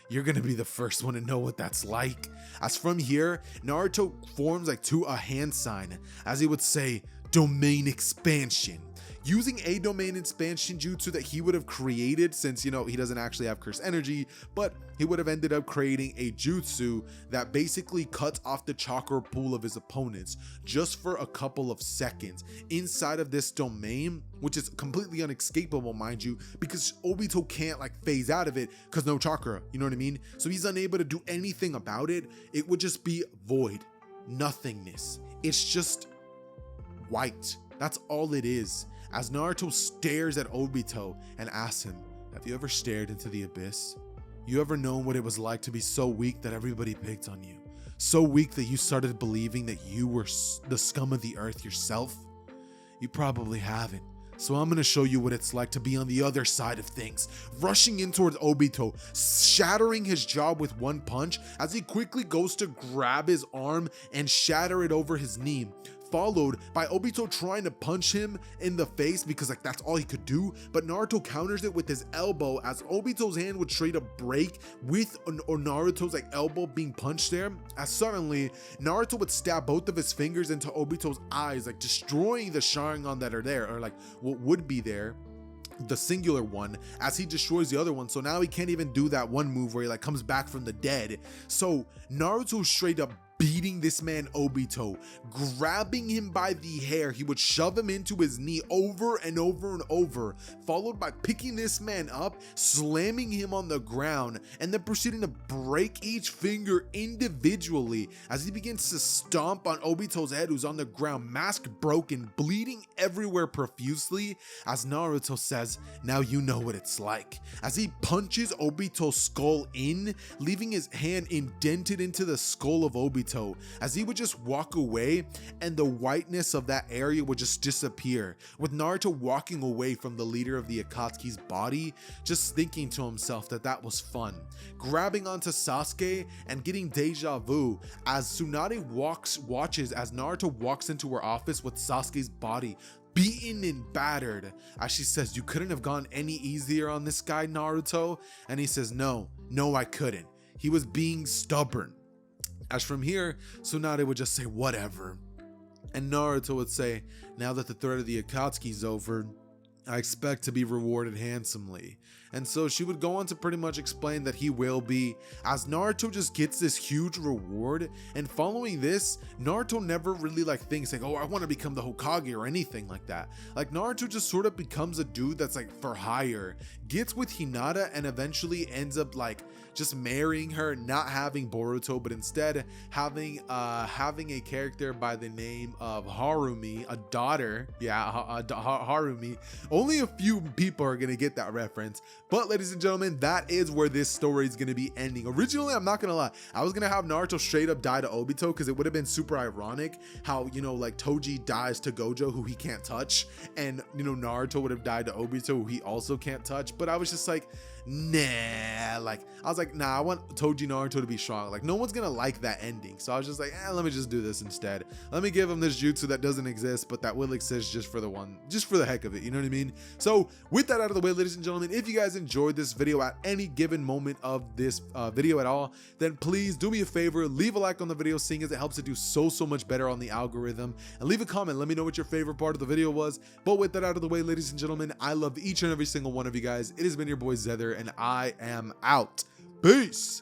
You're gonna be the first one to know what that's like." As from here, Naruto forms like to a hand sign, as he would say, "Domain expansion." Using a domain expansion jutsu that he would have created, since, you know, he doesn't actually have cursed energy, but he would have ended up creating a jutsu that basically cuts off the chakra pool of his opponents just for a couple of seconds inside of this domain, which is completely unescapable, mind you, because Obito can't like phase out of it because no chakra, you know what I mean? So he's unable to do anything about it. It would just be void, nothingness. It's just white. That's all it is. As Naruto stares at Obito and asks him, "Have you ever stared into the abyss? You ever known what it was like to be so weak that everybody picked on you? So weak that you started believing that you were the scum of the earth yourself? You probably haven't. So I'm gonna show you what it's like to be on the other side of things." Rushing in towards Obito, shattering his jaw with one punch as he quickly goes to grab his arm and shatter it over his knee, followed by Obito trying to punch him in the face because like that's all he could do, but Naruto counters it with his elbow as Obito's hand would straight up break with or Naruto's like elbow being punched there, as suddenly Naruto would stab both of his fingers into Obito's eyes, like destroying the Sharingan that are there, or like what would be there, the singular one, as he destroys the other one. So now he can't even do that one move where he like comes back from the dead. So Naruto straight up beating this man Obito, grabbing him by the hair. He would shove him into his knee over and over and over, followed by picking this man up, slamming him on the ground, and then proceeding to break each finger individually as he begins to stomp on Obito's head, who's on the ground, mask broken, bleeding everywhere profusely, as Naruto says, "Now you know what it's like," as he punches Obito's skull in, leaving his hand indented into the skull of Obito, as he would just walk away and the whiteness of that area would just disappear, with Naruto walking away from the leader of the Akatsuki's body, just thinking to himself that that was fun, grabbing onto Sasuke and getting deja vu as Tsunade watches as Naruto walks into her office with Sasuke's body beaten and battered, as she says, "You couldn't have gone any easier on this guy, Naruto?" And he says, no, I couldn't. He was being stubborn." As from here, Tsunade would just say, "Whatever." And Naruto would say, "Now that the threat of the Akatsuki's over, I expect to be rewarded handsomely." And so she would go on to pretty much explain that he will be, as Naruto just gets this huge reward. And following this, Naruto never really like thinks like, "Oh, I want to become the Hokage" or anything like that. Like Naruto just sort of becomes a dude that's like for hire, gets with Hinata, and eventually ends up like just marrying her, not having Boruto, but instead having a character by the name of Harumi, a daughter. Yeah, Harumi. Only a few people are gonna get that reference. But ladies and gentlemen, that is where this story is going to be ending. Originally, I'm not going to lie, I was going to have Naruto straight up die to Obito because it would have been super ironic how, you know, like Toji dies to Gojo, who he can't touch, and, you know, Naruto would have died to Obito, who he also can't touch. But I was just like, nah, like I was like, nah, I want Toji Naruto to be strong. Like no one's gonna like that ending, so I was just like, let me just do this instead. Let me give him this jutsu that doesn't exist but that will exist just for the heck of it, you know what I mean? So with that out of the way, ladies and gentlemen, if you guys enjoyed this video at any given moment of this video at all, then please do me a favor, leave a like on the video, seeing as it helps it do so much better on the algorithm, and leave a comment, let me know what your favorite part of the video was. But with that out of the way, ladies and gentlemen, I love each and every single one of you guys. It has been your boy Xehther, and I am out. Peace.